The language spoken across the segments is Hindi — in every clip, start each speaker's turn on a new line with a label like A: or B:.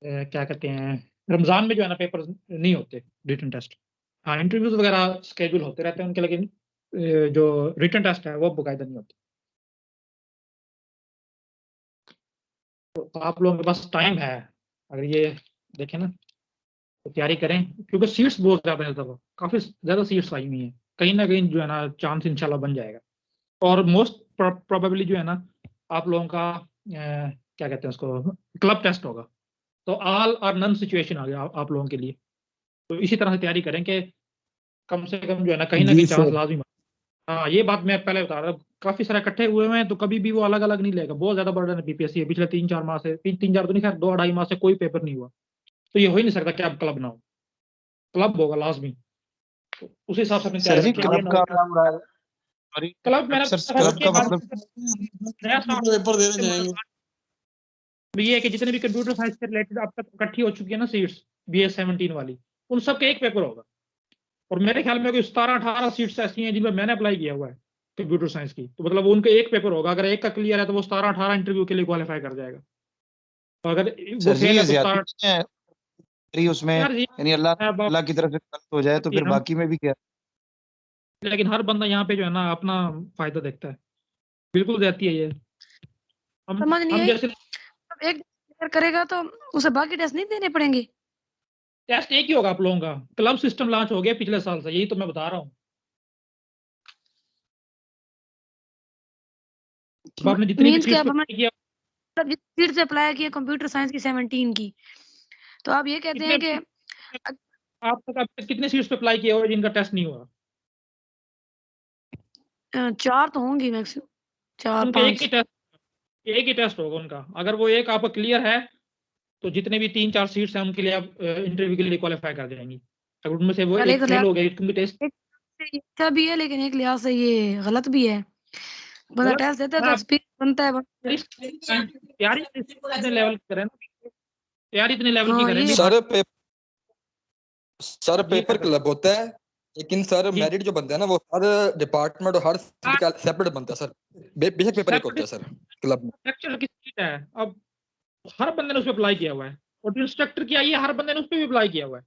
A: क्या कहते हैं, रमजान में जो है ना पेपर नहीं होते रिटन टेस्ट। हाँ, इंटरव्यूज वगैरह स्केड्यूल होते रहते हैं उनके, लेकिन जो रिटन टेस्ट है वो बाकायदा नहीं होते। तो आप लोगों के पास टाइम है, अगर ये देखें ना तो तैयारी करें, क्योंकि सीट्स बहुत ज्यादा है, सब काफी ज्यादा सीट्स आई हुई हैं। कहीं ना कहीं जो है ना चांस इंशाल्लाह बन जाएगा। और मोस्ट प्रोबेबली जो है ना आप लोगों का क्या कहते हैं उसको, क्लब टेस्ट होगा। तो ऑल और नन सिचुएशन आ गया आप लोगों के लिए। तो इसी तरह से तैयारी करें कि कम से कम जो है ना
B: जी
A: कहीं चांस
B: सर।
A: लाजमी बने। हाँ, ये बात मैं पहले बता रहा था, काफी सारे इकट्ठे हुए हैं तो कभी भी वो अलग अलग नहीं लेगा। बहुत ज्यादा बर्डन है बीपीएससी है, पिछले 3-4 माह से, 3-4 तो नहीं खैर, 2-2.5 माह से कोई पेपर नहीं हुआ। तो ये हो ही नहीं सकता कि आप क्लब ना हो, क्लब होगा लाजमी। तो उस हिसाब से अपनी
B: सर
A: तैयारी
B: जी
A: रखें। ये
B: क्लब
A: ना
B: का
A: हो
B: क्या मुराद है?
A: क्लब, मैंने
B: सर
A: बताया
B: क्लब
A: कि
B: का मतलब
A: नया
C: पेपर देने जाएंगे।
A: ये है कि जितने भी कंप्यूटर साइंस से रिलेटेड अब तक इकट्ठी हो चुकी है ना सीट्स, BS17 वाली, उन सब के एक पेपर होगा। और मेरे ख्याल में कोई 17-18 सीट्स ऐसी हैं जिनमें मैंने अप्लाई किया हुआ है कंप्यूटर साइंस की। तो मतलब उनका एक पेपर होगा, अगर एक का क्लियर है तो वो 17-18 इंटरव्यू के लिए क्वालिफाई कर जाएगा। तो अगर वो
B: सर जी
A: फेल
B: ये
A: है तो
B: ज्यादा
A: 17।
B: नहीं है फ्री उसमें,
A: यार ये
B: यानी अल्लाह
A: है बात
B: अल्लाह की तरफ से गलत हो जाए तो
A: होती है
B: फिर
A: ना,
B: बाकी में भी क्या?
A: लेकिन हर बंदा यहाँ पे जो है ना अपना फायदा देखता है। बिल्कुल रहती है ये।
D: समझ नहीं
A: हम
D: आई।
A: जैसे
D: अब एक क्लियर करेगा तो उसे बाकी टेस्ट नहीं देने पड़ेंगे?
A: टेस्ट एक ही होगा आप लोगों का। क्लब सिस्टम लॉन्च हो गया पिछले साल से, यही तो मैं बता रहा हूँ। अब आपने जितनी भी
D: मींस कि
A: सीट्स
D: अब
A: पे
D: हमने
A: apply किया,
D: मतलब जिस सीट से अप्लाई किया कंप्यूटर साइंस की 17 की, तो आप ये कहते हैं कि
A: आप तक कितने सीट्स पे अप्लाई किया हुआ है जिनका टेस्ट नहीं हुआ?
D: 4 तो होंगी मैक्सिमम,
A: उनका
D: 4-5।
A: एक ही टेस्ट होगा उनका। अगर वो एक आपका क्लियर है तो जितने भी 3-4 सीट्स हैं उनके लिए आप इंटरव्यू के लिए क्वालिफाई कर जाएंगी। अगर उनमें से वो
D: पहले
A: एक
D: तो
A: फेल हो गया क्योंकि टेस्ट
D: एक से अच्छा भी है, लेकिन एक लिहाज से ये गलत भी है। बंदा
A: गलत
D: टेस्ट देता है तो
A: है,
D: एक्सपीरियंस बनता है।
A: तैयारी इतने लेवल की करें ना, तैयारी इतने लेवल की
D: हाँ
A: करें
D: ये
A: कि
C: सर
A: जी
C: पेपर क्लब होता है, लेकिन सर
A: जी
C: मेरिट जो बनता है ना वो हर डिपार्टमेंट और हर सीट का सेपरेट बनता है सर। बेशक पेपर एक होता है सर क्लब में।
A: लेक्चर की सीट है। अब हर बंदे ने उस पर अप्लाई किया हुआ है, और जो इंस्ट्रक्टर की आई है हर बंदे ने उस पर भी अप्लाई किया हुआ है।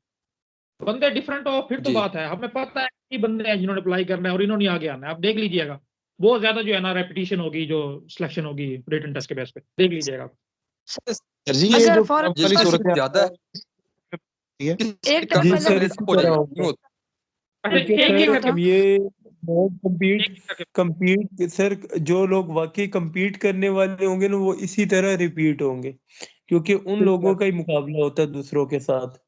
A: बंदे डिफरेंट हो फिर तो
C: जी
A: बात है, हमें पता है कि बंदे हैं जिन्होंने अप्लाई करना है और इन्होंने आगे आना है। आप देख लीजिएगा, बहुत ज्यादा जो है ना रेपिटेशन होगी जो सिलेक्शन होगी रिटन टेस्ट के बेस पे, देख लीजिएगा।
B: सर जी ये
D: अगर
B: जो
D: फॉर
B: क्लब वाली
C: जिसकी
B: सूरत
C: सीट
B: है
C: ज्यादा
B: है,
C: किसी
D: एक टेस्ट
B: जी
D: पहले
B: सर
C: कंपनी
B: इसी
C: हो
B: तरह
C: जाएगी
B: होगा।
C: नहीं होता।
A: अच्छा,
B: क्योंकि
A: एक एक
B: सर
A: करके
B: ये बहुत
A: एक एक करके
B: compete सर जो लोग वाकई compete करने वाले होंगे ना वो इसी तरह रिपीट होंगे, क्योंकि उन लोगों का ही मुकाबला होता है दूसरों के साथ।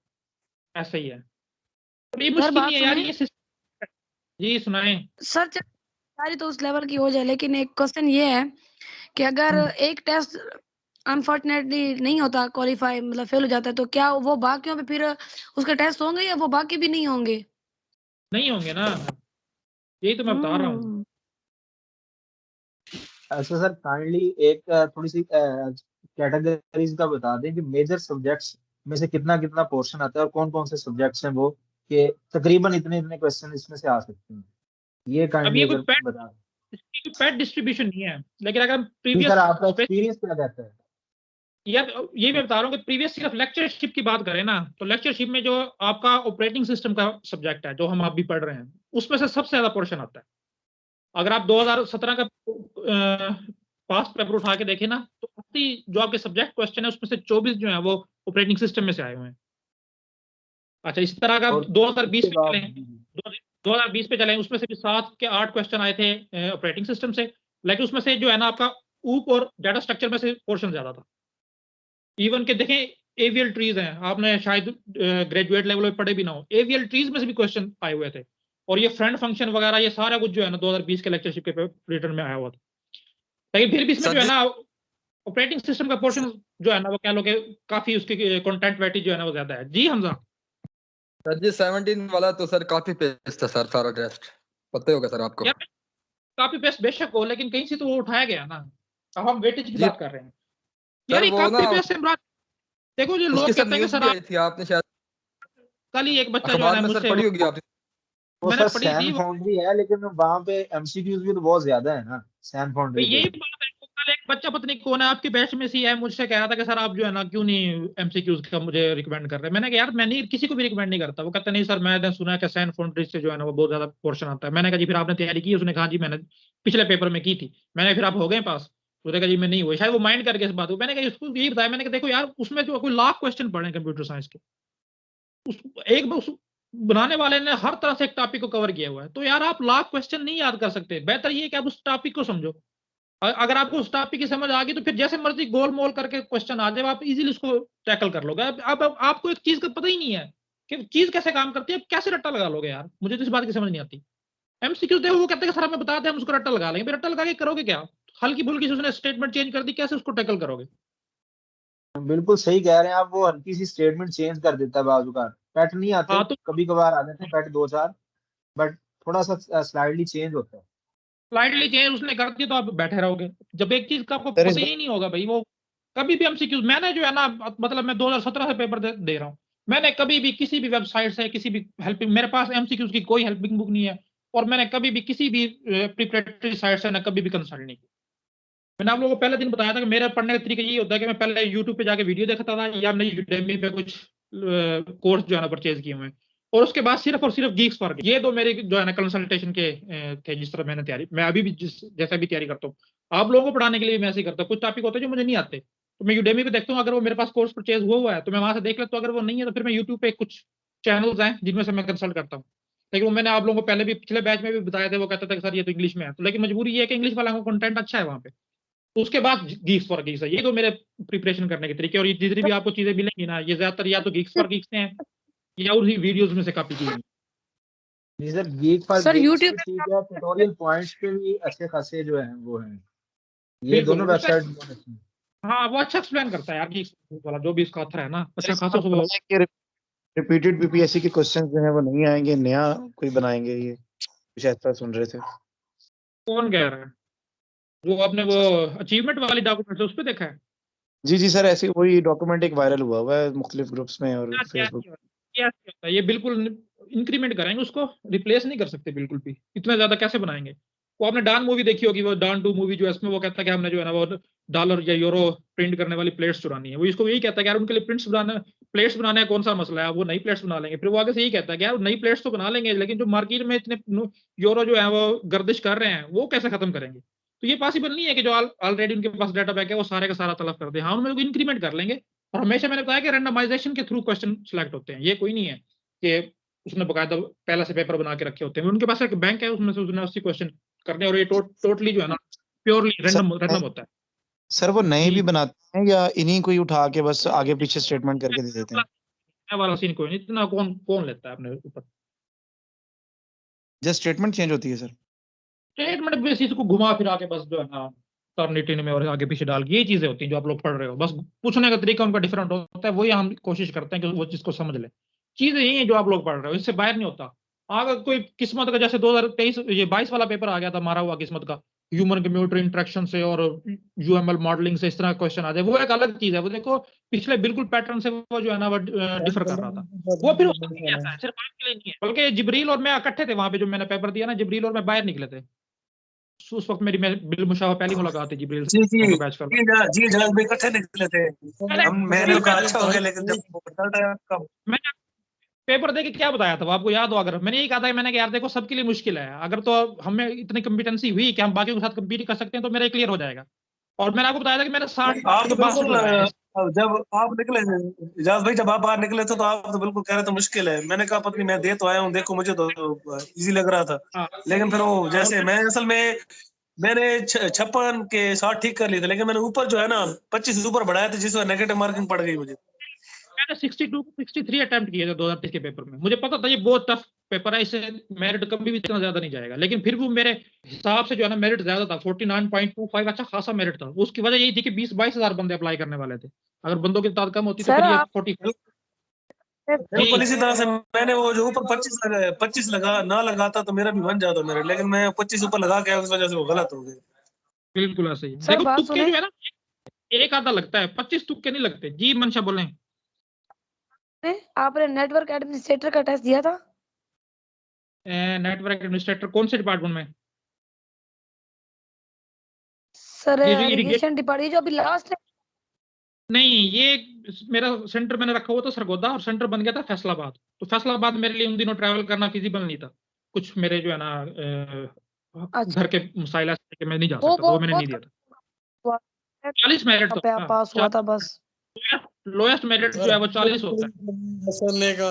A: ऐसा ही है। तो ये
D: सर
A: मुश्किल नहीं
D: बात
A: है यार,
D: सुने।
A: ये सिस्टम। जी सुनाएं।
D: सर तैयारी तो उस लेवल की हो जाए, लेकिन एक क्वेश्चन ये है कि अगर एक टेस्ट अनफॉर्चुनेटली नहीं होता क्वालिफाई, मतलब फेल हो जाता है, तो क्या वो बाकियों पे फिर उसके टेस्ट होंगे या वो बाकी भी नहीं होंगे?
A: नहीं होंगे ना, यही तो मैं बता रहा हूँ।
E: ऐसा सर काइंडली एक थोड़ी सी कैटेगरीज का बता दें कि मेजर सब्जेक्ट्स में से कितना कितना पोर्शन आता है और कौन कौन से सब्जेक्ट्स हैं वो, कि तकरीबन इतने इतने क्वेश्चन इसमें से आ सकते हैं, ये
A: अब
E: काइंडली
A: ये कोई
E: अगर
A: पैट
E: बता दें।
A: इसकी पैट डिस्ट्रीब्यूशन नहीं है, लेकिन अगर
E: जी सर,
A: प्रीवियस
E: आपका एक्सपीरियंस क्या कहता है?
A: यार ये मैं बता रहा हूँ कि प्रीवियस सिर्फ लेक्चरशिप की बात करें ना, तो लेक्चरशिप में जो आपका ऑपरेटिंग सिस्टम का सब्जेक्ट है जो हम आप भी पढ़ रहे हैं, उसमें से सबसे ज्यादा पोर्शन आता है। अगर आप 2017 का पास्ट पेपर उठा के देखें ना, तो 80 जो आपके सब्जेक्ट क्वेश्चन है उसमें से 24 जो है वो ऑपरेटिंग सिस्टम में से आए हुए हैं। अच्छा, इस तरह का
E: और
A: 2020
E: उसके
A: पे
E: बाद
A: चले, 2020 पे चले, उसमें से भी 7 के 8 क्वेश्चन आए थे ऑपरेटिंग सिस्टम से। लेकिन उसमें से जो है ना आपका ऊप और डाटा स्ट्रक्चर में से पोर्शन ज्यादा था। इवन के देखें, एवियल ट्रीज हैं, आपने शायद ग्रेजुएट लेवल पे पढ़े भी ना हो, एवियल ट्रीज में से भी क्वेश्चन आए हुए थे। और ये फ्रेंड फंक्शन वगैरह ये सारा कुछ जो है ना 2020 के लेक्चरशिप के रिटर्न में आया हुआ था। लेकिन फिर भी इसमें
C: सर
A: जो है
C: जी
A: ना ऑपरेटिंग सिस्टम का पोर्शन जो है ना वो कह लो कि काफी उसकी कंटेंट वेटेज जो है ना वो ज्यादा है। जी हमजा।
C: सर जी 17 वाला तो सर काफी पेस्ट था सर, सारा टेस्ट पता ही होगा सर आपको।
A: यार काफी पेस्ट बेशक हो, लेकिन कहीं से तो वो उठाया गया ना। अब हम वेटेज की
C: जी
A: बात कर रहे हैं यार,
C: सर
A: ये
C: वो ना
A: काफी पेस्ट इमरान। देखो जो
C: उसकी
A: लोग
C: सर
A: कहते हैं कि
C: न्यूज
A: सर
C: भी
A: आप,
C: आई थी, आपने शायद
A: कल ही एक बच्चा जो है
C: अखबार
A: ना
C: में सर
A: मुझसे
C: पढ़ी होगी आपने।
E: वो
A: मैंने
E: सर
A: पढ़ी
E: सैन
A: थी
E: फाउंड्री है, लेकिन वहां पे एमसीक्यूज भी तो बहुत ज्यादा है ना सैन
A: भाई
E: फाउंड्री पे।
A: यही बात है, कल एक बच्चा पता नहीं कौन है आपके बैच में से है, मुझसे कह रहा था कि सर आप जो है ना क्यों नहीं एमसीक्यूज का मुझे रिकमेंड कर रहे हैं। मैंने कहा यार मैं नहीं किसी को भी रिकमेंड नहीं करता। वो कहता नहीं सर मैंने सुना है कि सैन फाउंड्री से जो है ना वो बहुत ज्यादा पोर्शन आता है। मैंने कहा जी फिर आपने तैयारी की? उसने कहा जी मैंने पिछले पेपर में की थी। मैंने फिर आप हो गए पास? उसने कहा जी मैं नहीं हुआ। शायद वो माइंड करके इस बात को। मैंने कहा उसको यही बताया, मैंने कहा देखो यार उसमें जो कोई लाख क्वेश्चन पढ़े कंप्यूटर साइंस के, उस एक उस बनाने वाले ने हर तरह से एक टॉपिक को कवर किया हुआ है। तो यार आप लाख क्वेश्चन नहीं याद कर सकते, बेहतर ये है कि आप उस टॉपिक को समझो। अगर आपको उस टॉपिक की समझ आ गई तो फिर जैसे मर्जी गोल मोल करके क्वेश्चन आ जाए आप इजीली उसको टैकल कर लोगे। अब आपको एक चीज का पता ही नहीं है कि चीज कैसे काम करती है, कैसे रट्टा लगा लोगे यार? मुझे तो इस बात की समझ नहीं आती। एमसीक्यू देखो वो कहते हैं सर हमें बताते हैं हम उसको रट्टा लगा लेंगे। रट्टा लगा के करोगे क्या? हल्की फुल्की से उसने स्टेटमेंट चेंज कर दी, कैसे उसको टैकल करोगे?
E: बिल्कुल सही कह रहे हैं आप, वो हल्की सी स्टेटमेंट चेंज कर देता है बाजू का। पैट नहीं आते,
A: हाँ तो
E: कभी कभार आ जाते हैं पैट 2-4, बट थोड़ा सा स्लाइडली चेंज होता है।
A: स्लाइडली चेंज उसने कर दी तो आप बैठे रहोगे। जब एक चीज का आपको
B: सर
A: पता ही नहीं होगा भाई, वो कभी भी एमसीक्यू मैंने जो है ना, मतलब मैं 2017 से पेपर दे रहा हूँ। मैंने कभी भी किसी भी वेबसाइट से किसी भी हेल्पिंग, मेरे पास एमसीक्यूज की कोई हेल्पिंग बुक नहीं है। और मैंने कभी भी किसी भी प्रिपरेटरी साइट से ना कभी भी कंसल्ट नहीं किया। मैंने आप लोगों को पहले दिन बताया था कि मेरा पढ़ने का तरीका यही होता है कि मैं पहले यूट्यूब पे जाके वीडियो देखता था या मैं यूडेमी पे कुछ कोर्स जो है ना परचेज किए हुए हैं। और उसके बाद सिर्फ और सिर्फ गीक्स पर ये दो मेरे जो है ना कंसल्टेशन के थे। जिस तरह मैंने तैयारी, मैं अभी भी जैसा भी तैयारी करता हूँ आप लोगों को पढ़ाने के लिए मैं ऐसे ही करता हूँ। कुछ टॉपिक होते हैं जो मुझे नहीं आते तो मैं यूडेमी पे देखता हूँ, अगर वो मेरे पास कोर्स परचेज हुआ है तो मैं वहां से देख लेता हूँ। अगर वो नहीं है तो फिर मैं यूट्यूब पे कुछ चैनल्स हैं जिनमें से मैं कंसल्ट करता हूँ। लेकिन वो मैंने आप लोगों को पहले भी पिछले बैच में भी बताया था, वो कहता था कि सर ये तो इंग्लिश में है। तो लेकिन मजबूरी ये है कि इंग्लिश वाला कंटेंट अच्छा है वहाँ पे। उसके बाद गीक्स फॉर गीक्स है। ये तो मेरे प्रिपरेशन करने के तरीके। और ये जितनी भी आपको चीजें मिलेंगी ना, ये ज्यादातर या तो गीक्स फॉर गीक्स से हैं या उसी वीडियोस में से कॉपी की हुई।
E: Ji sir, geek for
D: sir
E: geeks
D: YouTube
E: भी ठीक है, ट्यूटोरियल पॉइंट्स पे भी अच्छे खासे जो है वो हैं। ये
A: बिल्कुल
E: दोनों
A: उसका,
E: वेबसाइट बहुत अच्छी हैं।
A: हाँ वो अच्छा एक्सप्लेन करता है यार गीक्स वाला, जो भी इसका ऑथर है ना
F: सर
A: अच्छा
F: इस
A: खासा
F: बार
A: सुबह।
F: बनाएंगे रिपीटेड बीपीएससी के क्वेश्चंस जो है वो नहीं आएंगे, नया कोई बनाएंगे, ये कुछ ऐसा सुन रहे थे।
A: कौन कह रहा है? जो आपने वो अचीवमेंट वाली डॉक्यूमेंट है उस पर देखा है?
F: जी जी सर, ऐसे वही डॉक्यूमेंट एक वायरल हुआ है मुख्तलिफ ग्रुप्स में और
A: क्या क्या
F: फेसबुक।
A: क्या होता है ये? बिल्कुल इंक्रीमेंट करेंगे उसको, रिप्लेस नहीं कर सकते बिल्कुल भी। इतना ज्यादा कैसे बनाएंगे? वो आपने डॉन मूवी देखी होगी, वो डॉन 2 मूवी जो है इसमें वो कहता है कि हमने जो है ना वो डॉलर या यूरो प्रिंट करने वाली प्लेट्स चुरानी है। वो इसको यही कहता है कि यार उनके लिए प्लेट्स बनाने का कौन सा मसला है, वो नई प्लेट्स बना लेंगे। फिर वो आगे से यही कहता है कि यार नई प्लेट्स तो बना लेंगे लेकिन जो मार्केट में इतने यूरो जो है वो गर्दिश कर रहे हैं वो कैसे खत्म करेंगे? तो ये पॉसिबल नहीं है कि जो ऑलरेडी उनके पास डाटा बैक है वो सारे का सारा तलब कर दे। हाँ उनमें इंक्रीमेंट कर लेंगे। और हमेशा मैंने बताया कि रैंडमाइजेशन के थ्रू क्वेश्चन सिलेक्ट होते हैं। ये कोई नहीं है कि उसने बकायदा पहला से पेपर बना के रखे होते हैं। उनके पास एक बैंक है उसमें से उसने 80 क्वेश्चन करने, और ये टोटली जो है ना प्योरली रैंडम होता है।
F: सर वो नए
A: जी
F: भी बनाते हैं या इन्हीं को ही उठा के बस आगे पीछे स्टेटमेंट करके दे देते हैं?
A: ये वाला सीन कोई नहीं, इतना कौन कौन लेता है अपने ऊपर।
F: जस्ट स्टेटमेंट चेंज होती है सर?
A: स्टेटमेंट बेसिस को घुमा फिरा के बस जो है ना टर्निटिन में और आगे पीछे डाल के, ये चीजें होती हैं जो आप लोग पढ़ रहे हो। बस पूछने का तरीका उनका डिफरेंट होता है, वही हम कोशिश करते हैं कि वो चीज को समझ ले। चीजें यही है जो आप लोग पढ़ रहे हो, इससे बाहर नहीं होता। अगर कोई किस्मत का जैसे 2023 ये 22 वाला पेपर आ गया था मारा हुआ किस्मत का, ह्यूमन कंप्यूटर इंटरेक्शन से और यूएमएल मॉडलिंग से इस तरह क्वेश्चन आ जाए, वो एक अलग चीज है। वो देखो पिछले बिल्कुल पैटर्न से वो जो है ना वो डिफर कर रहा था। वो फिर उसका नहीं ऐसा है, सिर्फ आपके लिए नहीं है, बल्कि जिब्रील और मैं इकट्ठे थे वहां पे। जो मैंने पेपर दिया ना, जिब्रील और मैं बाहर निकले थे उस वक्त। मेरी बिल मुशाफा पहली मुलाकात है जिब्रील
G: जी जी
A: से बैच कर
G: जी जी जहाज में इकट्ठे निकले थे हम। मैंने कहा अच्छा हो गया, लेकिन जब वो पता था कब
A: मैंने पेपर दे के क्या बताया था वो आपको याद हो? अगर मैंने यही कहा था कि मैंने कहा यार देखो सबके लिए मुश्किल है, अगर तो हमें इतनी कॉम्पिटेंसी हुई कि हम बाकी के साथ कम्पीट कर सकते हैं तो मेरा क्लियर हो जाएगा। और मैंने आपको बताया था कि मैंने 60
G: आप तो
A: के पास
G: बिल्कुल
A: लगाए हैं।
G: जब आप निकले जहाज भाई, जब आप बाहर निकले थे तो आप तो बिल्कुल कह रहे थे मुश्किल है। मैंने कहा पता नहीं, मैं दे तो आया हूँ, देखो मुझे तो इजी लग रहा था।
A: हाँ,
G: लेकिन फिर वो
A: और
G: जैसे मैं असल में मैंने 56 के 60 ठीक कर लिए थे, लेकिन मैंने ऊपर जो है ना 25 ऊपर बढ़ाया था, जिसमें नेगेटिव मार्किंग पड़ गई मुझे।
A: मैंने 62 63 अटेम्प्ट किए थे 2023 के पेपर में। मुझे पता था ये बहुत टफ पेपर है, इससे मेरिट कभी भी इतना ज्यादा नहीं जाएगा। लेकिन फिर भी मेरे हिसाब से जो है ना मेरिट ज्यादा था, 49.25 अच्छा खासा मेरिट था। उसकी वजह यही थी कि 20-22 हजार बंदे अप्लाई करने वाले थे। अगर बंदों की तादाद कम होती तो
D: सर
A: फिर ये
D: आप
A: 45
G: बिल्कुल इसी तरह से मैंने वो जो ऊपर 25 लगा ना लगाता तो मेरा भी बन जाता मेरे, लेकिन मैं 25 ऊपर लगा के उस वजह से वो गलत हो गया।
A: बिल्कुल ऐसे ही।
D: सर
A: देखो
D: बात
A: तुक्के
D: सुने,
A: जो है ना एक आधा लगता है, 25 तुक्के नहीं लगते। जी मंशा बोले।
D: आपने नेटवर्क एडमिनिस्ट्रेटर का टेस्ट दिया था?
A: नेटवर्क एडमिनिस्ट्रेटर कौन से डिपार्टमेंट में?
D: सर
A: ये जो
D: इरिगेशन डिपार्टमेंट जो अभी लास्ट है,
A: नहीं, ये मेरा सेंटर मैंने रखा हुआ था सरगोदा और सेंटर बन गया था फैसलाबाद। तो फैसलाबाद मेरे लिए उन दिनों ट्रैवल करना फिजिबल नहीं था, कुछ मेरे जो है ना
D: अच्छा
A: घर के मसाइल ऐसे कि मैं नहीं जा
D: वो
A: सकता, तो वो मैंने नहीं
D: बहुत
A: दिया था। 40 मेरिट तो
D: पे पास हुआ था बस।
A: लोएस्ट मेरिट जो है वो 40 होता है।
G: करने का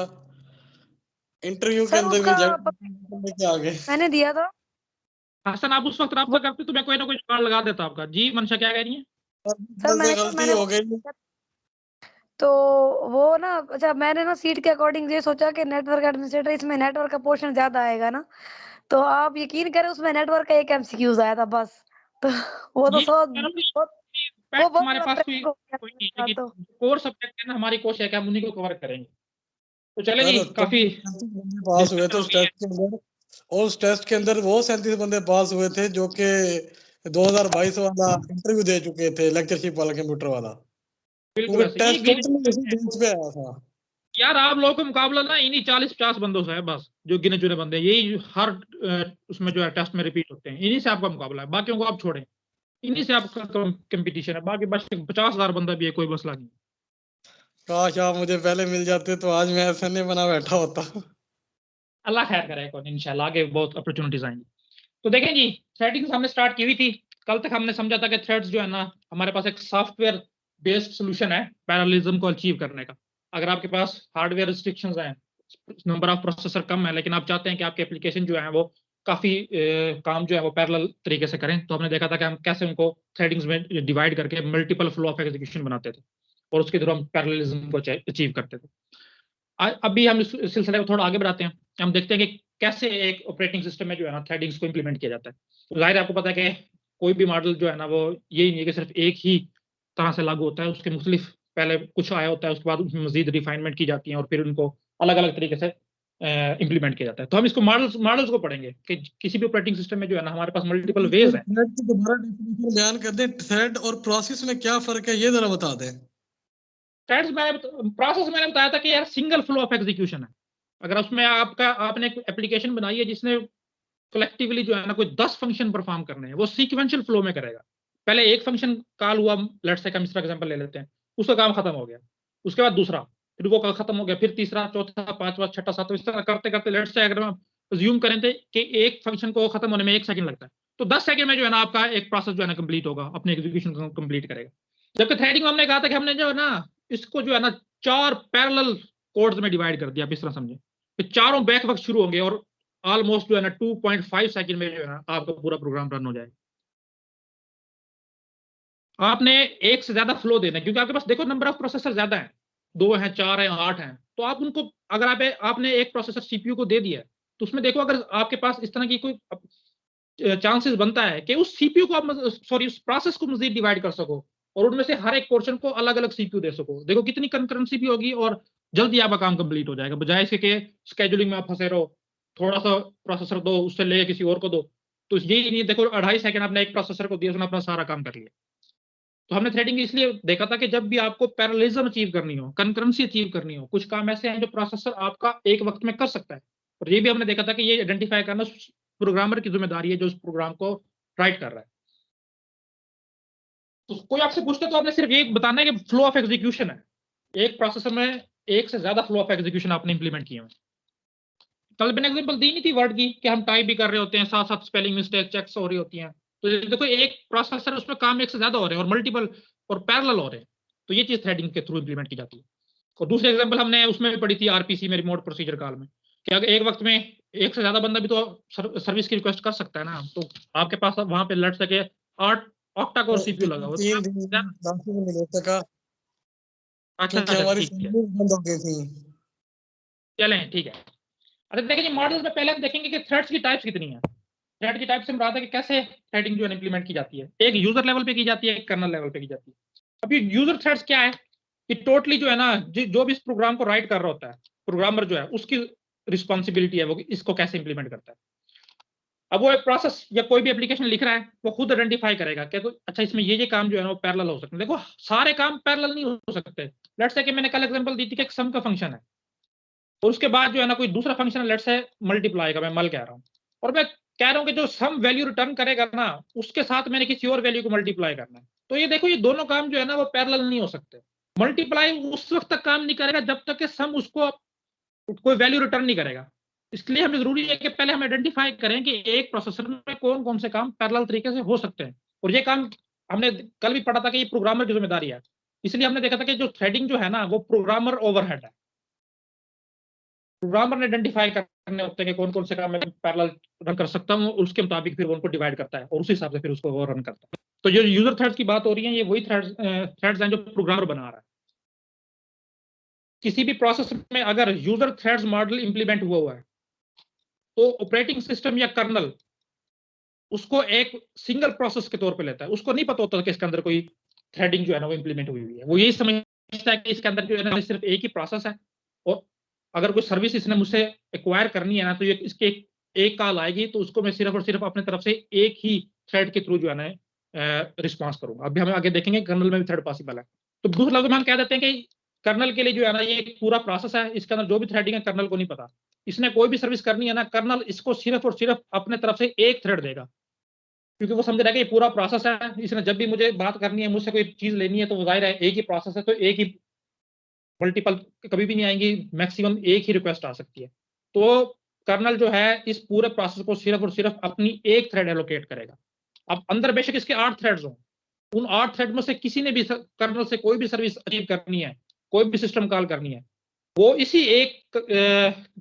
G: इंटरव्यू के
D: सर
G: अंदर भी
D: उसका
G: लेके आ गए।
D: मैंने दिया था
A: हसन, आप उस वक्त रब्ता करते तो मैं कोई ना कोई जुगाड़ लगा देता आपका। जी मनशा क्या कह रही है?
D: सर,
G: गलती
D: मैंने
G: हो गई।
D: तो वो ना, अच्छा मैंने ना सीट के अकॉर्डिंग ये सोचा कि नेटवर्क एडमिनिस्ट्रेटर, इसमें नेटवर्क का पोर्शन ज्यादा आएगा ना, तो आप यकीन करें उसमें नेटवर्क का एक एमसीक्यूज आया था बस। तो वो तो
A: ये
D: वो बहुत
A: हमारे
D: बड़ा
A: पास
D: prank हो गया
A: कोई
D: था
A: नहीं,
D: मेरे साथ
A: लेकिन
D: तो।
A: कोर सब्जेक्ट है ना, हमारी कोशिश है कि हम उन्हीं को कवर करेंगे। तो चले जी,
G: सर
A: काफी
G: पास हुए थे उस टेस्ट के अंदर, और उस टेस्ट के अंदर वो 37 बंदे पास हुए थे जो कि 2022 वाला इंटरव्यू दे चुके थे, लेक्चरशिप वाला, कंप्यूटर वाला।
A: बिल्कुल
G: क्योंकि
A: ऐसे
G: टेस्ट टोटली उसी बेंच पे आया था।
A: यार आप लोगों का मुकाबला ना इन्हीं 40-50 बंदों से है बस, जो गिने चुने बंदे हैं। यही हर उसमें जो है टेस्ट में रिपीट होते हैं, इन्हीं से आपका मुकाबला है, बाकियों को आप छोड़ें, इन्हीं से आपका कंपटीशन है। बाकी बस 50,000 बंदा भी है, कोई मसला नहीं।
G: काश आप मुझे पहले मिल जाते तो आज मैं ऐसा नहीं बना बैठा होता।
A: अल्लाह खैर करे, कौन इंशाल्लाह आगे बहुत अपॉर्चुनिटीज आएंगी। तो देखें जी, थ्रेडिंग हमने स्टार्ट की हुई थी। कल तक हमने समझा था कि थ्रेड्स जो है ना, हमारे पास एक सॉफ्टवेयर बेस्ड सोल्यूशन है पैरेललिज्म को अचीव करने का। अगर आपके पास हार्डवेयर रिस्ट्रिक्शंस हैं, नंबर ऑफ प्रोसेसर कम है, लेकिन आप चाहते हैं कि आपके एप्लीकेशन जो है वो काफी काम जो है वो पैरेलल तरीके से करें, तो हमने देखा था कि हम कैसे उनको थ्रेडिंग्स में डिवाइड करके मल्टीपल फ्लो ऑफ एग्जीक्यूशन बनाते थे और उसके थ्रू हम पैरेललिज्म को अचीव करते थे। अभी हम इस सिलसिले को थोड़ा आगे बढ़ाते हैं। हम देखते हैं कि कैसे एक ऑपरेटिंग सिस्टम में जो है ना थ्रेडिंग्स को इंप्लीमेंट किया जाता है। तो जाहिर है आपको पता है कि कोई भी मॉडल जो है ना वो यही नहीं है कि सिर्फ एक ही तरह से लागू होता है, उसके मुख्तलिफ पहले कुछ आया होता है, उसके बाद उसमें मजीद रिफाइनमेंट की जाती है और फिर उनको अलग अलग तरीके से इंप्लीमेंट किया जाता है। तो हम इसको मॉडल्स को पढ़ेंगे कि किसी भी ऑपरेटिंग सिस्टम में जो है ना हमारे पास मल्टीपल वेज है।
G: थ्रेड की दोबारा डेफिनेशन बयान कर दें, थ्रेड और प्रोसेस में क्या फर्क है ये जरा बता दें।
A: थ्रेड्स प्रोसेस मैंने बताया था कि यार सिंगल फ्लो ऑफ एग्जीक्यूशन है। अगर उसमें आपने एक एप्लीकेशन बनाई है जिसने कलेक्टिवली जो है ना कोई 10 फंक्शन परफॉर्म करने हैं, वो सीक्वेंशियल फ्लो में करेगा। पहले एक फंक्शन कॉल हुआ, लेट्स से हम इसका एग्जांपल ले लेते हैं, उसका काम खत्म हो गया, उसके बाद दूसरा, फिर वो खत्म हो गया, फिर तीसरा, चौथा, पांचवा, छठा, सातवां, इस तरह करते करते लेट्स से अगर हम अज्यूम करें थे कि एक फंक्शन को खत्म होने में 1 सेकंड लगता है, तो 10 सेकंड में जो है ना आपका एक प्रोसेस जो है ना कंप्लीट होगा, अपने एग्जीक्यूशन को कंप्लीट करेगा। जबकि थ्रेडिंग में हमने कहा था कि हमने जो है ना इसको जो है ना 4 पैरेलल कोड्स में डिवाइड कर दिया। आप इस तरह समझे कि चारों बैक वक्त शुरू होंगे और ऑलमोस्ट जो है ना 2.5 सेकंड में जो है ना आपका पूरा प्रोग्राम रन हो जाएगा। आपने एक से ज्यादा फ्लो देना है, क्योंकि आपके पास देखो नंबर ऑफ प्रोसेसर ज्यादा है, 2 हैं, 4 हैं, 8 हैं, तो आप उनको अगर आपने एक प्रोसेसर सीपीयू को दे दिया है, तो उसमें देखो अगर आपके पास इस तरह की कोई चांसेस बनता है कि उस सीपीयू को आप सॉरी उस प्रोसेस को मजीद डिवाइड कर सको और उनमें से हर एक पोर्शन को अलग अलग सीपीयू दे सको। देखो कितनी कंकरेंसी भी होगी और जल्दी आपका काम कंप्लीट हो जाएगा, बजाय इसके कि स्केड्यूलिंग में आप फंसे रहो, थोड़ा सा प्रोसेसर दो उससे ले किसी और को दो। तो यही नहीं, देखो 2.5 सेकंड आपने एक प्रोसेसर को दिया, उसने अपना सारा काम कर लिया। तो हमने थ्रेडिंग इसलिए देखा था कि जब भी आपको पैरेललिज्म अचीव करनी हो, कंकरेंसी अचीव करनी हो, कुछ काम ऐसे हैं जो प्रोसेसर आपका एक वक्त में कर सकता है, और ये भी हमने देखा था कि ये आइडेंटिफाई करना प्रोग्रामर की जिम्मेदारी है जो उस प्रोग्राम को राइट कर रहा है। तो कोई आपसे पूछते तो आपने सिर्फ ये बताना है कि फ्लो ऑफ एग्जीक्यूशन है, एक प्रोसेसर में एक से ज्यादा फ्लो ऑफ एग्जीक्यूशन आपने इंप्लीमेंट किए हैं। कल मैंने एग्जांपल दी नहीं थी वर्ड की कि हम टाइप भी कर रहे होते हैं, साथ साथ स्पेलिंग मिस्टेक चेक्स हो रही होती हैं। तो देखो एक प्रोसेसर उसमें काम एक से ज्यादा हो रहे हैं और मल्टीपल और पैरेलल हो रहे हैं, तो ये चीज थ्रेडिंग के थ्रू इंप्लीमेंट की जाती है। और दूसरी एग्जांपल हमने उसमें भी पढ़ी थी आरपीसी में, रिमोट प्रोसीजर कॉल में, कि अगर एक वक्त में एक से ज्यादा बंदा भी तो सर्विस की रिक्वेस्ट कर सकता है ना, तो आपके पास वहां पे let's say 8 octa core CPU लगा हुआ है। अच्छा
G: हमारी
A: ठीक है,
G: बंद हो गई थी।
A: चलें ठीक है। अच्छा देखिए मॉडल्स में पहले हम देखेंगे कि थ्रेड्स की टाइप्स कितनी है। थ्रेड की टाइप से हम रहा था कि कैसे थ्रेडिंग जो है इंप्लीमेंट की जाती है, एक यूजर लेवल पे की जाती है, एक कर्नल लेवल पे की जाती है। अब ये यूजर थ्रेड्स क्या है कि टोटली जो है ना जो भी इस प्रोग्राम को राइट कर रहा होता है, प्रोग्रामर जो है उसकी रिस्पॉन्सिबिलिटी है वो इसको कैसे इंप्लीमेंट करता है। अब वो एक प्रोसेस या कोई भी एप्लीकेशन लिख रहा है, वो खुद आइडेंटिफाई करेगा कि तो अच्छा इसमें ये काम जो है ना वो पैरेलल हो सकते हैं। देखो सारे काम पैरेलल नहीं हो सकते। लेट्स से कि मैंने कल एग्जांपल दी थी कि एक सम का फंक्शन है और उसके बाद जो है ना कोई दूसरा फंक्शन है, लेट्स से मल्टीप्लाई का, मैं मल कह रहा हूँ, और मैं कह रहा हूँ कि जो सम वैल्यू रिटर्न करेगा ना, उसके साथ मैंने किसी और वैल्यू को मल्टीप्लाई करना है। तो ये देखो, ये दोनों काम जो है ना वो पैरेलल नहीं हो सकते। मल्टीप्लाई उस वक्त तक काम नहीं करेगा जब तक कि सम उसको कोई वैल्यू रिटर्न नहीं करेगा। इसलिए हमें जरूरी है कि पहले हम आइडेंटिफाई करें कि एक प्रोसेसर में कौन कौन से काम पैरेलल तरीके से हो सकते हैं। और ये काम हमने कल भी पढ़ा था कि ये प्रोग्रामर की जिम्मेदारी है। इसलिए हमने देखा था कि जो थ्रेडिंग जो है ना वो प्रोग्रामर ओवरहेड है। प्रोग्रामर ने आइडेंटिफाई करने होते हैं कि कौन कौन से काम मैं पैरेलल रन कर सकता हूँ, उसके मुताबिक फिर उनको डिवाइड करता है और उसी हिसाब से फिर उसको वो रन करता है। तो जो यूजर थ्रेड्स की बात हो रही है, ये वही थ्रेड्स हैं जो प्रोग्रामर बना रहा है। किसी भी प्रोसेस में अगर यूजर थ्रेड्स मॉडल इंप्लीमेंट हुआ है तो ऑपरेटिंग सिस्टम या कर्नल उसको एक सिंगल प्रोसेस के तौर पे लेता है। उसको नहीं पता होता कि इसके अंदर कोई थ्रेडिंग जो है ना वो इंप्लीमेंट हुई हुई है। वो यही समझता है कि इसके अंदर जो है ना सिर्फ एक ही प्रोसेस है, और अगर कोई सर्विस इसने मुझसे एक्वायर करनी है ना तो ये इसके एक कॉल आएगी तो उसको मैं सिर्फ और सिर्फ अपने तरफ से एक ही थ्रेड के थ्रू जो है ना रिस्पॉन्स करूंगा। अभी हम आगे देखेंगे कर्नल में भी थ्रेड पॉसिबल है। तो दूसरा लफ्ज हम कह देते हैं कि कर्नल के लिए जो है ना ये एक पूरा प्रोसेस है, इसके अंदर जो भी थ्रेडिंग है कर्नल को नहीं पता। इसने कोई भी सर्विस करनी है ना, कर्नल इसको सिर्फ और सिर्फ अपने तरफ से एक थ्रेड देगा, क्योंकि वो समझ रहा है कि ये पूरा प्रोसेस है। इसने जब भी मुझे बात करनी है, मुझसे कोई चीज लेनी है, तो वो जाहिर है एक ही प्रोसेस है, तो एक ही मल्टीपल कभी भी नहीं आएंगी, मैक्सिमम एक ही रिक्वेस्ट आ सकती है। तो कर्नल जो है इस पूरे प्रोसेस को सिर्फ और सिर्फ अपनी एक थ्रेड एलोकेट करेगा। अब अंदर बेशक इसके 8 थ्रेड्स हों, उन 8 थ्रेड में से किसी ने भी कर्नल से कोई भी सर्विस अचीव करनी है, कोई भी सिस्टम कॉल करनी है, वो इसी एक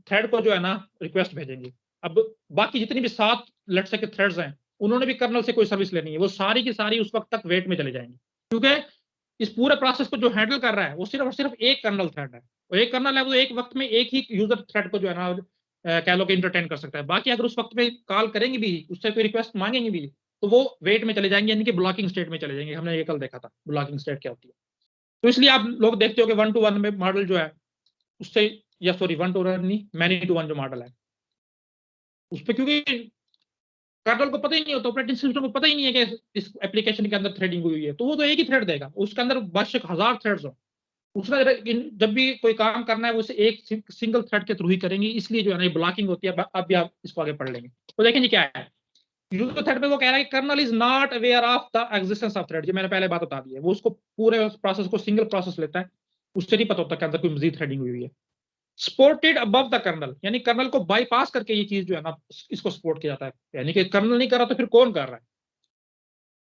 A: थ्रेड को जो है ना रिक्वेस्ट भेजेंगे। अब बाकी जितनी भी 7 लेट्स से के थ्रेड्स हैं, उन्होंने भी कर्नल से कोई सर्विस लेनी है, वो सारी की सारी उस वक्त तक वेट में चले जाएंगे, क्योंकि इस पूरे प्रोसेस को जो हैंडल कर रहा है वो सिर्फ और सिर्फ एक कर्नल थ्रेड है। और एक कर्नल है वो एक वक्त में एक ही यूजर थ्रेड को जो है ना कह लो कि इंटरटेन कर सकता है। बाकी अगर उस वक्त में कॉल करेंगे भी, उससे कोई रिक्वेस्ट मांगेंगे भी, तो वो वेट में चले जाएंगे, यानी कि ब्लॉकिंग स्टेट में चले जाएंगे। हमने ये कल देखा था ब्लॉकिंग स्टेट क्या होती है। तो इसलिए आप लोग देखते हो कि 1-to-1 में मॉडल जो है उससे, या सॉरी 1-to-1 नहीं, मैनी-to-1 जो मॉडल है उस पर, क्योंकि कर्नल को पता ही नहीं होता, ऑपरेटिंग सिस्टम को पता ही नहीं है कि इस एप्लीकेशन के अंदर थ्रेडिंग हुई है, तो वो तो एक ही थ्रेड देगा। उसके अंदर बेशक 1000 थ्रेड्स हो, उसने जब भी कोई काम करना है वो उसे एक सिंगल थ्रेड के थ्रू ही करेंगे। इसलिए जो है ना ये ब्लॉकिंग होती है। अब भी आप इसको आगे पढ़ लेंगे। तो देखें जी क्या है यूजर थ्रेड में, वो कह रहा है कि kernel is not aware of the existence of thread. जो मैंने पहले बात बता दी है, वो उसको पूरे प्रोसेस को सिंगल प्रोसेस लेता है, उससे नहीं पता होता कि अंदर कोई मजीद थ्रेडिंग हुई है। सपोर्टेड अबव द कर्नल, यानी कर्नल को बाईपास करके ये चीज जो है ना इसको सपोर्ट किया जाता है, यानी कि कर्नल नहीं कर रहा तो फिर कौन कर रहा है।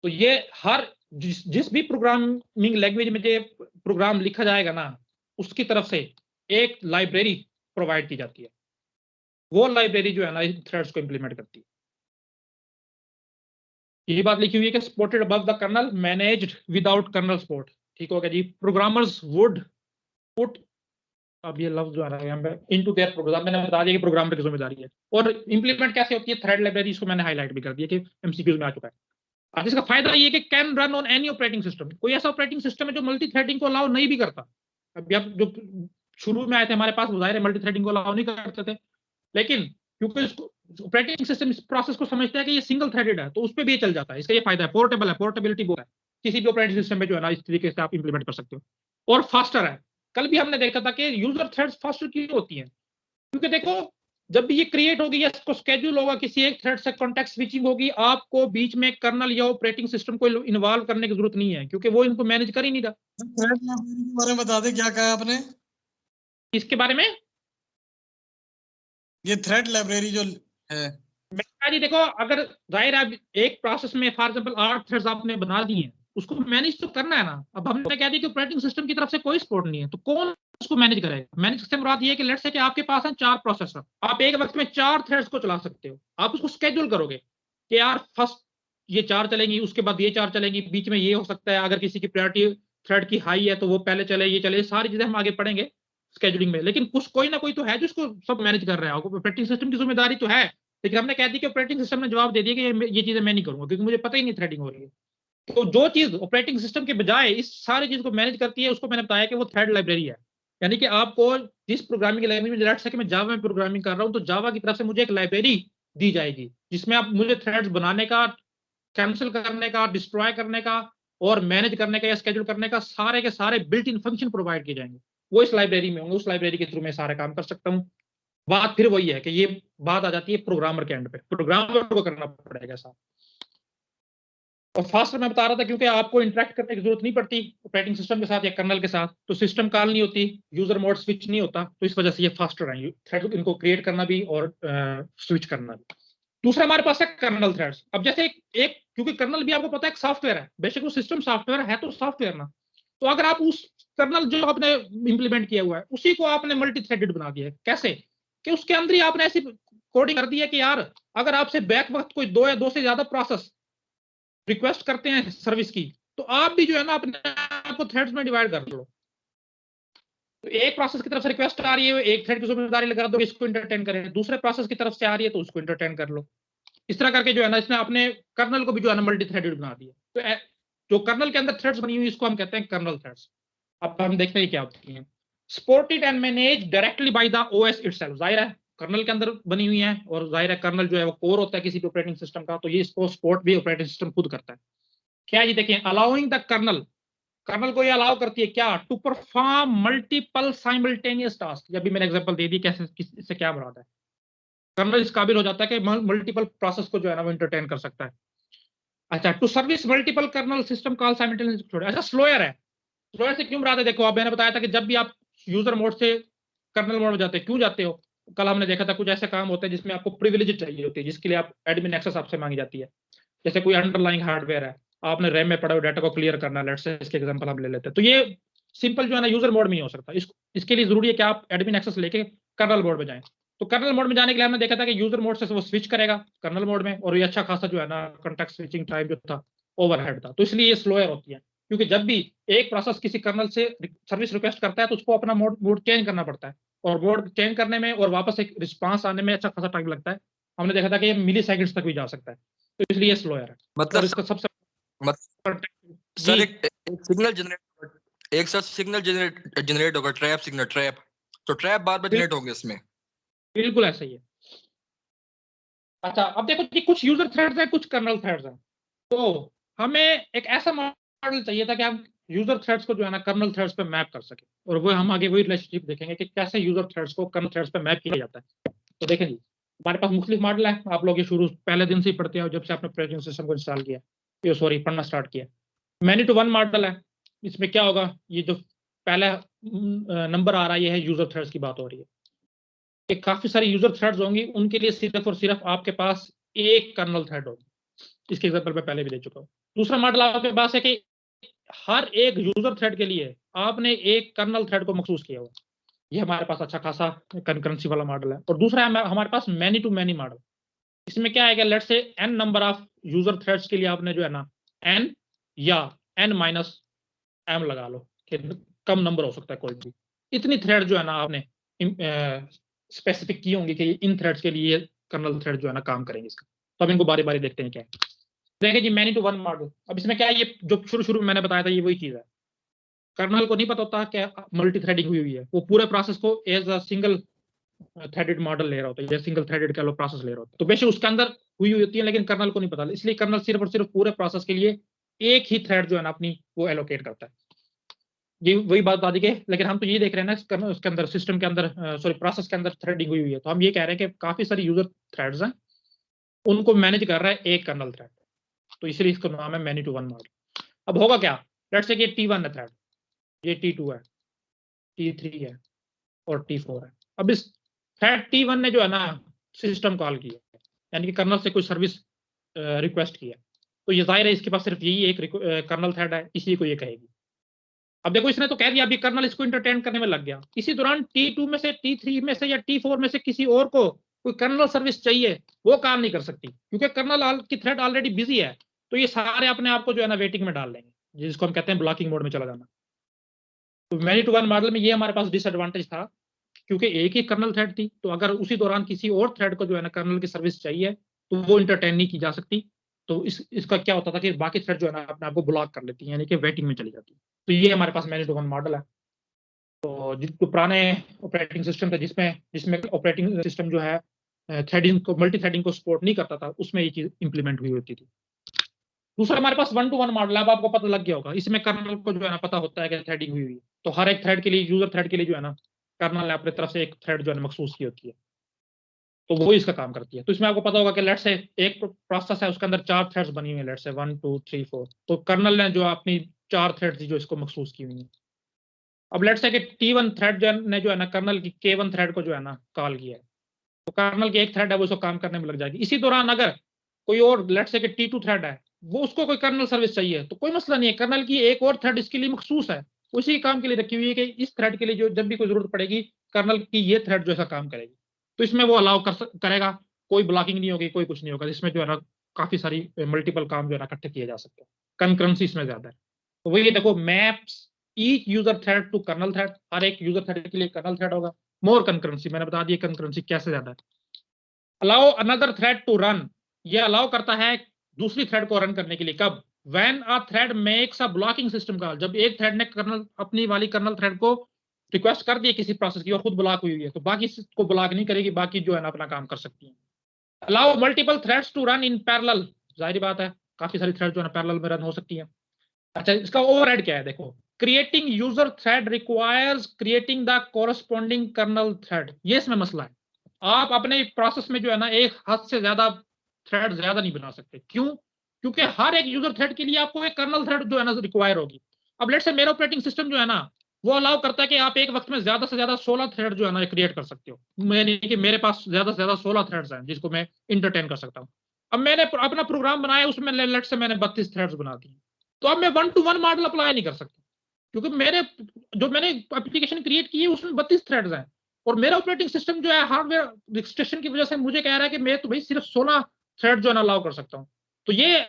A: तो ये हर जिस भी प्रोग्रामिंग लैंग्वेज में जो प्रोग्राम लिखा जाएगा ना, उसकी तरफ से एक लाइब्रेरी प्रोवाइड की जाती है। वो लाइब्रेरी जो है ना थ्रेड्स को इंप्लीमेंट करती है। यही बात लिखी हुई है कि supported above the kernel, managed without kernel support. ठीक हो गया जी। प्रोग्रामर्स वुड पुट, अब ये लफ्ज जो है इनटू देयर प्रोग्राम, मैंने बता दिया कि प्रोग्रामर की जिम्मेदारी है। और इंप्लीमेंट कैसे होती है थ्रेड लाइब्रेरी, इसको मैंने हाईलाइट भी कर दिया कि एमसीक्यूज में आ चुका है। अब इसका फायदा ये है कि can run on any operating system. कोई ऐसा ऑपरेटिंग सिस्टम है जो मल्टी थ्रेडिंग को अलाउ नहीं भी करता। अभी आप जो शुरू में आए थे हमारे पास, जाहिर है मल्टी थ्रेडिंग को अलाउ नहीं करते थे, लेकिन क्योंकि ऑपरेटिंग सिस्टम इस प्रोसेस को समझता है कि ये सिंगल थ्रेडेड है, तो उस पर भी ये चल जाता है। इसका ये फायदा है, पोर्टेबल है, पोर्टेबिलिटी वो है, किसी भी ऑपरेटिंग सिस्टम में जो है ना इस तरीके से आप इंप्लीमेंट कर सकते हो। और फास्टर है। कल भी हमने देखा था कि यूजर थ्रेड्स फास्टर क्यों होती हैं, क्योंकि देखो जब भी ये क्रिएट होगी या इसको स्केड्यूल होगा, किसी एक थ्रेड से कॉन्टेक्स्ट स्विचिंग होगी, आपको बीच में कर्नल या ऑपरेटिंग सिस्टम को इन्वॉल्व करने की जरूरत नहीं है, क्योंकि वो इनको मैनेज कर ही नहीं रहा।
G: थ्रेड लाइब्रेरी के बारे में बता दें, क्या कहा आपने
A: इसके बारे में?
G: ये थ्रेड लाइब्रेरी जो है,
A: मैं कहा जी देखो, अगर जाहिर है एक प्रोसेस में फॉर एग्जांपल 8 थ्रेड्स आपने बना दिए हैं, उसको मैनेज तो करना है ना। अब हमने कह दिया कि ऑपरेटिंग सिस्टम की तरफ से कोई सपोर्ट नहीं है, तो कौन उसको मैनेज करेगा? मैनेज से मुराद ये है कि लेट्स से कि आपके पास है 4 प्रोसेसर, आप एक वक्त में 4 थ्रेड्स को चला सकते हो। आप उसको स्केड्यूल करोगे कि यार फर्स्ट ये 4 चलेंगी, उसके बाद ये 4 चलेंगी, बीच में ये हो सकता है, अगर किसी की प्रायोरिटी थ्रेड की हाई है तो वो पहले चले, ये चले, सारी चीजें हम आगे पढ़ेंगे स्केड्यूलिंग में। लेकिन कुछ कोई ना कोई तो है जो इसको सब मैनेज कर रहा है। ऑपरेटिंग सिस्टम की जिम्मेदारी तो है, लेकिन हमने कह दी कि ऑपरेटिंग सिस्टम ने जवाब दे दिया कि ये चीजें मैं नहीं करूंगा, क्योंकि मुझे पता ही नहीं थ्रेडिंग हो रही है। तो जो चीज ऑपरेटिंग सिस्टम के बजाय इस सारी चीज को मैनेज करती है, उसको मैंने बताया कि वो थ्रेड लाइब्रेरी है। यानी कि आपको जिस प्रोग्रामिंग लैंग्वेज में, लेट्स से कि मैं जावा में प्रोग्रामिंग कर रहा हूं, तो जावा की तरफ से मुझे एक लाइब्रेरी दी जाएगी जिसमें आप मुझे थ्रेड्स बनाने का, कैंसिल करने का, डिस्ट्रॉय करने का और मैनेज करने का या स्केड्यूल करने का सारे के सारे बिल्ट इन फंक्शन प्रोवाइड किए जाएंगे। वो इस लाइब्रेरी में होंगे, उस लाइब्रेरी के थ्रू मैं सारे काम कर सकता हूँ। बात फिर वही है कि ये बात आ जाती है प्रोग्रामर के एंड पे, प्रोग्रामर को करना पड़ेगा साहब। और फास्टर मैं बता रहा था क्योंकि आपको इंटरेक्ट करने की जरूरत नहीं पड़ती ऑपरेटिंग सिस्टम के साथ या कर्नल के साथ, तो सिस्टम कॉल नहीं होती, यूजर मोड स्विच नहीं होता, तो इस वजह से ये फास्टर है थ्रेड, इनको क्रिएट करना भी और स्विच करना भी। दूसरा हमारे पास है कर्नल थ्रेड्स। अब जैसे एक क्योंकि कर्नल भी आपको पता है एक सॉफ्टवेयर है, बेशक वो सिस्टम सॉफ्टवेयर है तो सॉफ्टवेयर ना, तो अगर आप उस कर्नल जो आपने इंप्लीमेंट किया हुआ है उसी को आपने मल्टी थ्रेडेड बना दिया है, कैसे कि उसके अंदर ही आपने ऐसी कोडिंग कर दी है कि यार अगर आपसे बैक वक्त कोई 2 या 2 से ज्यादा प्रोसेस रिक्वेस्ट करते हैं सर्विस की, तो आप भी जो है ना अपने आप को थ्रेड्स में डिवाइड कर लो। तो एक प्रोसेस की तरफ से रिक्वेस्ट आ रही है, एक थ्रेड की जिम्मेदारी लगा दो इसको एंटरटेन करें, दूसरे प्रोसेस की तरफ से आ रही है तो उसको एंटरटेन कर लो। इस तरह करके जो है ना इसने अपने कर्नल को भी जो है ना मल्टी थ्रेडेड बना दिया। तो जो कर्नल के अंदर थ्रेड्स बनी हुई इसको हम कहते हैं कर्नल थ्रेड्स। अब हम देखते हैं क्या होती हैं। Supported and manage directly by the OS itself, जाहिर है कर्नल के अंदर बनी हुई है और जाहिर है कर्नल जो है वो कोर होता है किसी भी ऑपरेटिंग सिस्टम का, तो ये इसको सपोर्ट भी ऑपरेटिंग सिस्टम खुद करता है। क्या ये देखिए, अलाउइंग द कर्नल, कर्नल को ये अलाउ करती है क्या, to perform multiple simultaneous task. अभी मैंने एग्जांपल दे दी कैसे, इससे क्या मुराद है। कर्नल इस काबिल हो जाता है कि मल्टीपल प्रोसेस को जो है ना वो एंटरटेन कर सकता है। अच्छा, to service multiple kernel system call simultaneous. अच्छा, स्लोयर है, स्लोयर से क्यों मुराद है, देखो अब मैंने बताया था कि जब भी आप यूजर मोड से कर्नल मोड में जाते हैं, क्यों जाते हो, कल हमने देखा था कुछ ऐसे काम होते हैं जिसमें आपको प्रिविलेज चाहिए होती है, जिसके लिए आप एडमिन एक्सेस आपसे मांगी जाती है। जैसे कोई अंडरलाइंग हार्डवेयर है, आपने रैम में पड़ा हुआ डाटा को क्लियर करना है, लेट्स से इसके एग्जांपल हम ले लेते हैं, तो ये सिंपल जो है ना यूजर मोड में ही हो सकता है। इसके लिए जरूरी है कि आप एडमिन एक्सेस लेके कर्नल मोड में जाएं। तो कर्नल मोड में जाने के लिए हमने देखा था कि यूजर मोड से वो स्विच करेगा कर्नल मोड में, और ये अच्छा खासा जो है ना कॉन्टेक्स्ट स्विचिंग टाइम जो था ओवरहेड था, तो इसलिए ये स्लोयर होती है। क्योंकि जब भी एक प्रोसेस किसी कर्नल से सर्विस रिक्वेस्ट करता है तो उसको अपना मोड चेंज करना पड़ता है, और मोड चेंज करने में और वापस एक रिस्पांस आने में अच्छा खासा टाइम लगता है। हमने देखा था कि ये मिली सेकंड्स तक भी जा सकता है, तो इसलिए स्लोयर है।
C: मतलब
A: और इसका सबसे
C: सर एक सिग्नल जनरेट, एक सर सिग्नल जनरेट होगा, ट्रैप सिग्नल, ट्रैप, तो ट्रैप बार बार जनरेट होंगे इसमें।
A: बिल्कुल ऐसा ही है। अच्छा, अब देखो कि कुछ यूजर थ्रेड्स हैं, कुछ कर्नल थ्रेड्स हैं, तो हमें एक ऐसा मॉडल चाहिए था कि हम यूजर थ्रेड्स को जो है ना कर्नल थ्रेड्स पे मैप कर सके, और वो हम आगे वही रिलेशनशिप देखेंगे कि कैसे यूजर थ्रेड्स को कर्नल थ्रेड्स पे मैप किया जाता है। तो देखें जी, हमारे पास मुख्तलिफ मॉडल है, आप लोग ये शुरू पहले दिन से ही पढ़ते हो जब से आपने ऑपरेटिंग सिस्टम को इंस्टॉल किया, ये सॉरी पढ़ना स्टार्ट किया। मैनी टू वन मॉडल है, इसमें क्या होगा, ये जो पहला नंबर आ रहा है ये है यूजर थ्रेड्स की बात हो रही है कि काफी सारी यूजर थ्रेड्स होंगी, उनके लिए सिर्फ और सिर्फ आपके पास एक कर्नल थ्रेड होगी। इसके एग्जांपल मैं पहले भी दे चुका हूँ। दूसरा मॉडल आपके पास है कि हर एक यूजर थ्रेड के लिए आपने एक कर्नल थ्रेड को मखसूस किया हुआ, ये हमारे पास अच्छा खासा कंकरेंसी वाला मॉडल है। और दूसरा है हमारे पास मैनी टू मैनी मॉडल। इसमें क्या है, let's say n number of user threads के लिए आपने जो है ना एन या एन माइनस एम लगा लो कि कम नंबर हो सकता है कोई भी, इतनी थ्रेड जो है ना आपने स्पेसिफिक की होंगी कि इन थ्रेड्स के लिए कर्नल थ्रेड जो है ना काम करेंगे इसका। तो अब इनको बारी बारी देखते हैं क्या है। देखिए जी, मैनी टू वन मॉडल। अब इसमें क्या है, ये जो शुरू में मैंने बताया था ये वही चीज है। कर्नल को नहीं पता होता कि मल्टी थ्रेडिंग हुई है, वो पूरे प्रोसेस को as a single threaded model ले रहा होता है, या सिंगल थ्रेडेड का लो प्रोसेस ले रहा होता है, तो बेशक उसके अंदर हुई होती है, लेकिन कर्नल को नहीं पता, इसलिए कर्नल सिर्फ और सिर्फ पूरे प्रोसेस के लिए एक ही थ्रेड जो है ना अपनी वो एलोकेट करता है। ये वही बात बता दी कि, लेकिन हम तो ये देख रहे हैं ना उसके अंदर सिस्टम के अंदर सॉरी प्रोसेस के अंदर थ्रेडिंग हुई है, तो हम ये कह रहे हैं कि काफी सारी यूजर थ्रेड्स हैं, उनको मैनेज कर रहा है एक कर्नल थ्रेड, तो इसलिए इसका नाम है मैनी टू वन मॉडल। अब होगा क्या, लेट्स से कि T1 है थ्रेड, ये T2 है, T3 है और T4 है। अब इस थ्रेड T1 ने जो है ना सिस्टम कॉल किया, यानी कि कर्नल से कोई सर्विस रिक्वेस्ट किया, तो ये जाहिर है इसके पास सिर्फ यही एक कर्नल थ्रेड है, इसी को ये कहेगी। अब देखो इसने तो कह दिया, अभी कर्नल इसको इंटरटेन करने में लग गया, इसी दौरान T2 में से, T3 में से या T4 में से किसी और को कोई कर्नल सर्विस चाहिए, वो काम नहीं कर सकती, क्योंकि कर्नल की थ्रेड ऑलरेडी बिजी है, तो ये सारे अपने आप को जो है ना वेटिंग में डाल लेंगे, जिसको हम कहते हैं ब्लॉकिंग मोड में चला जाना। तो मैनी टू वन मॉडल में ये हमारे पास डिसएडवांटेज था, क्योंकि एक ही कर्नल थ्रेड थी, तो अगर उसी दौरान किसी और थ्रेड को जो है ना कर्नल की सर्विस चाहिए तो वो इंटरटेन नहीं की जा सकती, तो इसका क्या होता था कि बाकी थ्रेड जो है ना अपने आप को ब्लॉक कर लेती है, यानी कि वेटिंग में चली जाती है। तो ये हमारे पास मैनी टू वन मॉडल है। तो जो पुराने ऑपरेटिंग सिस्टम थे जिसमें ऑपरेटिंग सिस्टम जो है थ्रेडिंग को, मल्टी थ्रेडिंग को सपोर्ट नहीं करता था, उसमें ये चीज इंप्लीमेंट हुई होती थी। दूसरा हमारे पास वन टू वन मॉडल है, अब आपको पता लग गया होगा, इसमें कर्नल को जो है ना पता होता है कि थ्रेडिंग हुई है, तो हर एक थ्रेड के लिए, यूजर थ्रेड के लिए जो है ना कर्नल ने अपनी तरफ से एक थ्रेड जो है मखसूस की होती है, तो वो इसका काम करती है। तो इसमें आपको पता होगा कि लेट से एक प्रोसेस है उसके अंदर 4 थ्रेड्स बनी हुई है, लेट से 1 2 3 4, तो कर्नल ने जो अपनी 4 थ्रेड्स जो इसको मखसूस की हुई है। अब लेट से कि T1 थ्रेड ने जो है ना कर्नल की K1 थ्रेड को जो है ना कॉल किया है, तो कर्नल की एक थ्रेड है वो इसको काम करने में लग जाएगी। इसी दौरान अगर कोई और लेट से कि T2 थ्रेड है, वो उसको कोई कर्नल सर्विस चाहिए तो कोई मसला नहीं है, कर्नल की एक और थ्रेड इसके लिए मखसूस है, उसी काम के लिए रखी हुई है कि इस थ्रेड के लिए जो जब भी कोई जरूरत पड़ेगी कर्नल की ये थ्रेड जो ऐसा काम करेगी, तो इसमें वो अलाउ करेगा, कोई ब्लॉकिंग नहीं होगी, कोई कुछ नहीं होगा। इसमें जो है ना काफी सारी मल्टीपल काम जो है ना इकट्ठे किए जा सकते हैं, कंकरेंसी इसमें ज्यादा है। तो वही देखो, maps each user thread to kernel thread, हर एक यूजर थ्रेड के लिए कर्नल थ्रेड होगा। मोर कंकरेंसी, मैंने बता दिया कंकरेंसी कैसे ज्यादा है। Allow another thread to run, ये अलाउ करता है दूसरी थ्रेड को रन करने के लिए। कब? When a thread makes a blocking system call, जब एक थ्रेड ने कर्नल अपनी वाली कर्नल थ्रेड को रिक्वेस्ट कर दी किसी प्रोसेस की और खुद ब्लॉक हुई है, तो बाकी को ब्लॉक नहीं करेगी, बाकी जो है ना अपना काम कर सकती है। Allow multiple threads to run in parallel, जाहिर बात है काफी सारी थ्रेड जो है ना पैरेलल में रन हो सकती है। अच्छा, इसका ओवरहेड क्या है देखो, creating user thread requires creating the corresponding kernel thread, ये इसमें मसला है। आप अपने प्रोसेस में जो है ना एक हद से ज्यादा थ्रेड ज्यादा नहीं बना सकते। क्यों? क्योंकि हर एक यूजर थ्रेड के लिए आपको एक कर्नल थ्रेड जो है ना रिक्वायर होगी। अब लेट्स से मेरा ऑपरेटिंग सिस्टम जो है ना वो अलाउ करता है कि आप एक वक्त में ज्यादा से ज्यादा 16 थ्रेड जो है ना क्रिएट कर सकते हो, यानी कि मेरे पास ज्यादा से ज्यादा 16 थ्रेड्स हैं जिसको मैं इंटरटेन कर सकता हूँ। अब मैंने अपना प्रोग्राम बनाया, उसमें लेट्स से मैंने 32 थ्रेड्स बना दिए, तो अब मैं 1-to-1 मॉडल अप्लाई नहीं कर सकता, क्योंकि मैंने एप्लीकेशन क्रिएट की है उसमें 32 थ्रेड्स हैं, और मेरा ऑपरेटिंग सिस्टम जो है हार्डवेयर रिस्ट्रिक्शन की वजह से मुझे कह रहा है कि मैं तो भाई सिर्फ 16 थ्रेड जो है ना अलाउ कर सकता हूँ। तो ये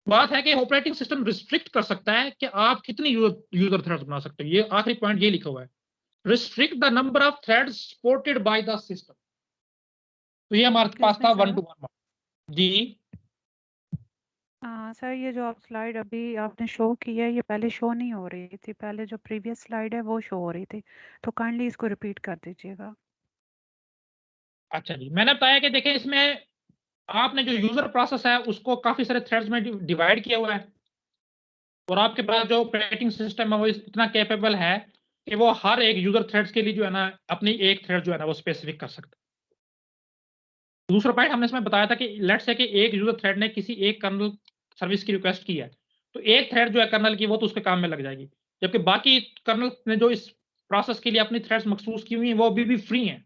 A: बात है कि ऑपरेटिंग सिस्टम रिस्ट्रिक्ट कर सकता है कि आप कितनी यूजर थ्रेड्स बना सकते हो। ये आखिरी पॉइंट ये लिखा हुआ है, restrict the number of threads supported by the system. तो ये हमारे पास था 1-to-1 मॉडल जी।
H: सर ये जो आप स्लाइड अभी आपने शो की है ये पहले शो नहीं हो रही थी, पहले जो प्रीवियस स्लाइड है वो शो हो रही थी, तो काइंडली इसको रिपीट कर दीजिएगा।
A: अच्छा जी, मैंने बताया कि देखें इसमें आपने जो यूजर प्रोसेस है उसको काफी सारे थ्रेड्स में डिवाइड किया हुआ है, और आपके पास जो ऑपरेटिंग सिस्टम है वो इतना कैपेबल है कि वो हर एक यूजर थ्रेड्स के लिए जो है ना अपनी एक थ्रेड जो है ना वो स्पेसिफिक कर सकता है। दूसरा पॉइंट हमने इसमें बताया था कि लेट्स से कि एक यूजर थ्रेड ने किसी एक कर्नल सर्विस की रिक्वेस्ट की है, तो एक थ्रेड जो है कर्नल की वो तो उसके काम में लग जाएगी, जबकि बाकी कर्नल ने जो इस प्रोसेस के लिए अपनी थ्रेड्स मखसूस की हुई है वो अभी भी फ्री हैं।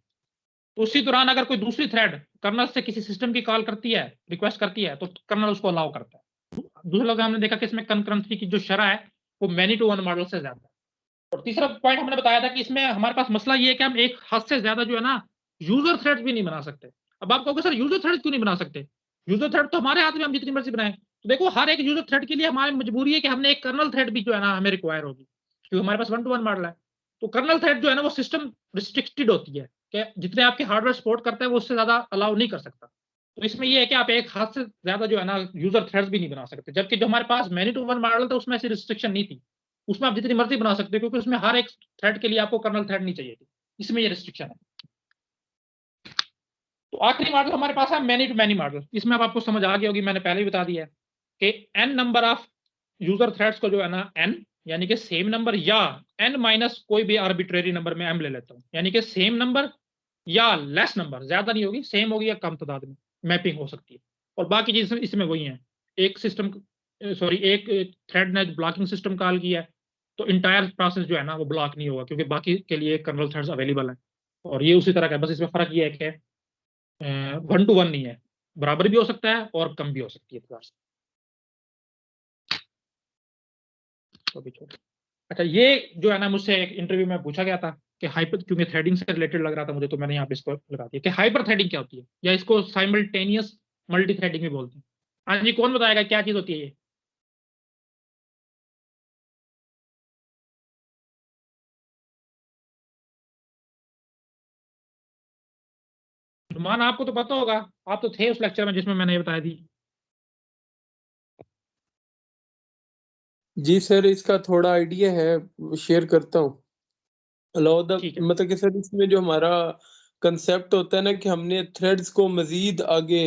A: तो उसी दौरान अगर कोई दूसरी थ्रेड कर्नल से किसी सिस्टम की कॉल करती है, रिक्वेस्ट करती है, तो कर्नल उसको अलाउ करता है। दूसरा लोग हमने देखा कि इसमें कंकरेंसी की जो शरह है वो मैनी-टू-वन मॉडल से ज्यादा है। और तीसरा पॉइंट हमने बताया था कि इसमें हमारे पास मसला ये है कि हम एक हद से ज्यादा जो है ना यूजर थ्रेड्स भी नहीं बना सकते। अब आप कहोगे सर यूजर थ्रेड क्यों नहीं बना सकते? यूजर थ्रेड तो हमारे हाथ में, हम जितनी मर्जी बनाए। तो देखो हर एक यूजर थ्रेड के लिए हमारी मजबूरी है कि हमने एक कर्नल थ्रेड भी जो है ना हमें रिक्वायर होगी, क्योंकि हमारे पास 1-to-1 मॉडल है। तो कर्नल थ्रेड जो है ना वो सिस्टम रिस्ट्रिक्टेड होती है कि जितने आपके हार्डवेयर सपोर्ट करता है वो उससे ज्यादा अलाउ नहीं कर सकता। तो इसमें ये है कि आप एक हद से ज्यादा जो है ना यूजर थ्रेड्स भी नहीं बना सकते, जबकि जो हमारे पास मैनी-टू-वन मॉडल था उसमें ऐसी रिस्ट्रिक्शन नहीं थी, उसमें आप जितनी मर्जी बना सकते हो, क्योंकि उसमें हर एक थ्रेड के लिए आपको कर्नल थ्रेड नहीं चाहिए थी, इसमें ये रिस्ट्रिक्शन है। तो आखिरी मॉडल हमारे पास है मैनी टू मैनी मॉडल। इसमें अब आपको समझ आ गई होगी, मैंने पहले ही बता दिया है कि n number of user threads को जो है ना n यानी कि सेम नंबर या n माइनस कोई भी आर्बिट्रेरी नंबर में m ले लेता हूँ, यानी कि सेम नंबर या लेस नंबर, ज्यादा नहीं होगी, सेम होगी या कम तादाद में मैपिंग हो सकती है। और बाकी चीज इसमें वही है, एक सिस्टम सॉरी एक थ्रेड ने ब्लॉकिंग सिस्टम कॉल किया है तो इंटायर प्रोसेस जो है ना वो ब्लॉक नहीं होगा, क्योंकि बाकी के लिए कर्नल थ्रेड्स अवेलेबल है। और ये उसी तरह का है, बस इसमें फर्क ये है कि 1-to-1 नहीं है, बराबर भी हो सकता है और कम भी हो सकती है थोड़ा सा। अच्छा, ये जो है ना मुझसे एक इंटरव्यू में पूछा गया था कि हाइपर, क्योंकि थ्रेडिंग से रिलेटेड लग रहा था मुझे, तो मैंने यहाँ पे इसको लगा दिया कि हाइपर थ्रेडिंग क्या होती है, या इसको साइमल्टेनियस मल्टी थ्रेडिंग भी बोलते हैं। हाँ जी, कौन बताएगा क्या चीज होती है ये? नुमान, आपको तो पता होगा, आप तो थे उस लेक्चर में जिसमें मैंने ये बताया थी।
B: जी सर, इसका थोड़ा आइडिया है, शेयर करता हूँ। अलाउ द
A: ठीक है।
B: मतलब कि सर इसमें जो हमारा कंसेप्ट होता है ना कि हमने थ्रेड्स को मजीद आगे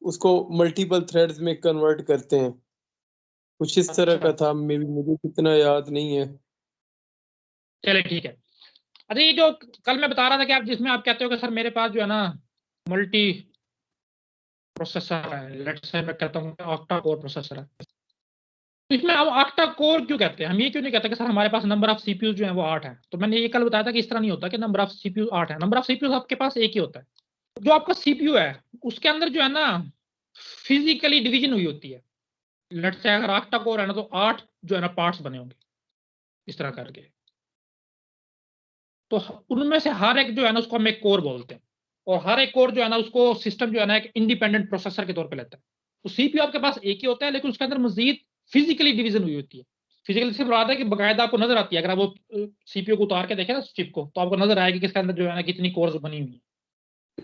B: उसको मल्टीपल थ्रेड्स में कन्वर्ट करते हैं, कुछ इस तरह का था, मुझे कितना याद नहीं है।
A: चले ठीक है। अच्छा, ये जो कल मैं बता रहा था कि आप जिसमें आप कहते हो कि सर मेरे पास जो है ना मल्टी प्रोसेसर है, लेट्स से मैं कहता हूँ ऑक्टा कोर प्रोसेसर है। तो इसमें हम ऑक्टा कोर क्यों कहते हैं? हम ये क्यों नहीं कहते कि सर हमारे पास नंबर ऑफ सीपीयू जो है वो 8 है? तो मैंने ये कल बताया था कि इस तरह नहीं होता कि नंबर ऑफ सीपीयू 8 है। नंबर ऑफ सीपीयू आपके पास एक ही होता है। जो आपका सीपीयू है उसके अंदर जो है ना फिजिकली डिवीजन हुई होती है। लेट्स से अगर ऑक्टा कोर है ना तो 8 जो है ना पार्ट्स बने होंगे इस तरह करके। तो उनमें से हर एक जो है ना उसको हम एक कोर बोलते हैं, और हर एक कोर जो है ना उसको सिस्टम जो है ना एक इंडिपेंडेंट प्रोसेसर के तौर पे लेता है। तो सीपीयू आपके पास एक ही होता है, लेकिन उसके अंदर मजीद फिजिकली डिवीजन हुई होती है। फिजिकली सिर्फ बात है कि बाकायदा आपको नजर आती है। अगर आप वो सीपीयू को उतार के देखें ना चिप को, तो आपको नजर आएगी कि इसके अंदर जो है ना कितनी कोर्स बनी हुई है।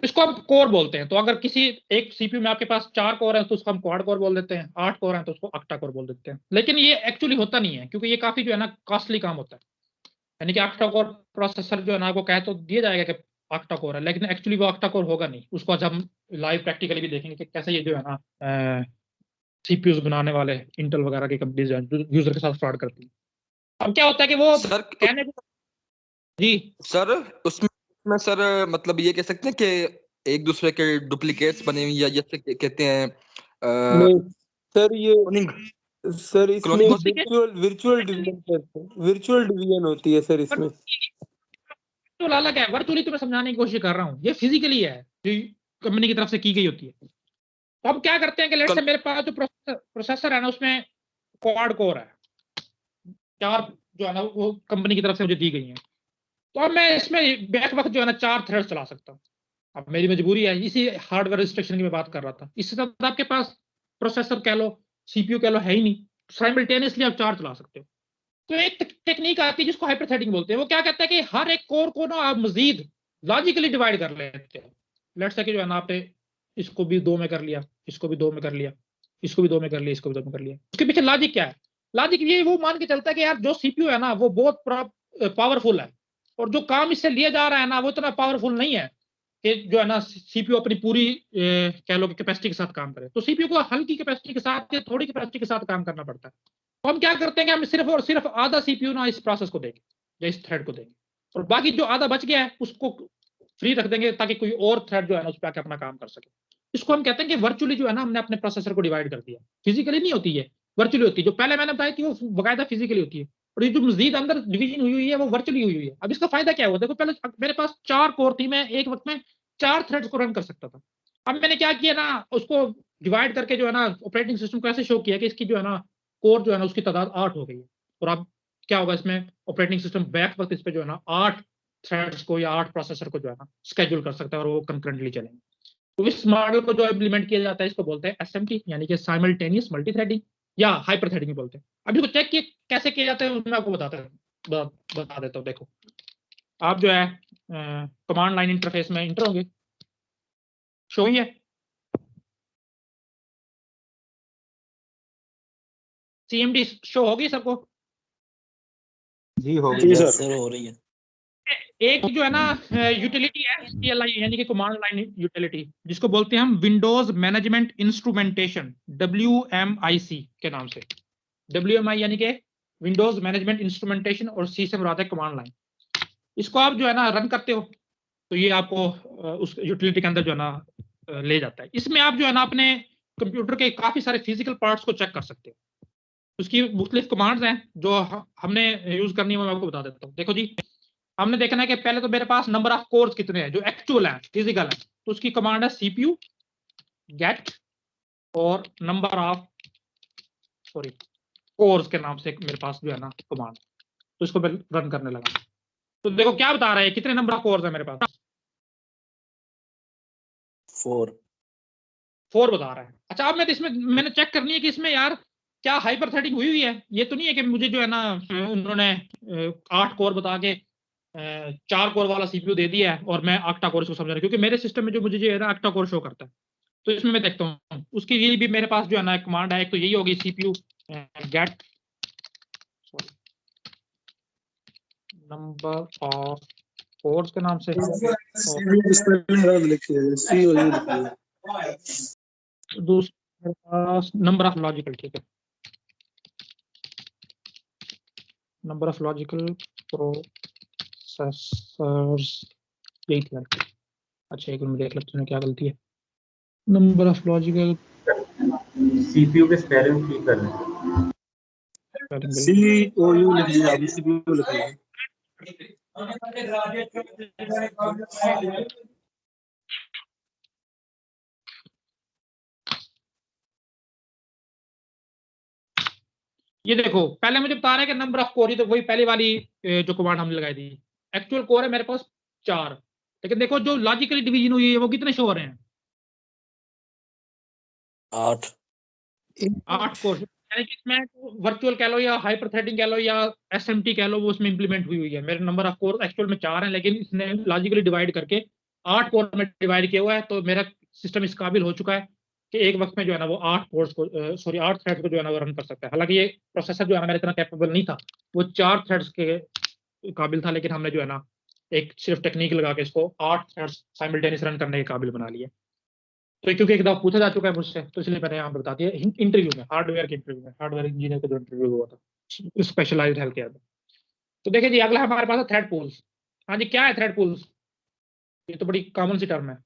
A: इसको हम कोर बोलते हैं। तो अगर किसी एक सीपीयू में आपके पास 4 कोर है तो उसको हम क्वाड कोर बोल देते हैं, 8 कोर है तो उसको ऑक्टा कोर बोल देते हैं। लेकिन ये एक्चुअली होता नहीं है, क्योंकि ये काफी जो है ना कॉस्टली काम होता है। यानी कि ऑक्टा कोर प्रोसेसर जो है ना आपको कह तो दिया जाएगा कि ऑक्टा कोर है, लेकिन एक्चुअली वो ऑक्टा कोर होगा नहीं। उसको आज हम लाइव प्रैक्टिकली भी देखेंगे कि कैसे ये जो है ना सीपीयूज बनाने वाले इंटेल वगैरह की कंपनीज जो यूजर के साथ फ्रॉड करती है। अब क्या होता है कि वो
C: सर
A: कहने को जी
C: सर उसमें सर मतलब ये कह सकते हैं कि एक दूसरे के डुप्लीकेट्स बने हुए या जैसे कहते हैं
B: नहीं सर, ये
C: क्लोनिंग
B: सर इसमें
C: क्लोनिंग हो
B: वर्चुअल डिवीजन होती है सर इसमें।
A: तो अलग है। वर्चुअली तो मैं समझाने की कोशिश कर रहा हूँ, ये फिजिकली है जो कंपनी की तरफ से की गई होती है। तो हम क्या करते हैं कि लेट्स से मेरे पास जो प्रोसेसर है ना उसमें क्वाड कोर है, 4 जो है ना वो कंपनी की तरफ से मुझे दी गई है। तो अब मैं इसमें बैक वक्त जो है ना 4 थ्रेड चला सकता हूँ। अब मेरी मजबूरी है, इसी हार्डवेयर रिस्ट्रिक्शन की मैं बात कर रहा था। इससे ज्यादा आपके पास प्रोसेसर कह लो, सीपीयू कह लो, है ही नहीं। साइमल्टेनियसली आप 4 चला सकते हो। तो एक टेक्निक आती है जिसको हाइपरथेटिंग बोलते हैं। वो क्या कहता है कि हर एक कोर को ना आप मजीद लॉजिकली डिवाइड कर लेते हैं। लेट्स से कि जो है ना आपने इसको भी 2 में कर लिया, इसको भी 2 में कर लिया, इसको भी 2 में कर लिया, इसको भी 2 में कर लिया। उसके पीछे लॉजिक क्या है? लॉजिक ये वो मान के चलता है कि यार जो सीपीयू है ना वो बहुत पावरफुल है, और जो काम इससे लिया जा रहा है ना वो इतना पावरफुल नहीं है कि जो है ना सीपीयू अपनी पूरी कह लो कि कैपेसिटी के साथ काम करे। तो सीपीयू को हल्की कैपेसिटी के साथ या थोड़ी कैपेसिटी के साथ काम करना पड़ता है। तो हम क्या करते हैं कि हम सिर्फ और सिर्फ आधा सीपीयू ना इस प्रोसेस को देंगे या इस थ्रेड को देंगे, और बाकी जो आधा बच गया है उसको फ्री रख देंगे ताकि कोई और थ्रेड जो है ना उस पर आके अपना काम कर सके। इसको हम कहते हैं कि वर्चुअली जो है ना हमने अपने प्रोसेसर को डिवाइड कर दिया। फिजिकली नहीं होती है, वर्चुअली होती है। जो पहले मैंने बताया कि वो बाकायदा फिजिकली होती है, और ये जो मजीद अंदर डिवीजन हुई है वो वर्चुअली हुई है। अब इसका फायदा क्या हुआ? देखो पहले मेरे पास 4 कोर थी, मैं एक वक्त में 4 थ्रेड्स को रन कर सकता था। अब मैंने क्या किया ना, उसको डिवाइड करके जो है ना ऑपरेटिंग सिस्टम को ऐसे शो किया कि इसकी जो है ना कोर जो है ना उसकी तादाद 8 हो गई है। और अब क्या होगा, इसमें ऑपरेटिंग सिस्टम बैक वक्त इस पे जो है ना 8 थ्रेड्स को या 8 प्रोसेसर को जो है ना स्केड्यूल कर सकता है, और वो कंकरेंटली चलेंगे। तो इस मॉडल को जो इम्प्लीमेंट किया जाता है इसको बोलते हैं एसएमटी, यानी कि साइमल्टेनियस मल्टी थ्रेडिंग, या हाइपर थ्रेडिंग बोलते हैं। अब इसको चेक किए कैसे किया जाता है मैं आपको बता देता हूँ। देखो आप जो है कमांड लाइन इंटरफेस में इंटर होंगे, शो ही है। सीएमडी शो होगी सबको?
E: जी हो
I: जी
E: गया
I: सर हो रही है।
A: एक जो है ना यूटिलिटी है CLI, यानी कि कमांड लाइन यूटिलिटी, जिसको बोलते हैं हम विंडोज मैनेजमेंट इंस्ट्रूमेंटेशन, WMIC के नाम से। WMI यानी कि विंडोज मैनेजमेंट इंस्ट्रूमेंटेशन, और C से मुराद है कमांड लाइन। इसको आप जो है ना रन करते हो तो ये आपको उस यूटिलिटी के अंदर जो है ना ले जाता है। इसमें आप जो है ना अपने कंप्यूटर के काफी सारे फिजिकल पार्ट्स को चेक कर सकते हो। उसकी मुख्तलिफ कमांड्स हैं जो हमने यूज करनी है, मैं आपको बता देता हूँ। देखो जी, हमने देखना है कि पहले तो मेरे पास नंबर ऑफ कोर्स कितने हैं जो एक्चुअल हैं, फिजिकल हैं। तो उसकी कमांड है CPU गेट और नंबर ऑफ कोर्स के नाम से मेरे पास जो है ना कमांड। तो इसको मैं रन करने लगा। तो देखो क्या बता रहा है, कितने नंबर ऑफ कोर्स है मेरे पास? 4 बता रहा है। अच्छा, अब मैं इसमें मैंने चेक करनी है कि इसमें यार क्या हाइपर थ्रेडिंग हुई है। ये तो नहीं है कि मुझे जो है ना उन्होंने 8 कोर बता के 4 कोर वाला सीपीयू दे दिया है और मैं ऑक्टा कोर इसको समझ रहा हूं, क्योंकि मेरे सिस्टम में जो मुझे जो है ना ऑक्टा कोर शो करता है। तो इसमें मैं देखता हूँ उसकी लिए भी मेरे पास जो है ना कमांड है। एक तो यही होगी CPU get number of cores के नाम से, दूसरा नंबर ऑफ लॉजिकल, ठीक है, नंबर ऑफ लॉजिकल प्रोसेसर्स, यही था। अच्छा एक मिनट देख लेते हैं क्या गलती है। नंबर ऑफ लॉजिकल
E: सीपीयू के स्पेलिंग ठीक कर लें। COU लिख लीजिए, अभी CPU लिख लीजिए।
A: ये देखो पहले मुझे बता रहा है कि नंबर ऑफ कोर, तो वही पहली वाली जो कमांड हमने लगाई थी। एक्चुअल कोर है मेरे पास 4, लेकिन देखो जो लॉजिकली डिवीजन हुई है वो कितने शो हो रहे हैं? 8 कोर। यानी कि इसमें वर्चुअल कह लो या हाइपर थ्रेडिंग कह लो या SMT कह लो, वो उसमें इंप्लीमेंट हुई है। मेरे नंबर ऑफ कोर एक्चुअल में 4 हैं, लेकिन इसने लॉजिकली डिवाइड करके 8 कोर में डिवाइड किया हुआ है। तो मेरा सिस्टम इस काबिल हो चुका है कि एक वक्त में जो है ना वो 8 कोर्स को सॉरी 8 थ्रेड्स को जो है ना वो रन कर सकता है। हालांकि ये प्रोसेसर जो है ना मेरा इतना कैपेबल नहीं था, वो 4 थ्रेड्स के काबिल था, लेकिन हमने जो है ना एक सिर्फ टेक्निक लगा के इसको 8 थ्रेड्स साइमल्टेनियस रन करने के काबिल बना लिया। तो क्योंकि एक दफा पूछा जा चुका है मुझसे, तो इसलिए मैंने यहाँ पर बता दिया। इंटरव्यू में, हार्डवेयर के इंटरव्यू में, हार्डवेयर इंजीनियर का जो इंटरव्यू हुआ था स्पेशलाइज्ड हेल्थ केयर में। तो देखिए जी, अगला हमारे पास है थ्रेड पूल्स। हाँ जी, क्या है थ्रेड पूल्स? ये तो बड़ी कॉमन सी टर्म है।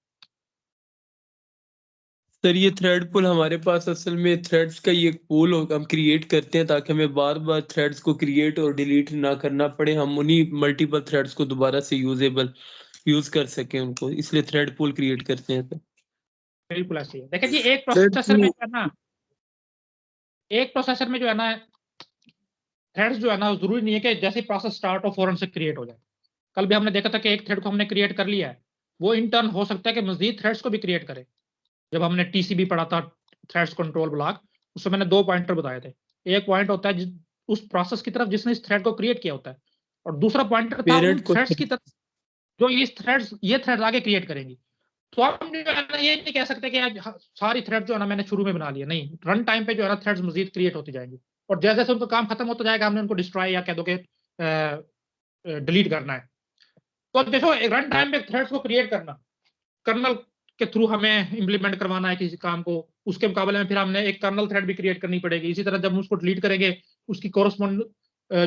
B: सर ये थ्रेड पूल हमारे पास असल में थ्रेड्स का ये पूल हम क्रिएट करते हैं ताकि हमें बार बार थ्रेड्स को क्रिएट और डिलीट ना करना पड़े, हम उन्हीं मल्टीपल थ्रेड्स को दोबारा से यूज कर सकें उनको, इसलिए थ्रेड पूल क्रिएट करते हैं।
A: बिल्कुल ऐसे ही है। देखिए जी, एक प्रोसेसर में जो है ना, एक प्रोसेसर में जो है ना थ्रेड्स जो है ना, जरूरी नहीं है कि जैसे प्रोसेस स्टार्ट हो फौरन से क्रिएट हो जाए। कल भी हमने देखा था कि एक थ्रेड को हमने क्रिएट कर लिया है, वो इन टर्न हो सकता है कि मजीद थ्रेड्स को भी क्रिएट करे। जब हमने TCB पढ़ा था, थ्रेड्स कंट्रोल ब्लॉक, उसमें मैंने 2 पॉइंटर बताए थे। एक पॉइंट होता है उस प्रोसेस की तरफ जिसने इस थ्रेड को क्रिएट किया होता है, और दूसरा पॉइंटर था उन थ्रेड्स की तरफ जो ये थ्रेड्स आगे क्रिएट करेंगी। तो हम जो है ना ये नहीं कह सकते कि आज सारी थ्रेड जो है ना मैंने शुरू में बना लिया, नहीं। रन टाइम पे जो है ना थ्रेड्स मजीद क्रिएट होती जाएंगी, और जैसे जैसे उनका काम खत्म होता जाएगा हमने उनको डिस्ट्रॉय या कह दो कि डिलीट करना है। तो अब देखो रन टाइम पे थ्रेड्स को क्रिएट करना, कर्नल के थ्रू हमें इंप्लीमेंट करवाना है किसी काम को, उसके मुकाबले में फिर हमने एक कर्नल थ्रेड भी क्रिएट करनी पड़ेगी। इसी तरह जब हम उसको डिलीट करेंगे, उसकी कोरस्पॉन्ड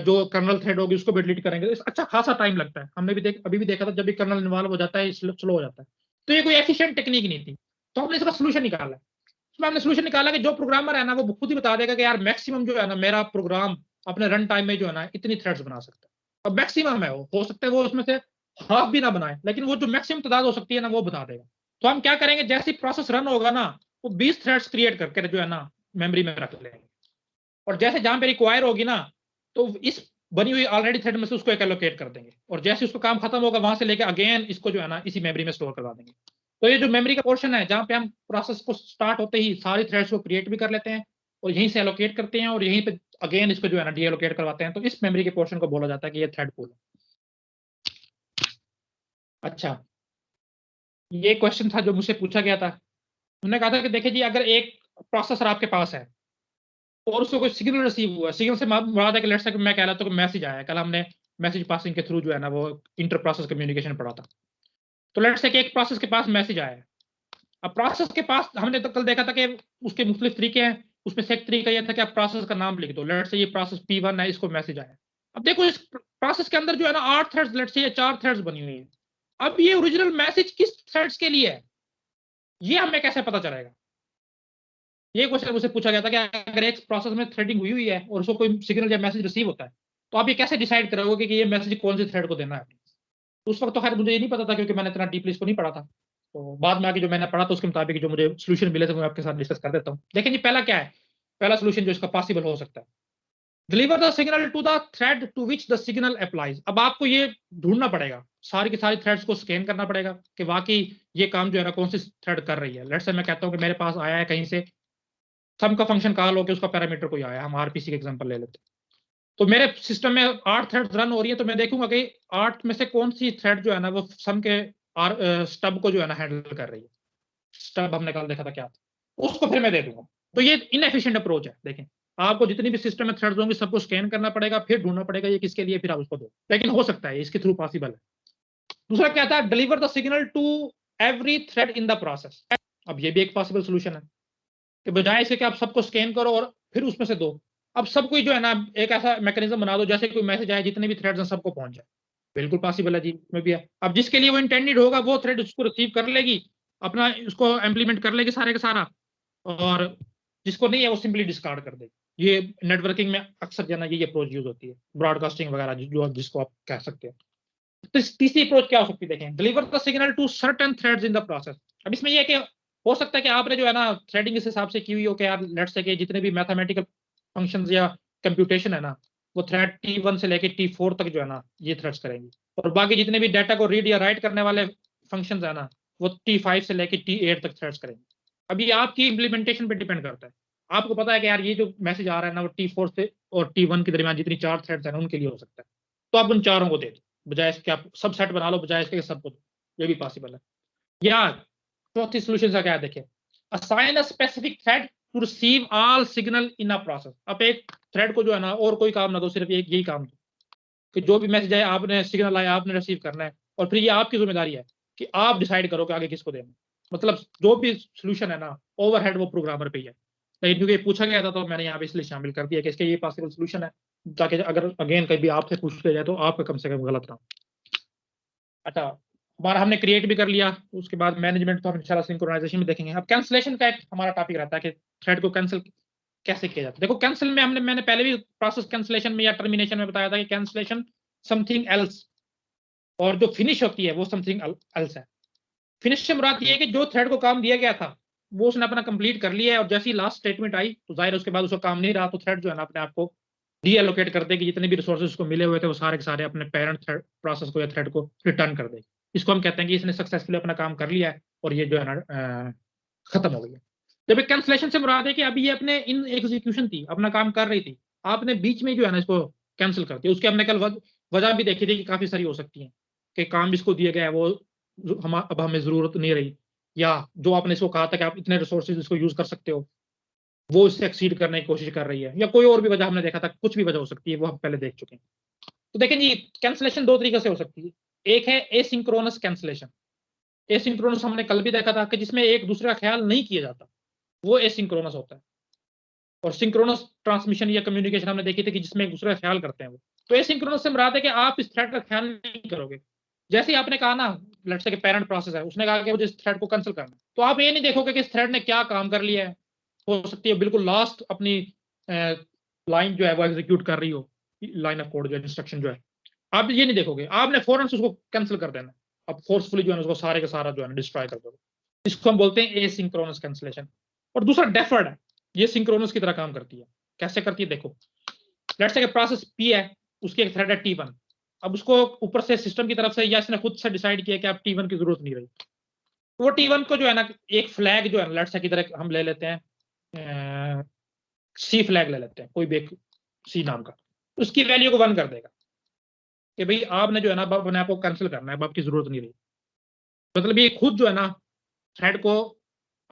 A: जो कर्नल थ्रेड होगी उसको भी डिलीट करेंगे। अच्छा खासा टाइम लगता है। हमने भी अभी भी देखा था, जब भी कर्नल इन्वॉल्व हो जाता है स्लो हो जाता है। तो ये कोई एफिशिएंट टेक्निक नहीं थी, तो हमने इसका सोल्यूशन निकाला। इसमें हमने सोल्यूशन निकाला कि जो प्रोग्रामर है ना वो खुद ही बता देगा कि यार मैक्सिमम जो है ना मेरा प्रोग्राम अपने रन टाइम में जो है ना इतनी थ्रेड्स बना सकता है। अब मैक्सिमम है, वो हो सकता है वो उसमें से हाफ भी ना बनाए, लेकिन वो जो मैक्सिमम तादाद हो सकती है ना वो बता देगा। तो हम क्या करेंगे, जैसे प्रोसेस रन होगा ना, वो 20 थ्रेड्स क्रिएट करके जो है ना मेमोरी में रख लेंगे, और जैसे जहां पे रिक्वायर होगी ना, तो इस बनी हुई ऑलरेडी थ्रेड में से उसको एक एलोकेट कर देंगे, और जैसे उसका काम खत्म होगा वहां से लेके अगेन इसको जो है ना इसी मेमोरी में स्टोर करवा देंगे। तो ये जो मेमोरी का पोर्शन है, जहां पे हम प्रोसेस को स्टार्ट होते ही सारी थ्रेड्स को क्रिएट भी कर लेते हैं और यहीं से एलोकेट करते हैं, और यहीं पे अगेन इसको जो है ना डी एलोकेट करवाते हैं, तो इस मेमोरी के पोर्शन को बोला जाता है कि ये थ्रेड पूल है। अच्छा, ये क्वेश्चन था जो मुझसे पूछा गया था। उन्होंने कहा था कि देखिए जी, अगर एक प्रोसेसर आपके पास है और उसको कोई सिग्नल रिसीव हुआ, सिग्नल से मुराद है कि लेट्स से मैं कह रहा था कि मैसेज आया। कल हमने मैसेज पासिंग के थ्रू जो है ना वो इंटर प्रोसेस कम्युनिकेशन पढ़ा था। तो लेट्स से कि एक प्रोसेस के पास मैसेज आया है। अब प्रोसेस के पास हमने तो कल देखा था कि उसके मुख्तलिफ तरीके हैं। उसमें से एक तरीका यह था कि आप प्रोसेस का नाम लिख दो। लेट्स से ये प्रोसेस P1 है, इसको मैसेज आया। अब देखो इस प्रोसेस के अंदर जो है ना 8 थ्रेड्स, लेट्स से ये 4 थ्रेड्स बनी हुई है। अब ये ओरिजिनल मैसेज किस थ्रेड्स के लिए है, ये हमें कैसे पता चलेगा? ये क्वेश्चन मुझसे पूछा गया था कि अगर एक प्रोसेस में थ्रेडिंग हुई हुई है और उसको कोई सिग्नल या मैसेज रिसीव होता है, तो आप ये कैसे डिसाइड करोगे कि ये मैसेज कौन से थ्रेड को देना है? तो उस वक्त तो खैर मुझे ये नहीं पता था, क्योंकि मैंने इतना डीपली इसको नहीं पढ़ा था। तो बाद में आके जो मैंने पढ़ा तो उसके मुताबिक जो मुझे सोल्यूशन मिले थे मैं आपके साथ डिस्कस कर देता हूँ। देखिए जी, पहला क्या है, पहला सोल्यूशन जो इसका पॉसिबल हो सकता है, deliver the signal to the thread to which the signal applies. अब आपको ये ढूंढना पड़ेगा, सारी की सारी थ्रेड्स को स्कैन करना पड़ेगा कि वाकई ये काम जो है ना कौन सी थ्रेड कर रही है। लेट्स से मैं कहता हूँ कि मेरे पास आया है कहीं से सम का फंक्शन कॉल होकर उसका पैरामीटर कोई आया, हम RPC का एग्जांपल ले लेते हैं। तो मेरे सिस्टम में 8 थ्रेड्स रन हो रही है, तो मैं देखूंगा कि 8 में से कौन सी थ्रेड जो है ना वो सम के स्टब को जो है ना हैंडल कर रही है। स्टब हमने कल देखा था क्या था, उसको फिर मैं दे दूंगा। तो ये इनएफिशिएंट अप्रोच है। देखें, आपको जितनी भी सिस्टम में थ्रेड्स होंगे सबको स्कैन करना पड़ेगा, फिर ढूंढना पड़ेगा ये किसके लिए, फिर आप उसको दो। लेकिन हो सकता है इसके थ्रू पॉसिबल है। दूसरा क्या था, deliver the signal to every thread in the process. अब ये भी एक पॉसिबल सोल्यूशन है कि बजाय इसके कि आप सबको स्कैन करो और फिर उसमें से दो, अब सब कोई जो है ना एक ऐसा मैकेनिज्म बना दो जैसे कोई मैसेज आए जितने भी थ्रेड्स हैं सबको पहुंच जाए। बिल्कुल पॉसिबल है जी, इसमें भी है। अब जिसके लिए वो इंटेंडेड होगा वो थ्रेड उसको रिसीव कर लेगी, अपना उसको इम्प्लीमेंट कर लेगी सारे का सारा, और जिसको नहीं है वो सिंपली डिस्कार्ड कर देगी। ये नेटवर्किंग में अक्सर जो है ना ये अप्रोच यूज होती है, ब्रॉडकास्टिंग वगैरह जो जिसको आप कह सकते हैं। तो तीसरी अप्रोच क्या हो सकती है, देखें, deliver the signal to certain threads in the process. अब इसमें ये है कि हो सकता है कि आपने जो है ना थ्रेडिंग इस हिसाब से की हुई हो कि यार लेट्स से कि जितने भी मैथमेटिकल फंक्शंस या कंप्यूटेशन है ना वो थ्रेड T1 से लेके T4 तक जो है ना ये थ्रेड्स करेंगी, और बाकी जितने भी डाटा को रीड या राइट करने वाले फंक्शंस है ना वो T5 से लेके T8 तक थ्रेड्स करेंगे। अभी आपकी इम्प्लीमेंटेशन पे डिपेंड करता है। आपको पता है कि यार ये जो मैसेज आ रहा है ना वो T4 से और T1 के दरमियान जितनी 4 थ्रेड्स है ना उनके लिए हो सकता है, तो आप उन चारों को दे दो, बजाय इसके आप सब सेट बना लो, बजाय इसके सब को, ये भी पॉसिबल है। या चौथी सोल्यूशन का क्या है, देखिए, assign a specific thread to receive all signal in a process. अब एक थ्रेड को जो है ना और कोई काम ना दो, सिर्फ एक यही काम दो कि जो भी मैसेज आए आपने सिग्नल आया आपने रिसीव करना है, और फिर ये आपकी जिम्मेदारी है कि आप डिसाइड करो कि आगे किसको देना। मतलब जो भी सोल्यूशन है ना ओवरहेड वो प्रोग्रामर पे ही है, लेकिन क्योंकि पूछा गया था तो मैंने यहाँ पे इसलिए शामिल कर दिया कि इसके ये पॉसिबल सोल्यूशन है, ताकि अगर अगेन कभी आपसे पूछ लिया जाए तो आपका कम से कम गलत ना हो। अच्छा, हमारा हमने क्रिएट भी कर लिया, उसके बाद मैनेजमेंट तो हम इंशाल्लाह सिंक्रोनाइजेशन में देखेंगे। अब कैंसलेशन का एक हमारा टॉपिक रहता है कि थ्रेड को कैंसिल कैसे किया जाता है। देखो कैंसिल में मैंने पहले भी प्रोसेस कैंसलेशन में या टर्मिनेशन में बताया था कि कैंसलेशन समथिंग एल्स, और जो फिनिश होती है वो समथिंग एल्स है। फिनिश से मुराद ये है कि जो थ्रेड को काम दिया गया था वो उसने अपना कंप्लीट कर लिया है, और जैसी लास्ट स्टेटमेंट आई तो जाहिर है उसके बाद उसका काम नहीं रहा, तो थ्रेड जो है ना अपने आप को डीएलोकेट कर देगी, जितने भी रिसोर्सेज उसको मिले हुए थे वो सारे के सारे अपने पेरेंट प्रोसेस को या थ्रेड को रिटर्न कर देगी। इसको हम कहते हैं कि इसने सक्सेसफुली अपना काम कर लिया है और ये जो है ना खत्म हो गई है। जब एक कैंसलेशन से मुराद है कि अभी ये अपने इन एग्जीक्यूशन थी, अपना काम कर रही थी, आपने बीच में जो है ना इसको कैंसिल कर दिया। उसके हमने कल वजह भी देखी थी कि काफी सारी हो सकती है कि काम इसको दिया गया है वो हम अब हमें जरूरत नहीं रही, या जो आपने इसको कहा था कि आप इतने रिसोर्सेज इसको यूज कर सकते हो वो इससे एक्सीड करने की कोशिश कर रही है, या कोई और भी वजह हमने देखा था, कुछ भी वजह हो सकती है, वो हम पहले देख चुके हैं। तो देखें जी, कैंसलेशन दो तरीके से हो सकती है। एक है एसिंक्रोनस कैंसलेशन। एसिंक्रोनस हमने कल भी देखा था कि जिसमें एक दूसरे का ख्याल नहीं किया जाता, वो एसिंक्रोनस होता है। और सिंक्रोनस ट्रांसमिशन या कम्युनिकेशन हमने देखी थी कि जिसमें एक दूसरे का ख्याल करते हैं वो। तो एसिंक्रोनस से मुराद है कि आप इस थ्रेड का ख्याल नहीं करोगे। जैसे ही आपने कहा ना, लेट्स से कि पेरेंट प्रोसेस है, उसने कहा कि मुझे इस थ्रेड को कैंसिल करना है, तो आप ये नहीं देखोगे कि इस थ्रेड ने क्या काम कर लिया है। हो सकती है बिल्कुल लास्ट अपनी लाइन जो है वो एग्जीक्यूट कर रही हो, लाइन ऑफ कोड जो है, इंस्ट्रक्शन जो है, आप ये नहीं देखोगे, आपने फौरन से उसको कैंसिल कर देना। अब फोर्सफुली जो है उसको सारे का सारा जो है डिस्ट्रॉय कर दोगे। इसको हम बोलते हैं एसिंक्रोनस कैंसलेशन। और दूसरा डेफर्ड है, ये सिंक्रोनस की तरह काम करती है। कैसे करती है देखो, लेट्स से कि प्रोसेस पी है, उसकी एक थ्रेड है T1। अब उसको ऊपर से सिस्टम की तरफ से या इसने खुद से डिसाइड किया कि अब T1 की जरूरत नहीं रही, वो T1 को जो है ना एक फ्लैग जो है लेट्स से की तरह हम ले लेते हैं, सी फ्लैग ले लेते हैं, कोई भी एक सी नाम का, उसकी वैल्यू को 1 कर देगा कि भाई आपने जो है ना अपने आप को कैंसिल करना है, अब आपकी जरूरत नहीं रही। मतलब ये खुद जो है ना थ्रेड को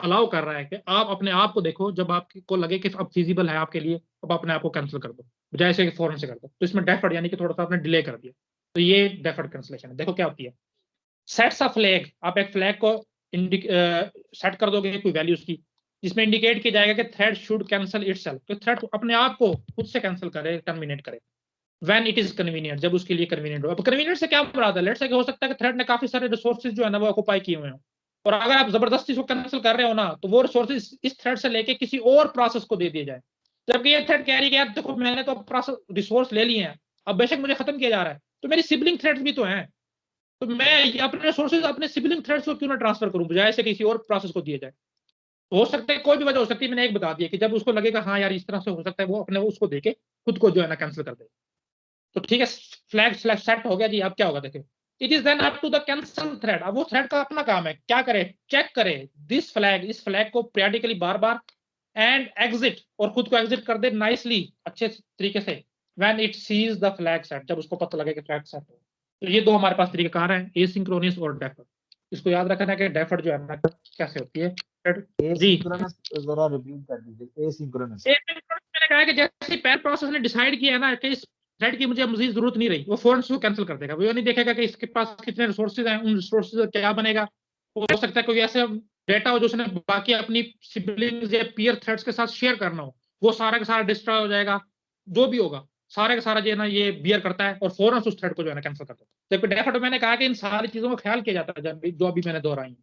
A: अलाउ कर रहा है कि आप अपने आप को देखो, जब आपको लगे कि अब फिजिबल है आपके लिए, अब अपने आप को कैंसिल कर दो, बजाय से फौरन से कर दो। तो इसमें डेफर्ड यानी कि थोड़ा सा आपने डिले कर दिया, तो ये डेफर्ड कैंसलेशन है। देखो क्या होती है, सेट्स अ फ्लैग, आप एक फ्लैग को सेट कर दोगे कोई वैल्यू उसकी, जिसमें इंडिकेट किया जाएगा कि थ्रेड शुड कैंसिल इटसेल्फ, कि थ्रेड अपने आप को खुद से कैंसिल करे, टर्मिनेट करे, व्हेन इट इज कन्वीनियंट, जब उसके लिए कन्वीनियंट हो। अब कन्वीनियंट से क्या मुराद है, लेट्स से हो सकता है कि थ्रेड ने काफी सारे रिसोर्सेज जो है ना वो ऑक्युपाई किए हुए हैं, और अगर आप जबरदस्ती इसको कैंसिल कर रहे हो ना तो वो रिसोर्सेज इस थ्रेड से लेके किसी और प्रोसेस को दे दिए जाए, जबकि ये थ्रेड कह रही है कि यार देखो मैंने तो प्रोसेस रिसोर्स ले लिए हैं, अब बेशक मुझे खत्म किया जा रहा है, तो मेरी सिबलिंग थ्रेड्स भी तो हैं, तो मैं अपने रिसोर्सेज अपने सिबलिंग थ्रेड्स को क्यों ना ट्रांसफर करूं, बजाय से किसी और प्रोसेस को दिया जाए। हो सकता है कोई भी वजह हो सकती है, मैंने एक बता दिया कि जब उसको लगेगा हाँ यार इस तरह से हो सकता है, वो अपने उसको देके खुद को जो है ना कैंसिल कर दे। तो ठीक है, फ्लैग सेट हो गया जी। अब क्या होगा देखिए, it is then up to the cancel thread. अब वो थ्रेड का अपना काम है, क्या करे, चेक करे दिस फ्लैग, इस फ्लैग को periodically bar bar, and exit, और खुद को एग्जिट कर दे नाइसली, अच्छे तरीके से, when it sees the flag set, जब उसको पता लगे कि फ्लैग सेट हो। तो ये दो हमारे पास तरीके कार हैं, एसिंक्रोनस और डेफर्ड। इसको याद रखना है कि डेफर्ड जो है ना कैसे होती है जी।
E: एसिंक्रोनस जरा रिपीट कर दीजिए, एसिंक्रोनस।
A: मैंने कहा कि जैसे पैर प्रोसेस ने डिसाइड किया है ना कि इस थ्रेड की मुझे मजीद जरूरत नहीं रही, वो फौरन से कैंसिल कर देगा। वो ये नहीं देखेगा कि इसके पास कितने रिसोर्सेज हैं, उन रिसोर्सेज का क्या बनेगा। हो सकता है कोई ऐसे डेटा हो जो उसने बाकी अपनी सिबलिंग्स या पीयर थ्रेड्स के साथ शेयर करना हो, वो सारा का सारा डिस्ट्रॉय हो जाएगा। जो भी होगा सारे का सारा जो है ना ये बियर करता है और फौरन उस थ्रेड को जो है ना कैंसिल कर देता है। जबकि डेफर्ट मैंने कहा कि इन सारी चीजों का ख्याल किया जाता है जब जो अभी मैंने दोहराई।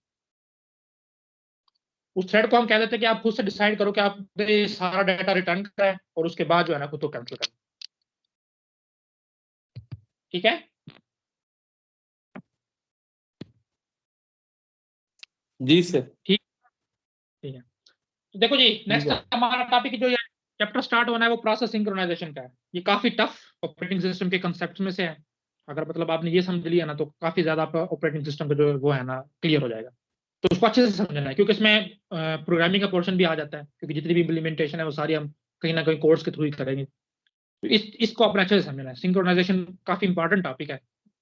A: उस थ्रेड को हम कह देते हैं कि आप खुद से डिसाइड करो कि आपने सारा डाटा रिटर्न करा है और उसके बाद जो है ना खुद को कैंसिल करें। ठीक है,
B: जी सर।
A: ठीक है। तो देखो जी, नेक्स्ट हमारा टॉपिक जो चैप्टर स्टार्ट होना है वो प्रोसेस सिंक्रोनाइजेशन का है। ये काफी टफ ऑपरेटिंग सिस्टम के कंसेप्ट में से है। अगर मतलब आपने ये समझ लिया ना तो काफी ज्यादा आपका ऑपरेटिंग सिस्टम का जो वो है ना क्लियर हो जाएगा। तो उसको अच्छे से समझना है क्योंकि इसमें प्रोग्रामिंग का पोर्शन भी आ जाता है, क्योंकि जितनी भी इम्प्लीमेंटेशन है वो सारी हम कहीं ना कहीं कोर्स के थ्रू ही करेंगे। तो इसको अपने अच्छे से समझना है। सिंक्रोनाइजेशन काफी इंपॉर्टेंट टॉपिक है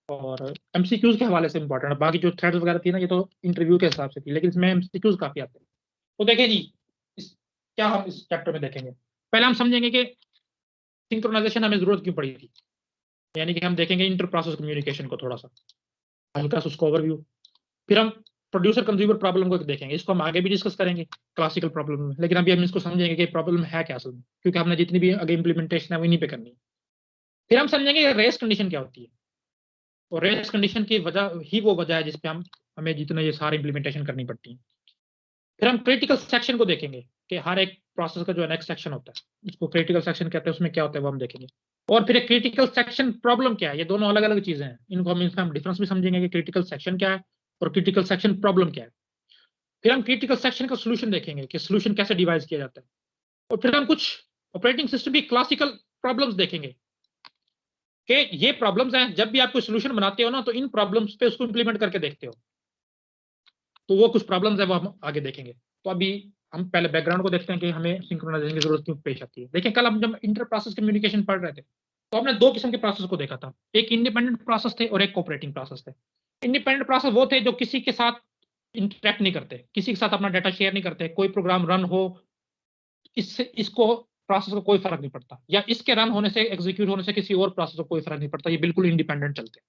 A: और एमसीक्यूज के हवाले से इंपॉर्टेंट है। बाकी जो थ्रेड्स वगैरह थी ना ये तो इंटरव्यू के हिसाब से थी, लेकिन इसमें एमसीक्यूज काफी आते हैं। तो देखिए जी, क्या हम इस चैप्टर में देखेंगे। पहले हम समझेंगे कि सिंक्रोनाइजेशन हमें जरूरत क्यों पड़ी थी, यानी कि हम देखेंगे इंटर प्रोसेस कम्युनिकेशन को थोड़ा सा हल्का सा उसको ओवरव्यू। फिर हम प्रोड्यूसर कंज्यूमर प्रॉब्लम को देखेंगे, इसको हम आगे भी डिस्कस करेंगे क्लासिकल प्रॉब्लम में, लेकिन अभी हम इसको समझेंगे कि प्रॉब्लम है क्या असल में, क्योंकि हमने जितनी भी आगे इंप्लीमेंटेशन है वो इन्हीं पे करनी है। फिर हम समझेंगे रेस कंडीशन क्या होती है, और रेस कंडीशन की वजह ही वो वजह है जिसपे हमें जितना ये सारी इंप्लीमेंटेशन करनी पड़ती है। फिर हम क्रिटिकल सेक्शन को देखेंगे कि हर एक प्रोसेस का जो नेक्स्ट सेक्शन होता है उसको क्रिटिकल सेक्शन कहते हैं, उसमें क्या होता है वो हम देखेंगे। और फिर एक क्रिटिकल सेक्शन प्रॉब्लम क्या है, ये दोनों अलग अलग चीजें हैं, इनको हम डिफरेंस भी समझेंगे कि क्रिटिकल सेक्शन क्या है और क्रिटिकल सेक्शन प्रॉब्लम क्या है। फिर हम क्रिटिकल सेक्शन का सोल्यूशन देखेंगे कि सोल्यूशन कैसे डिवाइस किया जाता है। और फिर हम कुछ ऑपरेटिंग सिस्टम की क्लासिकल प्रॉब्लम्स देखेंगे कि ये प्रॉब्लम्स हैं, जब भी आप कोई सोल्यूशन बनाते हो ना तो इन प्रॉब्लम्स पे उसको इंप्लीमेंट करके देखते हो। तो वो कुछ प्रॉब्लम्स है वो हम आगे देखेंगे। तो अभी हम पहले बैकग्राउंड को देखते हैं कि हमें सिंक्रोनाइजेशन की जरूरत क्यों पेश आती है। देखिए, कल हम जब इंटर प्रोसेस कम्युनिकेशन पढ़ रहे थे तो हमने दो किस्म के प्रोसेस को देखा था, एक इंडिपेंडेंट प्रोसेस थे और एक कोऑपरेटिंग प्रोसेस थे। इंडिपेंडेंट प्रोसेस वो थे जो किसी के साथ इंटरेक्ट नहीं करते, किसी के साथ अपना डाटा शेयर नहीं करते, कोई प्रोग्राम रन हो इससे इसको प्रोसेस को कोई फर्क नहीं पड़ता, या इसके रन होने से एग्जीक्यूट होने से किसी और प्रोसेस को कोई फर्क नहीं पड़ता, ये बिल्कुल इंडिपेंडेंट चलते हैं।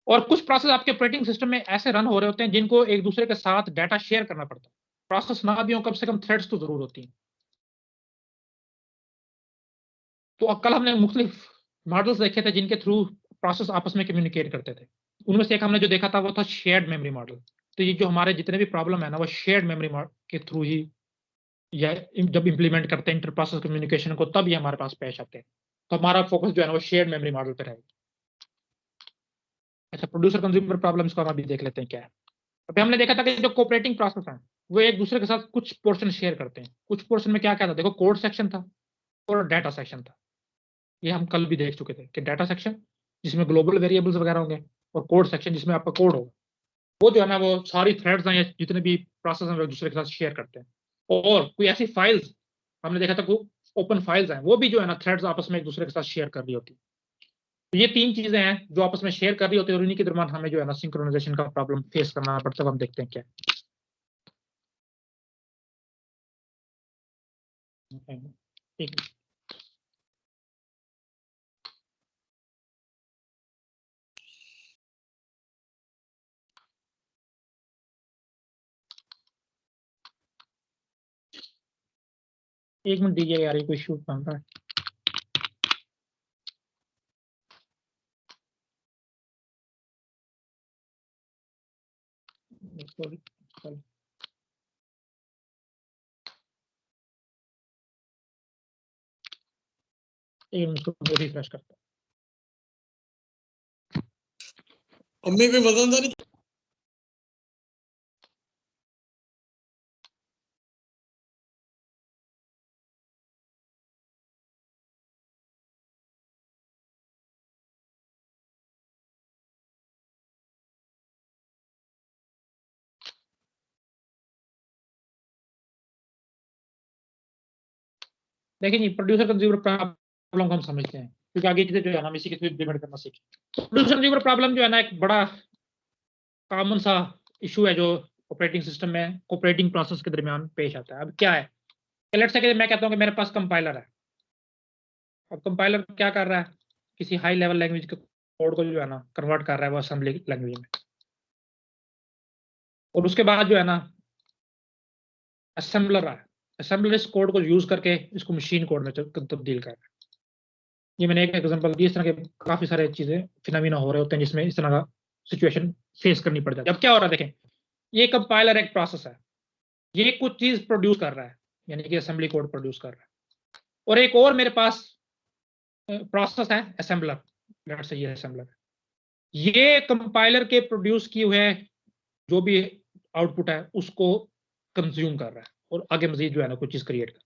A: और कुछ प्रोसेस आपके ऑपरेटिंग सिस्टम में ऐसे रन हो रहे होते हैं जिनको एक दूसरे के साथ डाटा शेयर करना पड़ता है। प्रोसेस ना भी हो, कम से कम थ्रेड्स तो जरूर होती हैं। तो कल हमने मुख्तलिफ मॉडल्स देखे थे जिनके थ्रू प्रोसेस आपस में कम्युनिकेट करते थे। उनमें से एक हमने जो देखा था वो था शेयर्ड मेमोरी मॉडल। तो ये जो हमारे जितने भी प्रॉब्लम है ना वो शेयर्ड मेमोरी के थ्रू ही, या जब इंप्लीमेंट करते हैं इंटर प्रोसेस कम्युनिकेशन को तब ये हमारे पास पेश आते हैं। तो हमारा फोकस जो है ना वो शेयर्ड मेमोरी मॉडल पर रहेगा। अच्छा, प्रोड्यूसर कंज्यूमर प्रॉब्लम्स को हम अभी देख लेते हैं क्या है। अभी हमने देखा था कि जो कोऑपरेटिंग प्रोसेस है वो एक दूसरे के साथ कुछ पोर्शन शेयर करते हैं। कुछ पोर्शन में क्या क्या था, देखो कोड सेक्शन था और डाटा सेक्शन था। ये हम कल भी देख चुके थे कि डाटा सेक्शन जिसमें ग्लोबल वेरिएबल्स वगैरह होंगे और कोड सेक्शन जिसमें आपका कोड होगा, वो जो है ना वो सारी थ्रेड्स हैं या जितने भी प्रोसेस हैं वो एक दूसरे के साथ शेयर करते हैं। और कोई ऐसी फाइल्स हमने देखा था, ओपन फाइल्स हैं, वो भी जो है ना थ्रेड्स आपस में एक दूसरे के साथ शेयर कर रही होती है। तो ये तीन चीजें हैं जो आपस में शेयर कर रही होती है और इन्हीं के दरमियान हमें जो है ना सिंक्रोनाइजेशन का प्रॉब्लम फेस करना पड़ता है। हम देखते हैं क्या ठीक है। एक मिनट दीजिए यार, ये कोई शूट बन रहा है। सॉरी, एक मिनट को रिफ्रेश करता हूं।
G: अम्मी कोई वजनदारी
A: देखिए जी, प्रोड्यूसर कंज्यूमर प्रॉब्लम को हम समझते हैं क्योंकि आगे चीजें जो है ना हम इसी के थ्रू इंप्लीमेंट करना सीखें। प्रोड्यूसर कंज्यूमर प्रॉब्लम जो है ना एक बड़ा कॉमन सा इशू है जो ऑपरेटिंग सिस्टम में ऑपरेटिंग प्रोसेस के दरमियान पेश आता है। अब क्या है, लेट्स से मैं कहता हूँ कि मेरे पास कंपाइलर है। अब कंपाइलर क्या कर रहा है, किसी हाई लेवल लैंग्वेज के कोड को जो है ना कन्वर्ट कर रहा है वो असेंबली लैंग्वेज में, और उसके बाद जो है ना असेंबलर है, असेंबलर इस कोड को यूज करके इसको मशीन कोड में तब्दील कर रहा है। ये मैंने एक एग्जांपल दी, इस तरह के काफी सारे चीजें फिनोमेना हो रहे होते हैं जिसमें इस तरह का सिचुएशन फेस करनी पड़ जाती है। अब क्या हो रहा है देखें, ये कंपाइलर एक प्रोसेस है, ये कुछ चीज प्रोड्यूस कर रहा है, यानी कि असेंबली कोड प्रोड्यूस कर रहा है, और एक और मेरे पास प्रोसेस है असेंबलर, लेट्स से ये असेंबलर है, ये कंपाइलर के प्रोड्यूस किए हुए जो भी आउटपुट है उसको कंज्यूम कर रहा है और आगे मजीद जो है ना कुछ चीज क्रिएट कर।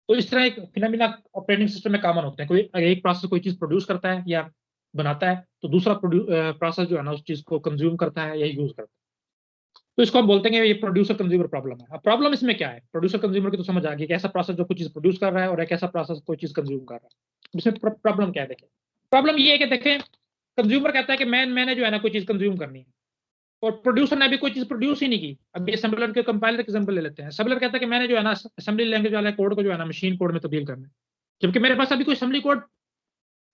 A: तो इस तरह एक फिनोमेना ऑपरेटिंग सिस्टम में कॉमन होते हैं, कोई एक प्रोसेस कोई चीज प्रोड्यूस करता है या बनाता है तो दूसरा प्रोसेस जो है ना उस चीज को कंज्यूम करता है या यूज करता है। तो इसको हम बोलते हैं ये प्रोड्यूसर कंज्यूमर प्रॉब्लम है। अब प्रॉब्लम इसमें क्या है, प्रोड्यूसर कंज्यूमर की तो समझ आ गई कि ऐसा प्रोसेस जो कुछ चीज प्रोड्यूस कर रहा है और एक ऐसा प्रोसेस कोई चीज कंज्यूम कर रहा है। इसमें प्रॉब्लम क्या है, देखें प्रॉब्लम ये है कि देखें कंज्यूमर कहता है कि मैंने जो है ना कोई चीज कंज्यूम करनी है, और प्रोड्यूसर ने अभी कोई चीज प्रोड्यूस ही नहीं की। अभी असेंबलर के कंपाइलर का एग्जांपल ले लेते हैं। असेंबलर कहता है कि मैंने जो है ना असेंबली लैंग्वेज वाला कोड को जो है ना मशीन कोड में तब्दील करना है, जबकि मेरे पास अभी कोई असेंबली कोड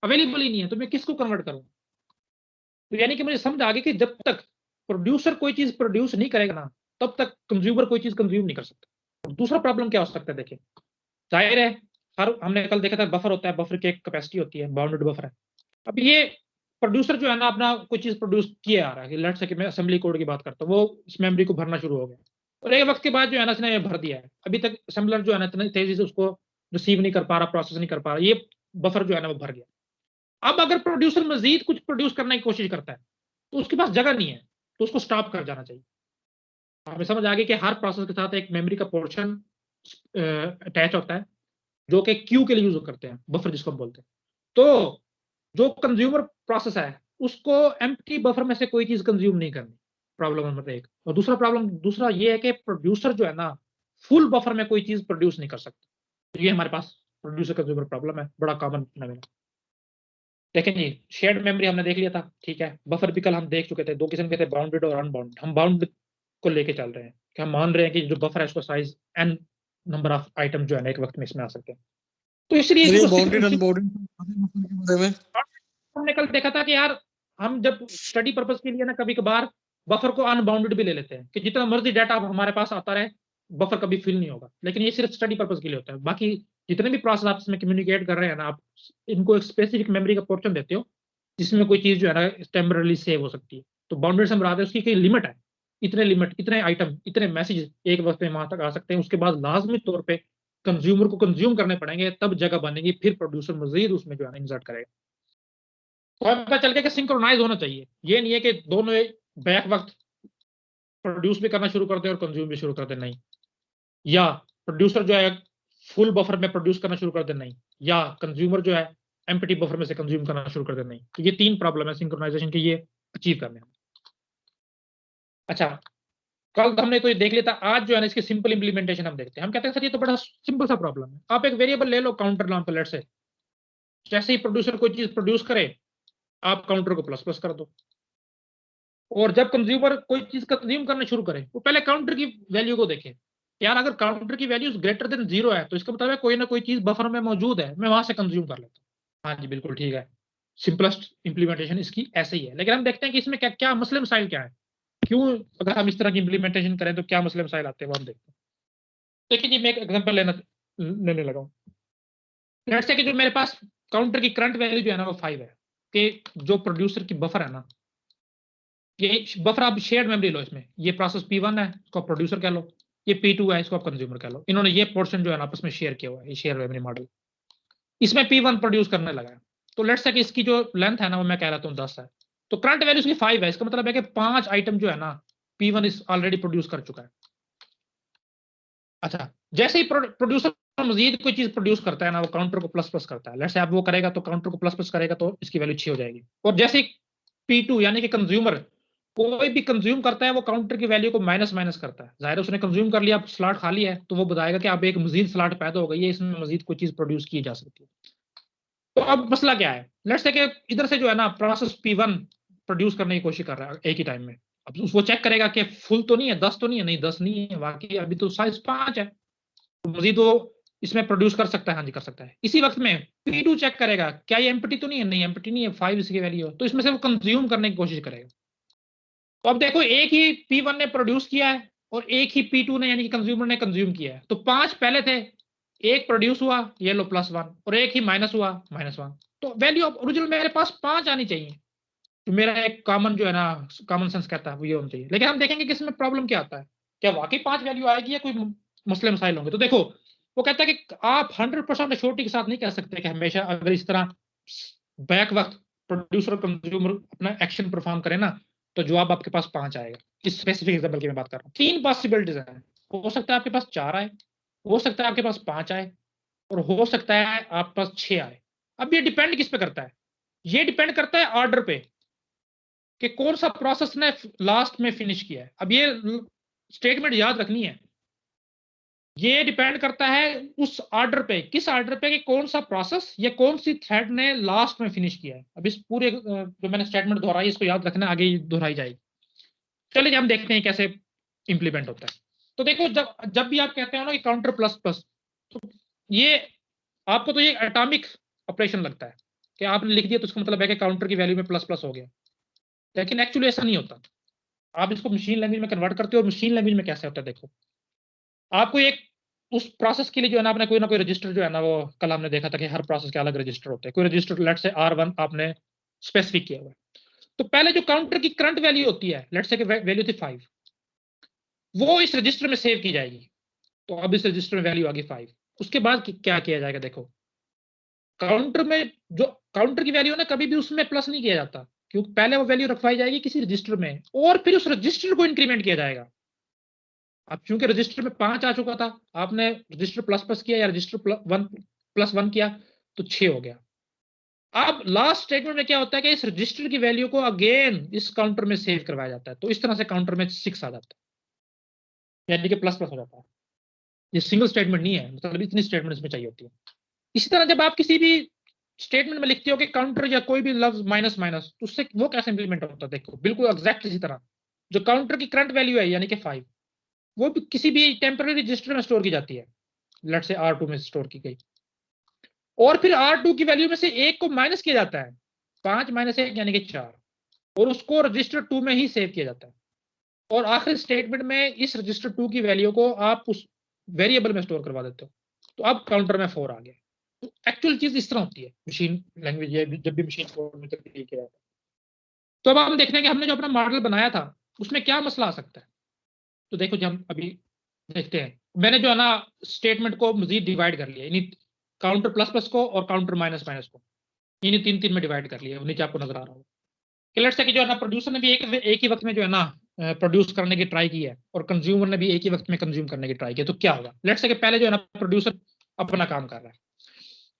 A: अवेलेबल ही नहीं है, तो मैं किसको कन्वर्ट करूं। तो यानी कि मुझे समझ आ गई कि जब तक प्रोड्यूसर कोई चीज प्रोड्यूस नहीं करेगा ना तब तक कंज्यूमर कोई चीज कंज्यूम नहीं कर सकता। और दूसरा प्रॉब्लम क्या हो सकता है, देखिए जाहिर है हर हमने कल देखा था बफर होता है, बफर की एक कैपेसिटी होती है, बाउंडेड बफर है। अब ये प्रोड्यूसर जो है ना अपना कोई चीज प्रोड्यूस किया आ रहा है कि लेट्स से कि मैं असेंबली कोड की बात करता हूँ, वो इस मेमोरी को भरना शुरू हो गया और एक वक्त के बाद जो है ना इसने ये भर दिया है। अभी तक असेंबलर जो है ना इतनी तेजी से उसको रिसीव नहीं कर पा रहा, प्रोसेस नहीं कर पा रहा, ये बफर जो है ना वो भर गया। अब अगर प्रोड्यूसर मजीद कुछ प्रोड्यूस करने की कोशिश करता है तो उसके पास जगह नहीं है, तो उसको स्टॉप कर जाना चाहिए। हमें समझ आ गई कि हर प्रोसेस के साथ एक मेमोरी का पोर्शन अटैच होता है जो कि क्यू के लिए यूज करते हैं, बफर जिसको हम बोलते हैं। तो जो कंज्यूमर प्रोसेस है उसको एम्प्टी बफर में से कोई चीज कंज्यूम नहीं करनी, प्रॉब्लम नंबर एक। और दूसरा ये है कि प्रोड्यूसर जो है ना फुल बफर में कोई चीज प्रोड्यूस नहीं कर सकता। तो ये हमारे पास प्रोड्यूसर कंज्यूमर प्रॉब्लम है, बड़ा कॉमन फिनोमेना। देखें जी शेयर्ड मेमोरी हमने देख लिया था, ठीक है। बफर भी कल हम देख चुके थे, दो किस्म के थे, बाउंडेड और अनबाउंडेड। हम बाउंड को लेके चल रहे हैं कि हम मान रहे हैं कि जो बफर है उसका size n number of item जो है ना एक वक्त में इसमें आ सकते हैं। तो इसलिए
G: बाउंडेड अनबाउंडेड
A: हमने कल देखा था कि यार हम जब स्टडी पर्पस के लिए ना कभी कभार बफर को अनबाउंडेड भी ले लेते हैं कि जितना मर्जी डाटा हमारे पास आता रहे बफर कभी फिल नहीं होगा, लेकिन ये सिर्फ स्टडी पर्पस के लिए होता है। बाकी जितने भी प्रोसेस आप इसमें कम्युनिकेट कर रहे हैं ना, आप इनको एक स्पेसिफिक मेमोरी का पोर्शन देते हो जिसमें कोई चीज जो है ना टेम्पररी सेव हो सकती है। तो बाउंडेड से मुराद है उसकी कोई लिमिट है, इतने लिमिट, इतने आइटम, इतने मैसेज एक वक्त में वहां तक आ सकते हैं। उसके बाद लाजमी तौर पर कंज्यूमर को कंज्यूम करने पड़ेंगे, तब जगह बनेगी, फिर प्रोड्यूसर मजीद उसमें जो है ना इंसर्ट करेगा। तो पता चल गया कि सिंक्रोनाइज होना चाहिए, ये नहीं है कि दोनों बैक वक्त प्रोड्यूस भी करना शुरू कर दे और कंज्यूम भी शुरू कर दे, नहीं। या प्रोड्यूसर जो है फुल बफर में प्रोड्यूस करना शुरू कर दे, नहीं। या कंज्यूमर जो है एम्प्टी बफर में से कंज्यूम करना शुरू कर दे, नहीं। तो ये तीन प्रॉब्लम है सिंक्रोनाइजेशन की, ये अचीव करने में। अच्छा कल हमने तो ये देख लिया था, आज जो है ना इसकी सिंपल इंप्लीमेंटेशन हम देखते हैं। हम कहते हैं सर ये तो बड़ा सिंपल सा प्रॉब्लम है, आप एक वेरिएबल ले लो काउंटर नाम पर, लेट से जैसे ही प्रोड्यूसर कोई चीज प्रोड्यूस करे आप काउंटर को प्लस प्लस कर दो, और जब कंज्यूमर कोई चीज कंज्यूम करना शुरू करे वो पहले काउंटर की वैल्यू को देखे। यार अगर काउंटर की वैल्यू ग्रेटर देन 0 है तो इसका मतलब है कोई ना कोई चीज बफर में मौजूद है, मैं वहां से कंज्यूम कर लेता हूँ। हाँ जी बिल्कुल ठीक है, सिंपलेस्ट इंप्लीमेंटेशन इसकी ऐसे ही है। लेकिन हम देखते हैं कि इसमें क्या क्या मसले मसाइल क्या है, क्यों अगर हम इस तरह की इंप्लीमेंटेशन करें तो क्या मसले मसाइल आते हैं वो हम देखते हैं। देखिए जी मैं एक एग्जाम्पल लेने लगा हूँ। लेट्स से कि जो मेरे पास काउंटर की करंट वैल्यू जो है ना वो 5 है, कि जो प्रोड्यूसर की बफर है ना, ये बफर आप शेयर्ड मेमोरी लो, इसमें ये प्रोसेस P1 है इसको आप प्रोड्यूसर कह लो, ये P2 है इसको आप कंज्यूमर कह लो। इन्होंने ये पोर्शन जो है ना आपस में शेयर किया हुआ है, ये शेयर मेमोरी मॉडल, इसमें P1 प्रोड्यूस करने लगा है। तो लेट्स से कि इसकी जो लेंथ है ना वो मैं कह रहा हूँ 10 है, तो करंट वैल्यू इसकी 5 है, इसका मतलब है कि 5 आइटम जो है ना P1 इस ऑलरेडी प्रोड्यूस कर चुका है। अच्छा जैसे ही प्रोड्यूसर मजीद कोई चीज प्रोड्यूस करता है ना वो काउंटर को प्लस प्लस करता है। लेट्स से आप वो करेगा तो काउंटर को प्लस प्लस करेगा तो इसकी वैल्यू 6 हो जाएगी। और जैसे ही P2 यानी कि कंज्यूमर कोई भी कंज्यूम करता है वो काउंटर की वैल्यू को माइनस माइनस करता है। जाहिर है उसने कंज्यूम कर लिया, स्लॉट खाली है, तो वो बताएगा कि अब एक मजीद स्लॉट पैदा हो गई है, इसमें मजीद कोई चीज प्रोड्यूस की जा सकती है। तो अब मसला क्या है, लेट्स से कि इधर से जो है ना प्रोसेस P1 प्रोड्यूस करने की कोशिश कर रहा है एक ही टाइम में। अब वो चेक करेगा कि फुल तो नहीं है, 10 तो नहीं है, नहीं 10 नहीं है, वाकई अभी तो साइज 5 है, तो मजीद वो इसमें प्रोड्यूस कर सकता है। हाँ जी कर सकता है। इसी वक्त में P2 चेक करेगा क्या ये एम्प्टी तो नहीं है, नहीं एम्प्टी नहीं है, 5 इसकी वैल्यू है, तो इसमें से वो कंज्यूम करने की कोशिश करेगा। तो अब देखो एक ही P1 ने प्रोड्यूस किया है और एक ही P2 ने यानी कि कंज्यूमर ने कंज्यूम किया है, तो 5 पहले थे, एक प्रोड्यूस हुआ, ये लो +1, और एक ही माइनस हुआ -1। तो वैल्यू ऑफ ओरिजिनल मेरे पास 5 आनी चाहिए। तो मेरा एक कॉमन जो है ना, कॉमन सेंस कहता है वो ये होना चाहिए। लेकिन हम देखेंगे कि इसमें प्रॉब्लम क्या आता है, क्या वाकई 5 वैल्यू आएगी या कोई मसले मसाइल होंगे। तो देखो वो कहता है कि आप 100% श्योरिटी के साथ नहीं कह सकते कि हमेशा अगर इस तरह बैक वक्त प्रोड्यूसर और कंज्यूमर अपना एक्शन परफॉर्म करे ना, तो जवाब आपके पास 5 आएगा। इस स्पेसिफिक एग्जांपल की मैं बात कर रहा हूँ। 3 पॉसिबिलिटीज हैं, हो सकता है आपके पास 4 आए, हो सकता है आपके पास 5 आए, और हो सकता है आपके पास 6 आए। अब ये डिपेंड किस पे करता है? ये डिपेंड करता है ऑर्डर पे, कि कौन सा प्रोसेस ने लास्ट में फिनिश किया है। अब ये स्टेटमेंट याद रखनी है, ये डिपेंड करता है उस ऑर्डर पे, किस ऑर्डर पे, कि कौन सा प्रोसेस या कौन सी थ्रेड ने लास्ट में फिनिश किया है। अब इस पूरे जो मैंने स्टेटमेंट दोहराई, इसको याद रखना, आगे दोहराई जाएगी। चलिए हम देखते हैं कैसे इंप्लीमेंट होता है। तो देखो जब भी आप कहते हो ना कि काउंटर प्लस प्लस, तो ये आपको तो ये एटॉमिक ऑपरेशन लगता है कि आपने लिख दिया तो उसका मतलब है कि काउंटर की वैल्यू में प्लस प्लस हो गया, लेकिन एक्चुअली ऐसा नहीं होता। आप इसको मशीन लैंग्वेज में कन्वर्ट करते हो। मशीन लैंग्वेज में कैसे होता है, देखो आपको एक उस प्रोसेस के लिए जो है ना, आपने कोई ना कोई रजिस्टर जो है ना, वो कल हमने देखा था कि हर प्रोसेस के अलग रजिस्टर होते हैं। कोई रजिस्टर लेट से R1 आपने स्पेसिफिक किया हुआ है, तो पहले जो काउंटर की करंट वैल्यू होती है, लेट से वैल्यू थी 5, वो इस रजिस्टर में सेव की जाएगी। तो अब इस रजिस्टर में वैल्यू आ गई 5। उसके बाद क्या किया जाएगा, देखो काउंटर में जो काउंटर की वैल्यू है ना, कभी भी उसमें प्लस नहीं किया जाता, क्योंकि पहले वो वैल्यू रखवाई जाएगी किसी रजिस्टर में, और फिर उस रजिस्टर को इंक्रीमेंट किया जाएगा। अब चूंकि रजिस्टर में 5 आ चुका था, आपने रजिस्टर प्लस प्लस किया या रजिस्टर +1 किया, तो 6 हो गया। अब लास्ट स्टेटमेंट में क्या होता है कि इस रजिस्टर की वैल्यू को अगेन इस काउंटर में सेव करवाया जाता है। तो इस तरह से काउंटर में 6 आ जाता है, यानी कि प्लस प्लस हो जाता है। ये सिंगल स्टेटमेंट नहीं है, मतलब इतनी स्टेटमेंट इसमें चाहिए होती है। इसी तरह जब आप किसी भी स्टेटमेंट में लिखते हो कि काउंटर या कोई भी लफ्ज माइनस माइनस, तो उससे वो कैसे इंप्लीमेंट होता है, देखो बिल्कुल एग्जैक्ट इसी तरह। जो काउंटर की करंट वैल्यू है यानी कि 5, वो भी किसी भी टेम्पररी रजिस्टर में स्टोर की जाती है, लेट से R2 में स्टोर की गई, और फिर R2 की वैल्यू में से 1 को माइनस किया जाता है, 5 - 1 यानी कि 4, और उसको रजिस्टर 2 में ही सेव किया जाता है। और आखिरी स्टेटमेंट में इस रजिस्टर 2 की वैल्यू को आप उस वेरिएबल में स्टोर करवा देते हो, तो अब काउंटर में 4 आ गया। तो एक्चुअल चीज इस तरह होती है मशीन लैंग्वेज, जब भी मशीन कोड में किया जाता है। तो अब हम देखते हैं कि हमने जो अपना मॉडल बनाया था उसमें क्या मसला आ सकता है। तो देखो जब हम अभी देखते हैं, मैंने जो है ना स्टेटमेंट को मजीद डिवाइड कर लिया, यानी काउंटर प्लस प्लस को और काउंटर माइनस माइनस को, इन्हीं 3 में डिवाइड कर लिया। नीचे आपको नजर आ रहा होगा कि लेट्स से कि जो है ना प्रोड्यूसर ने भी एक ही वक्त में जो है ना प्रोड्यूस करने की ट्राई की है, और कंज्यूमर ने भी एक ही वक्त में कंज्यूम करने की ट्राई की, तो क्या होगा। लेट्स से कि पहले जो है ना प्रोड्यूसर अपना काम कर रहा है,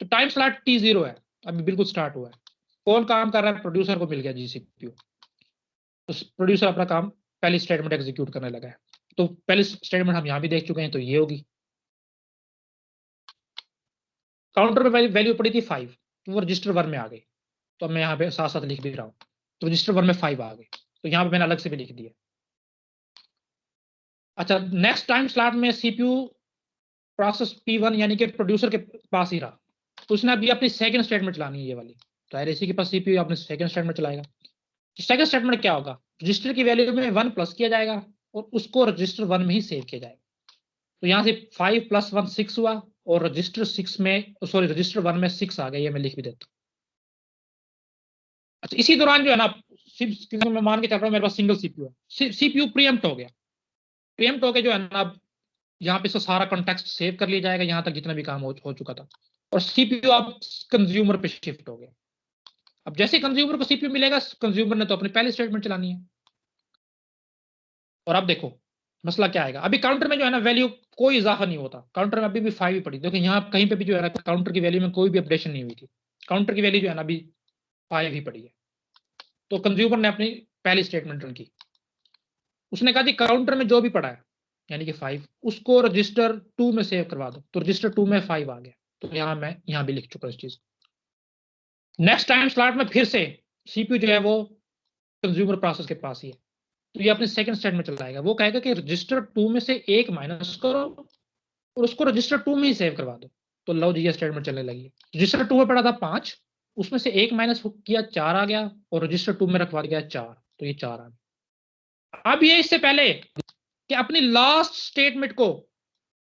A: तो टाइम स्लॉट T0 है, अभी बिल्कुल स्टार्ट हुआ है। कौन काम कर रहा है, प्रोड्यूसर को मिल गया GCPU, तो प्रोड्यूसर अपना काम पहली स्टेटमेंट एग्जीक्यूट करने लगा है। तो पहली स्टेटमेंट हम यहाँ भी देख चुके हैं, तो ये होगी। काउंटर में वैल्यू पड़ी थी 5, तो वो रजिस्टर 1 में आ गई, तो मैं यहाँ पे साथ साथ लिख भी रहा हूँ, तो रजिस्टर 1 में 5 आ गई, तो यहाँ पे मैंने अलग से भी लिख दिया। अच्छा, नेक्स्ट टाइम स्लॉट में CPU प्रोसेस P1 यानी कि प्रोड्यूसर के पास ही रहा, तो उसने अभी अपनी सेकंड स्टेटमेंट चलानी है ये वाली, तो इसी के पास CPU अपने सेकंड स्टेटमेंट चलाएगा। सेकंड स्टेटमेंट क्या होगा, रजिस्टर की वैल्यू में 1 प्लस किया जाएगा और उसको रजिस्टर 1 में ही सेव किया जाएगा। तो यहाँ से 5 + 1 6 हुआ, और रजिस्टर 1 में 6 आ गया, ये मैं लिख भी देता हूँ। अच्छा, इसी दौरान जो है ना, मैं मान के चल रहा हूँ मेरे पास सिंगल CPU है, CPU प्रीएम्प्ट हो गया। प्रीएम्प्ट हो गया जो है ना, यहाँ पे सारा कॉन्टेक्स्ट सेव कर लिया जाएगा, यहाँ तक जितना भी काम हो चुका था, और CPU अब कंज्यूमर पे शिफ्ट हो गया। अब जैसे कंज्यूमर को CPU मिलेगा, कंज्यूमर ने तो अपनी पहली स्टेटमेंट चलानी है। और अब देखो मसला क्या आएगा, अभी काउंटर में जो है ना वैल्यू कोई इजाफा नहीं होता, काउंटर में अभी भी 5 ही पड़ी। देखो यहाँ कहीं पे भी जो है ना काउंटर की वैल्यू में कोई भी अपडेशन नहीं हुई थी, काउंटर की वैल्यू जो है ना अभी 5 ही पड़ी है। तो कंज्यूमर ने अपनी पहली स्टेटमेंट रन की, उसने कहा जी काउंटर में जो भी पड़ा है यानी कि 5, उसको रजिस्टर 2 में सेव करवा दो, तो रजिस्टर 2 में 5 आ गया। तो यहाँ मैं यहाँ भी लिख चुका इस चीज। नेक्स्ट टाइम स्लॉट में फिर से CPU जो है वो कंज्यूमर प्रोसेस के पास ही है, तो ये अपने सेकंड स्टेटमेंट चलाएगा। वो कहेगा कि रजिस्टर 2 में से 1 माइनस करो और उसको रजिस्टर 2 में ही सेव करवा दो। तो लो जी ये स्टेटमेंट चलने लगी। रजिस्टर 2 में पड़ा था 5, उसमें से 1 माइनस किया 4 आ गया, और रजिस्टर 2 में रखवा दिया 4, तो ये 4 आ गया। अब ये इससे पहले कि अपनी लास्ट स्टेटमेंट को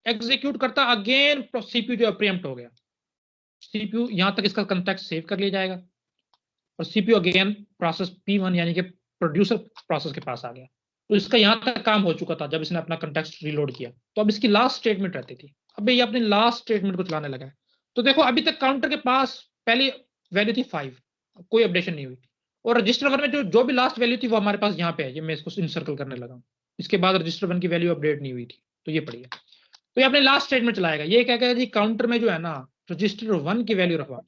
A: एग्जीक्यूट करता अगेन सीपीयू जो प्रीएम्प्ट हो गया, सीपीयू यहां तक इसका कंटेक्स्ट सेव कर लिया जाएगा और सीपीयू अगेन प्रोसेस P1 यानी कि प्रोड्यूसर प्रोसेस के पास आ गया। तो इसका यहां तक काम हो चुका था जब इसने अपना कंटेक्स्ट रीलोड किया। तो अब इसकी लास्ट स्टेटमेंट रहती थी, अब ये अपनी लास्ट स्टेटमेंट को चलाने लगा है। तो देखो अभी तक काउंटर के पास पहली वैल्यू थी 5, कोई अपडेशन नहीं हुई, और रजिस्टर 1 में जो भी लास्ट वैल्यू थी वो हमारे पास यहाँ पे है, ये मैं इसको इनसर्कल करने लगा हूँ। इसके बाद रजिस्टर 1 की वैल्यू अपडेट नहीं हुई थी, तो ये पड़ी है। तो ये अपने लास्ट स्टेटमेंट चलाएगा, ये क्या कहेगा जी काउंटर में जो है ना रजिस्टर 1 की वैल्यू रखवा,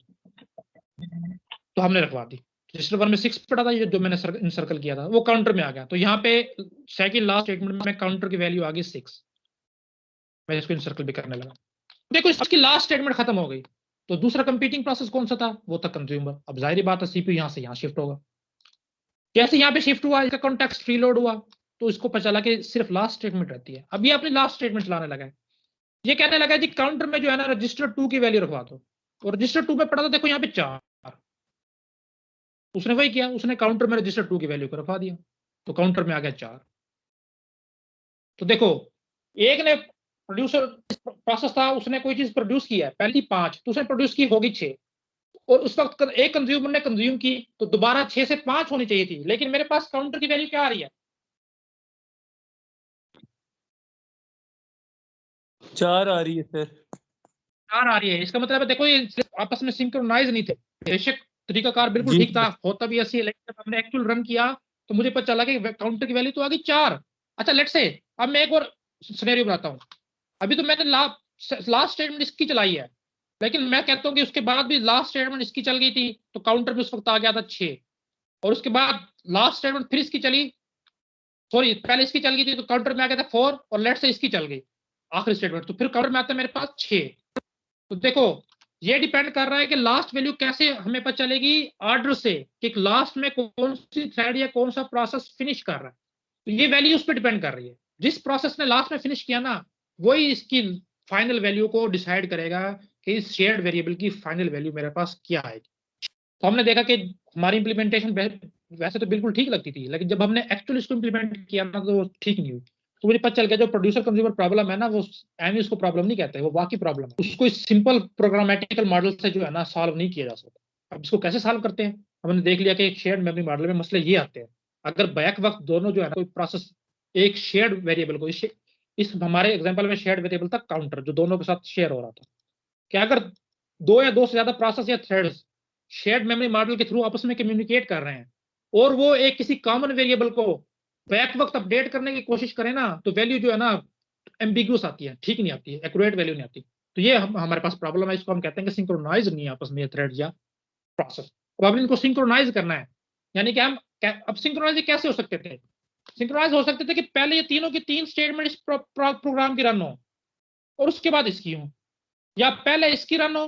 A: तो हमने रखवा दी। रजिस्टर 1 में 6 पड़ा था, ये जो मैंने इनसर्कल किया था वो काउंटर में आ गया। तो यहाँ पे सेकंड लास्ट स्टेटमेंट में काउंटर की वैल्यू आ गई 6, मैं इसको इनसर्कल भी करने लगा। देखो इसकी लास्ट स्टेटमेंट खत्म हो गई। तो दूसरा कंपीटिंग प्रोसेस कौन सा था, वो था कंज्यूमर। अब जाहिर बात है सीपीयू यहाँ से यहाँ शिफ्ट होगा। कैसे यहाँ पे शिफ्ट हुआ, इसका कॉन्टेक्स्ट रीलोड हुआ, तो इसको पता चला कि सिर्फ लास्ट स्टेटमेंट रहती है। अब ये अपनी लास्ट स्टेटमेंट चलाने लगा है, ये कहने लगा जी काउंटर में जो है ना रजिस्टर 2 की वैल्यू रखवा दो। और रजिस्टर 2 पे पड़ा था देखो यहाँ पे 4, उसने वही किया, उसने काउंटर में रजिस्टर 2 की वैल्यू को रखवा दिया, तो काउंटर में आ गया 4। तो देखो एक ने प्रोड्यूसर प्रोसेस था, उसने कोई चीज प्रोड्यूस किया है, पहली 5 तो उसने प्रोड्यूस की होगी 6, और उस वक्त एक कंज्यूमर ने कंज्यूम की, तो दोबारा 6 से 5 होनी चाहिए थी, लेकिन मेरे पास काउंटर की वैल्यू क्या आ रही है,
B: 4 आ रही है सर।
A: 4 आ रही है। इसका मतलब है देखो ये आपस में सिंक्रोनाइज नहीं थे। बेशक तरीकाकार बिल्कुल ठीक था, होता भी ऐसी है, लेकिन जब हमने एक्चुअल रन किया तो मुझे पता चला कि काउंटर की वैल्यू तो आ गई 4। अच्छा लेट्स से अब मैं एक और सिनेरियो बनाता हूँ। अभी तो मैंने लास्ट स्टेटमेंट इसकी चलाई है, लेकिन मैं कहता हूँ कि उसके बाद भी लास्ट स्टेटमेंट इसकी चल गई थी, तो काउंटर पे उस वक्त आ गया था 6, और उसके बाद लास्ट स्टेटमेंट फिर इसकी चली, सॉरी पहले इसकी चल गई थी तो काउंटर में आ गया था 4, और लेट्स से इसकी चल गई आखिरी स्टेटमेंट, तो फिर काउंटर में आता है मेरे पास 6। तो देखो ये डिपेंड कर रहा है कि लास्ट वैल्यू कैसे हमें पता चलेगी, ऑर्डर से, कि लास्ट में कौन सी थ्रेड या कौन सा प्रोसेस फिनिश कर रहा है। तो ये वैल्यू उस पर डिपेंड कर रही है, जिस प्रोसेस ने लास्ट में फिनिश किया ना वही इसकी फाइनल वैल्यू को डिसाइड करेगा कि इस शेयर्ड वेरिएबल की फाइनल वैल्यू मेरे पास क्या आएगी। तो हमने देखा कि हमारी इंप्लीमेंटेशन वैसे तो बिल्कुल ठीक लगती थी, लेकिन जब हमने एक्चुअली इसको इंप्लीमेंट किया ना तो वो ठीक नहीं हुई। तो मुझे पता चल गया जो प्रोड्यूसर कंज्यूमर प्रॉब्लम है ना, वो एमी उसको प्रॉब्लम नहीं कहते, वो वाकई प्रॉब्लम है। उसको इस सिंपल प्रोग्रामेटिकल मॉडल से जो है ना सॉल्व नहीं किया जा सकता। अब इसको कैसे सॉल्व करते हैं, हमने देख लिया कि शेयर्ड मेमोरी मॉडल में मसले ये आते हैं। अगर बैक वक्त दोनों जो है ना कोई प्रोसेस एक शेयर्ड वेरिएबल को, इस हमारे एग्जाम्पल में शेयर्ड वेरिएबल था काउंटर जो दोनों के साथ शेयर हो रहा था, कि अगर 2 या 2 से ज्यादा प्रोसेस या थ्रेड्स शेयर्ड मेमोरी मॉडल के थ्रू आपस में कम्युनिकेट कर रहे हैं, और वो एक किसी कॉमन वेरिएबल को बैक वक्त अपडेट करने की कोशिश करें ना, तो वैल्यू जो है ना एम्बिगुअस आती है, ठीक नहीं आती है, एक्यूरेट वैल्यू नहीं आती। तो ये हमारे पास प्रॉब्लम है, इसको हम कहते हैं कि सिंक्रोनाइज नहीं है आपस में थ्रेड या प्रोसेस। अब अब इनको सिंक्रोनाइज करना है, यानी कि हम अब सिंक्रोनाइज कैसे हो सकते थे, सिंक्रोनाइज हो सकते थे कि पहले ये तीनों की 3 स्टेटमेंट इस प्रोग्राम की रन हो और उसके बाद इसकी हो, या पहले इसकी रन हो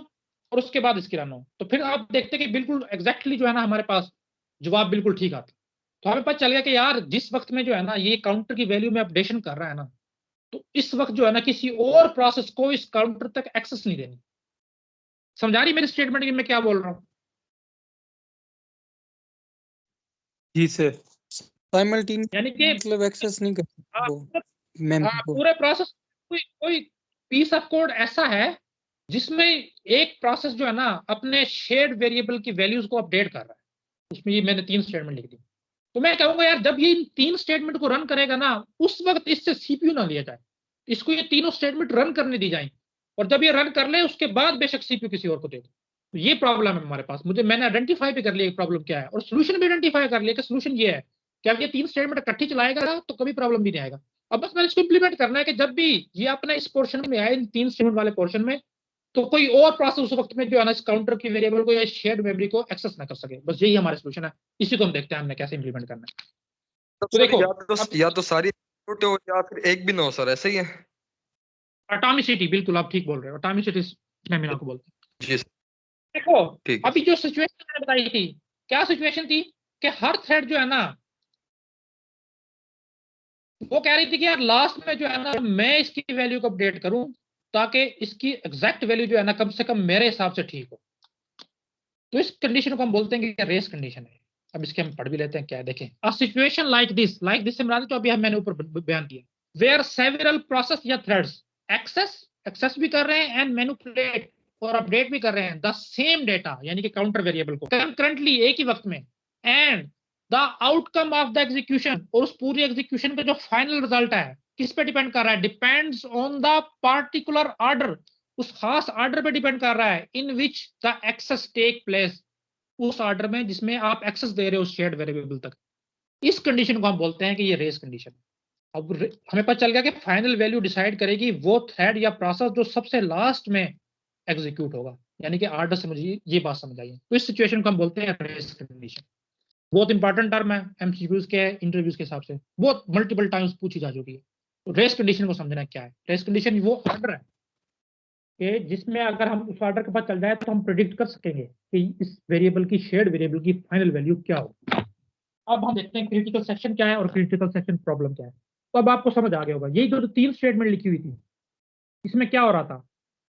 A: और उसके बाद इसकी रन हो। तो फिर आप देखते कि बिल्कुल एग्जैक्टली जो है ना हमारे पास जवाब बिल्कुल ठीक आता। तो हमें पता चल गया कि यार जिस वक्त में जो है ना ये काउंटर की वैल्यू में अपडेशन कर रहा है ना, तो इस वक्त जो है ना किसी और प्रोसेस को इस काउंटर तक एक्सेस नहीं देनी। समझा रही मेरी स्टेटमेंट की मैं क्या बोल रहा हूँ?
B: जी सर।
G: साइमल्टेनियस
A: यानी कि
G: मतलब एक्सेस नहीं कर सकते वो मेमोरी को।
A: पूरे प्रोसेस कोई पीस ऑफ कोड ऐसा है जिसमें एक प्रोसेस जो है ना अपने शेयर्ड वेरिएबल की वैल्यूज को अपडेट कर रहा है, उसमें ये मैंने 3 स्टेटमेंट लिख दी। तो मैं कहूंगा यार जब ये इन 3 स्टेटमेंट को रन करेगा ना, उस वक्त इससे सीपीयू ना लिया जाए, इसको ये तीनों स्टेटमेंट रन करने दी जाए, और जब ये रन कर ले उसके बाद बेशक सीपीयू किसी और को दे दो। तो ये प्रॉब्लम है हमारे पास। मैंने आइडेंटिफाई भी कर लिया प्रॉब्लम क्या है, और सोल्यूशन भी आइडेंटिफाई कर लिया कि सोल्यूशन ये है कि अगर ये 3 स्टेटमेंट इकट्ठी चलाएगा तो कभी प्रॉब्लम भी नहीं आएगा। अब बस मैंने इसको इंप्लीमेंट करना है कि जब भी ये अपने इस पोर्शन में आए, इन 3 स्टेटमेंट वाले पोर्शन में, तो कोई और प्रोसेस उस वक्त में जो है ना इस काउंटर की वेरिएबल को या शेयर्ड मेमोरी को एक्सेस ना कर सके। बस यही हमारा सोल्यूशन है, इसी को हम देखते हैं हमने कैसे इंप्लीमेंट करना है।
C: तो देखो या तो सारी छोटे हो या फिर एक भी ना हो सर, ऐसे ही है।
A: एटॉमिसिटी, बिल्कुल आप ठीक बोल रहे हो, एटॉमिसिटी स्टेमिना को बोलते हैं।
C: जी
A: देखो
C: ठीक।
A: अभी जो सिचुएशन मैंने बताई थी, क्या सिचुएशन थी कि हर थ्रेड जो है ना वो कह रही थी कि यार लास्ट में जो है ना मैं इसकी वैल्यू को अपडेट करूं ताकि इसकी एग्जैक्ट वैल्यू जो है ना कम से कम मेरे हिसाब से ठीक हो। तो इस कंडीशन को हम बोलते हैं कि रेस कंडीशन है। अब इसके हम पढ़ भी लेते हैं क्या है, देखें। अ सिचुएशन लाइक दिस से मिला तो अभी मैंने ऊपर बयान किया, वेयर सेवरल प्रोसेस या थ्रेड्स एक्सेस भी कर रहे हैं एंड मैनिपुलेट और अपडेट भी कर रहे हैं द सेम डेटा, यानी कि काउंटर वेरिएबल को करंटली एक ही वक्त में, and the outcome of the execution, और उस पूरी एग्जीक्यूशन का जो फाइनल रिजल्ट है किस पे डिपेंड कर रहा है, depends on the particular order, उस खास ऑर्डर पे डिपेंड कर रहा है in which the access take place, उस ऑर्डर में जिसमें आप एक्सेस दे रहे हो उस शेयर्ड वेरिएबल तक। इस कंडीशन को हम बोलते हैं कि ये रेस कंडीशन। अब हमें पता चल गया कि फाइनल वैल्यू डिसाइड करेगी वो थ्रेड या प्रोसेस जो सबसे लास्ट में एग्जीक्यूट होगा, यानी कि ऑर्डर से मुझे ये बात समझ आई है। तो इस सिचुएशन को हम बोलते हैं रेस कंडीशन। बहुत इंपॉर्टेंट टर्म है एमसीक्यूज के इंटरव्यूज के हिसाब से, बहुत मल्टीपल टाइम्स पूछी जा चुकी है। तो रेस कंडीशन को समझना क्या है। रेस कंडीशन वो ऑर्डर है कि जिसमें अगर हम उस ऑर्डर के पास चल जाए तो हम प्रेडिक्ट कर सकेंगे कि इस वेरिएबल की शेयर्ड वेरिएबल की फाइनल वैल्यू क्या हो। अब हम देखते हैं क्रिटिकल सेक्शन क्या है और क्रिटिकल सेक्शन प्रॉब्लम क्या है। तो अब आपको समझ आ गया होगा, यही जो 3 स्टेटमेंट लिखी हुई थी इसमें क्या हो रहा था,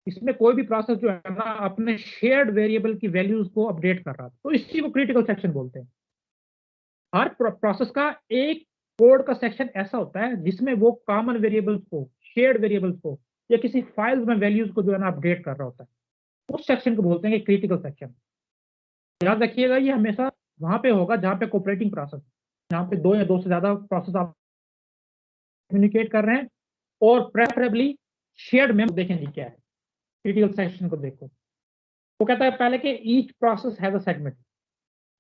A: इसमें कोई भी प्रोसेस जो है ना अपने शेयर्ड वेरिएबल की वैल्यूज को अपडेट कर रहा था, तो इसी को क्रिटिकल सेक्शन बोलते हैं। हर प्रोसेस का एक कोड का सेक्शन ऐसा होता है जिसमें वो कॉमन वेरिएबल्स को, शेयर्ड वेरिएबल्स को या किसी फाइल में वैल्यूज को जो है ना अपडेट कर रहा होता है। उस सेक्शन को बोलते हैं क्रिटिकल सेक्शन। याद रखिएगा ये हमेशा वहां पे होगा जहां पे कोऑपरेटिंग प्रोसेस, जहां पे 2 या 2 से ज्यादा प्रोसेस आप कम्युनिकेट कर रहे हैं, और प्रेफरेबली शेयर्ड में। देखें जी क्या है क्रिटिकल सेक्शन को, देखो वो कहता है पहले कि each process has a segment,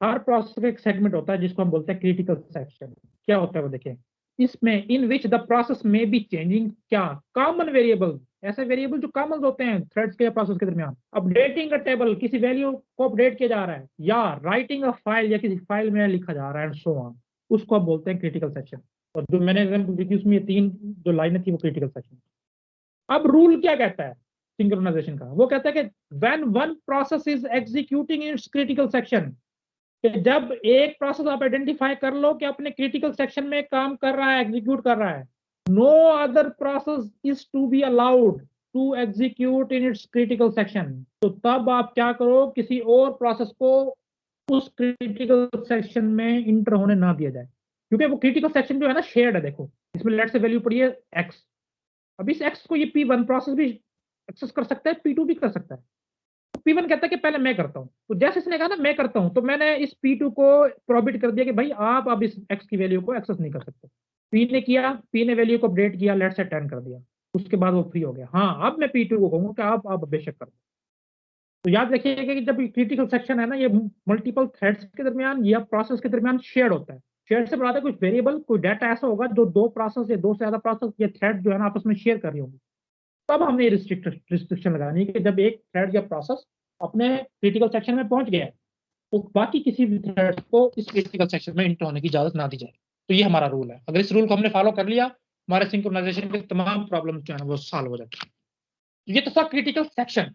A: her process का एक सेगमेंट होता है जिसको हम बोलते हैं क्रिटिकल सेक्शन। क्या होता है वो देखें, इसमें इन विच द प्रोसेस में बी चेंजिंग क्या कॉमन वेरिएबल, ऐसे वेरिएबल जो कॉमन होते हैं थ्रेड्स के या प्रोसेस के दरमियान, अपडेटिंग अ टेबल, किसी वैल्यू को अपडेट किया जा रहा है, या राइटिंग अ फाइल, या किसी फाइल में लिखा जा रहा है, एंड सो ऑन, उसको हम बोलते हैं क्रिटिकल सेक्शन। और जो मैंने एग्जांपल दी थी उसमें ये 3 जो लाइनें थी वो क्रिटिकल सेक्शन। अब रूल क्या कहता है सिंक्रोनाइजेशन का, वो कहता है कि when one process is executing in its critical section, जब एक प्रोसेस आप आइडेंटिफाई कर लो कि अपने क्रिटिकल सेक्शन में काम कर रहा है, एग्जीक्यूट कर रहा है, no other process is to be allowed to execute in its critical section. तो तब आप क्या करो, किसी और प्रोसेस को उस क्रिटिकल सेक्शन में इंटर होने ना दिया जाए, क्योंकि वो क्रिटिकल सेक्शन जो है ना शेयर्ड है। देखो इसमें लेट से वैल्यू पड़ी है एक्स, अब इस एक्स को ये P1 प्रोसेस भी एक्सेस कर सकता है, P2 भी कर सकता है। P1 कहता है कि पहले मैं करता हूं, तो जैसे इसने कहा ना मैं करता हूं, तो मैंने इस P2 को प्रोहिबिट कर दिया कि भाई आप अब इस x की वैल्यू को एक्सेस नहीं कर सकते। P ने किया, P ने वैल्यू को अपडेट किया, लेट से 10 कर दिया, उसके बाद वो फ्री हो गया। हाँ अब मैं P2 को कहूंगा कि आप बेशक कर दो। तो याद रखिएगा कि जब क्रिटिकल सेक्शन है ना ये मल्टीपल थ्रेड्स के दरमियान या प्रोसेस के दरमियान शेयर्ड होता है। शेयर से बढ़ाते कुछ वेरिएबल, कोई डाटा ऐसा होगा जो 2 प्रोसेस या 2 से ज्यादा प्रोसेस या थ्रेड जो है ना आपस में शेयर कर रही होंगी। तब हमने रिस्ट्रिक्शन लगानी है कि जब एक थ्रेड या प्रोसेस अपने क्रिटिकल सेक्शन में पहुंच गया है तो बाकी किसी भी थ्रेड को इस क्रिटिकल सेक्शन में इंटर होने की इजाजत ना दी जाए। तो ये हमारा रूल है। अगर इस रूल को हमने फॉलो कर लिया, हमारे सिंक्रोनाइजेशन के तमाम प्रॉब्लम जो है वो सॉल्व हो जाते हैं। ये तो था क्रिटिकल सेक्शन।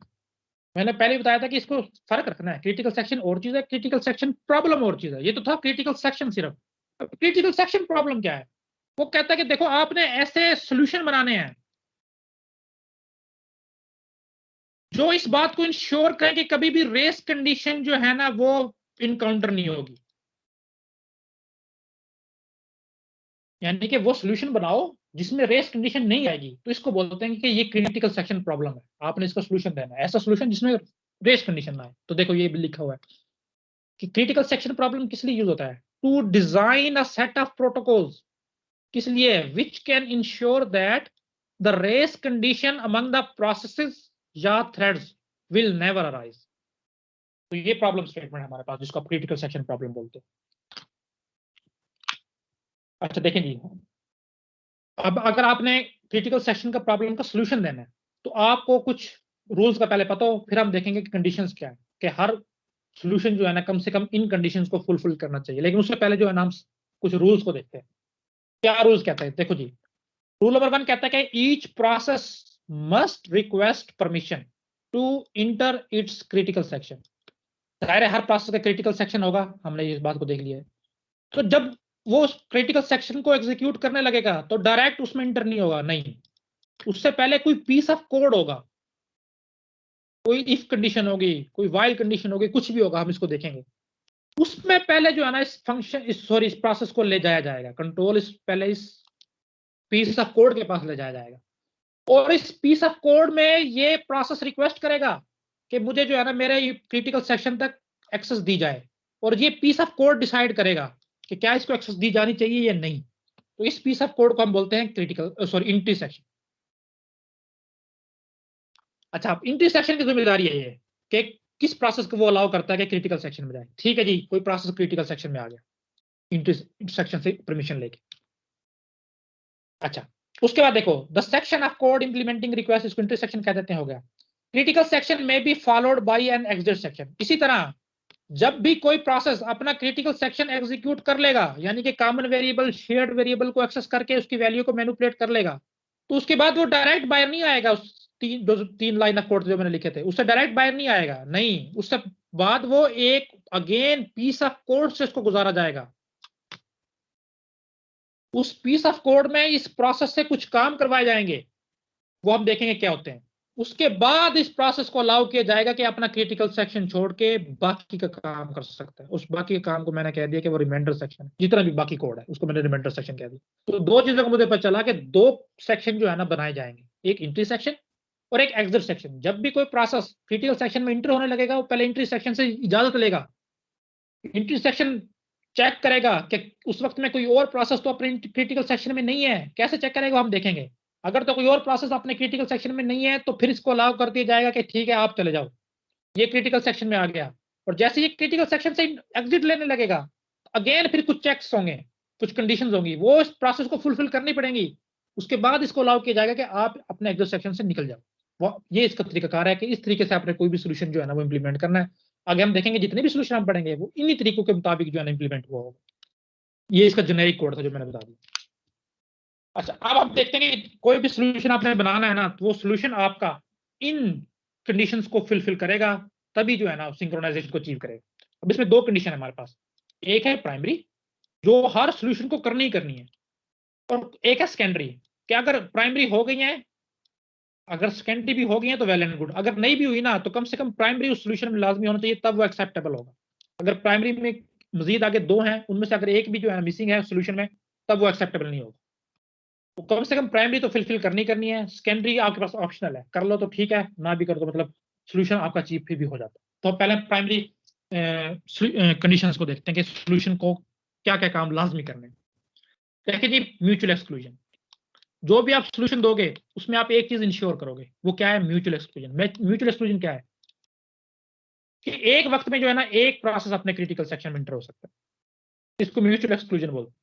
A: मैंने पहले बताया था कि इसको फर्क रखना है, क्रिटिकल सेक्शन और चीज है, क्रिटिकल सेक्शन प्रॉब्लम और चीज है। ये तो था क्रिटिकल सेक्शन सिर्फ। क्रिटिकल सेक्शन प्रॉब्लम क्या है, वो कहता है कि देखो आपने ऐसे सोल्यूशन बनाने हैं जो इस बात को इंश्योर करें कि कभी भी रेस कंडीशन जो है ना वो इनकाउंटर नहीं होगी। यानी कि वो सोल्यूशन बनाओ जिसमें रेस कंडीशन नहीं आएगी, तो इसको बोलते हैं कि ये क्रिटिकल सेक्शन प्रॉब्लम है। आपने इसका सोल्यूशन देना है, ऐसा सोल्यूशन जिसमें रेस कंडीशन ना आए। तो देखो ये भी लिखा हुआ है कि क्रिटिकल सेक्शन प्रॉब्लम किस लिए यूज होता है, to design a set of protocols, किस लिए, which can ensure that the race condition among the processes या थ्रेड्स विल नेवर अराइज। तो ये प्रॉब्लम स्टेटमेंट हमारे पास जिसको आप क्रिटिकल सेक्शन प्रॉब्लम बोलते हैं। अच्छा देखें जी, अब अगर आपने क्रिटिकल सेक्शन का प्रॉब्लम का सोल्यूशन देना है तो आपको कुछ रूल्स का पहले पता हो, फिर हम देखेंगे कि कंडीशंस क्या है, कि हर सोल्यूशन जो है ना कम से कम इन कंडीशंस को फुलफिल करना चाहिए। लेकिन उससे पहले जो है ना हम कुछ रूल्स को देखते हैं। क्या रूल्स कहते हैं, देखो जी, रूल नंबर 1 कहता है कि each process must request permission to enter its critical section. जाहिर है हर प्रोसेस का क्रिटिकल सेक्शन होगा, हमने इस बात को देख लिया है। तो जब वो क्रिटिकल सेक्शन को एग्जीक्यूट करने लगेगा तो डायरेक्ट उसमें इंटर नहीं होगा, नहीं, उससे पहले कोई पीस ऑफ कोड होगा, कोई इफ कंडीशन होगी, कोई वाइल कंडीशन होगी, कुछ भी होगा, हम इसको देखेंगे। उसमें पहले जो है ना इस फंक्शन इस प्रोसेस को ले जाया जाएगा, कंट्रोल इस पहले इस पीस ऑफ कोड के पास ले जाया जाएगा। और इस पीस ऑफ कोड में ये प्रोसेस रिक्वेस्ट करेगा कि मुझे जो है ना मेरे क्रिटिकल सेक्शन तक एक्सेस दी जाए, और ये पीस ऑफ कोड डिसाइड करेगा कि क्या इसको एक्सेस दी जानी चाहिए या नहीं। तो इस पीस ऑफ कोड को हम बोलते हैं एंट्री सेक्शन। अच्छा, एंट्री सेक्शन की जिम्मेदारी है ये कि किस प्रोसेस को वो अलाउ करता है कि क्रिटिकल सेक्शन में जाए। ठीक है जी, कोई प्रोसेस क्रिटिकल सेक्शन में आ गया एंट्री सेक्शन से परमिशन लेके। अच्छा, उसके बाद देखो the section of code implementing request, इसको एंट्री सेक्शन कह देते हैं, हो गया। क्रिटिकल सेक्शन में be followed by an exit section. इसी तरह जब भी कोई प्रोसेस अपना क्रिटिकल सेक्शन एग्जीक्यूट कर लेगा, यानी कि कॉमन वेरिएबल शेयर्ड वेरिएबल को एक्सेस करके उसकी वैल्यू को मैनिपुलेट कर लेगा, तो उसके बाद वो डायरेक्ट बाहर नहीं आएगा। उस तीन लाइन ऑफ कोड जो मैंने लिखे थे उससे डायरेक्ट बाहर नहीं आएगा, नहीं, उससे बाद वो एक अगेन पीस ऑफ कोड से उसको गुजारा जाएगा। उस पीस ऑफ कोड में इस प्रोसेस से कुछ काम करवाए जाएंगे, वो हम देखेंगे क्या होते हैं। उसके बाद इस प्रोसेस को अलाउ किया जाएगा कि अपना क्रिटिकल सेक्शन छोड़ के बाकी का काम कर सकता है। उस बाकी के काम को मैंने कह दिया कि वो रिमाइंडर सेक्शन, जितना भी बाकी कोड है उसको मैंने रिमाइंडर सेक्शन कह दिया। तो दो चीजों को मुझे पता चला कि दो सेक्शन जो है ना बनाए जाएंगे, एक एंट्री सेक्शन और एक एग्जिट सेक्शन। जब भी कोई प्रोसेस क्रिटिकल सेक्शन में इंटर होने लगेगा, वो पहले एंट्री सेक्शन से इजाजत लेगा। एंट्री सेक्शन चेक करेगा कि उस वक्त में कोई और प्रोसेस तो अपने क्रिटिकल सेक्शन में नहीं है। कैसे चेक करेगा हम देखेंगे। अगर तो कोई और प्रोसेस अपने क्रिटिकल सेक्शन में नहीं है तो फिर इसको अलाउ कर दिया जाएगा कि ठीक है आप चले जाओ, ये क्रिटिकल सेक्शन में आ गया। और जैसे ये क्रिटिकल सेक्शन से एग्जिट लेने लगेगा, अगेन फिर कुछ चेक्स होंगे, कुछ कंडीशंस होंगी, वो इस प्रोसेस को फुलफिल करनी पड़ेंगी। उसके बाद इसको अलाउ किया जाएगा कि आप अपने एग्जिट सेक्शन से निकल जाओ। वो ये इसका तरीकाकार है कि इस तरीके से आपने कोई भी सोल्यूशन जो है ना वो इंप्लीमेंट करना है। आगे हम देखेंगे जितने भी सोल्यूशन हम पढ़ेंगे वो इन्हीं तरीकों के मुताबिक जो है ना इंप्लीमेंट हुआ होगा। ये इसका जेनेरिक कोड था जो मैंने बता दिया। अच्छा, अब आप देखते हैं कि कोई भी सोल्यूशन आपने बनाना है ना, तो वो सोल्यूशन आपका इन कंडीशंस को फुलफिल करेगा, तभी जो है ना सिंक्रोनाइजेशन को अचीव करेगा। अब इसमें दो कंडीशन है हमारे पास, एक है प्राइमरी जो हर सोल्यूशन को करनी ही करनी है, और एक है सेकेंडरी कि अगर प्राइमरी हो गई है, अगर सेकेंडरी भी हो गई है तो वेल एंड गुड। अगर नहीं भी हुई ना तो कम से कम प्राइमरी उस सोल्यूशन में लाजमी होना चाहिए, तब वो एक्सेप्टेबल होगा। अगर प्राइमरी में मजीद आगे दो हैं, उनमें से अगर एक भी जो है मिसिंग है सोल्यूशन में, तब वो एक्सेप्टेबल नहीं होगा। तो कम से कम प्राइमरी तो फुलफिल करनी है। सेकेंडरी आपके पास ऑप्शनल है, कर लो तो ठीक है, ना भी कर दो मतलब सोल्यूशन आपका अचीव फिर भी हो जाता है। तो पहले प्राइमरी कंडीशंस को देखते हैं कि सोल्यूशन को क्या क्या काम लाजमी करने। देखिए जी, म्यूचुअल एक्सक्लूजन। जो भी आप सोल्यूशन दोगे उसमें आप एक चीज इंश्योर करोगे, वो क्या है? Mutual exclusion. म्यूचुअल एक्सक्लूजन क्या है कि एक वक्त में जो है ना एक प्रोसेस अपने क्रिटिकल सेक्शन में इंटर हो सकता है, इसको म्यूचुअल एक्सक्लूजन बोलते हैं।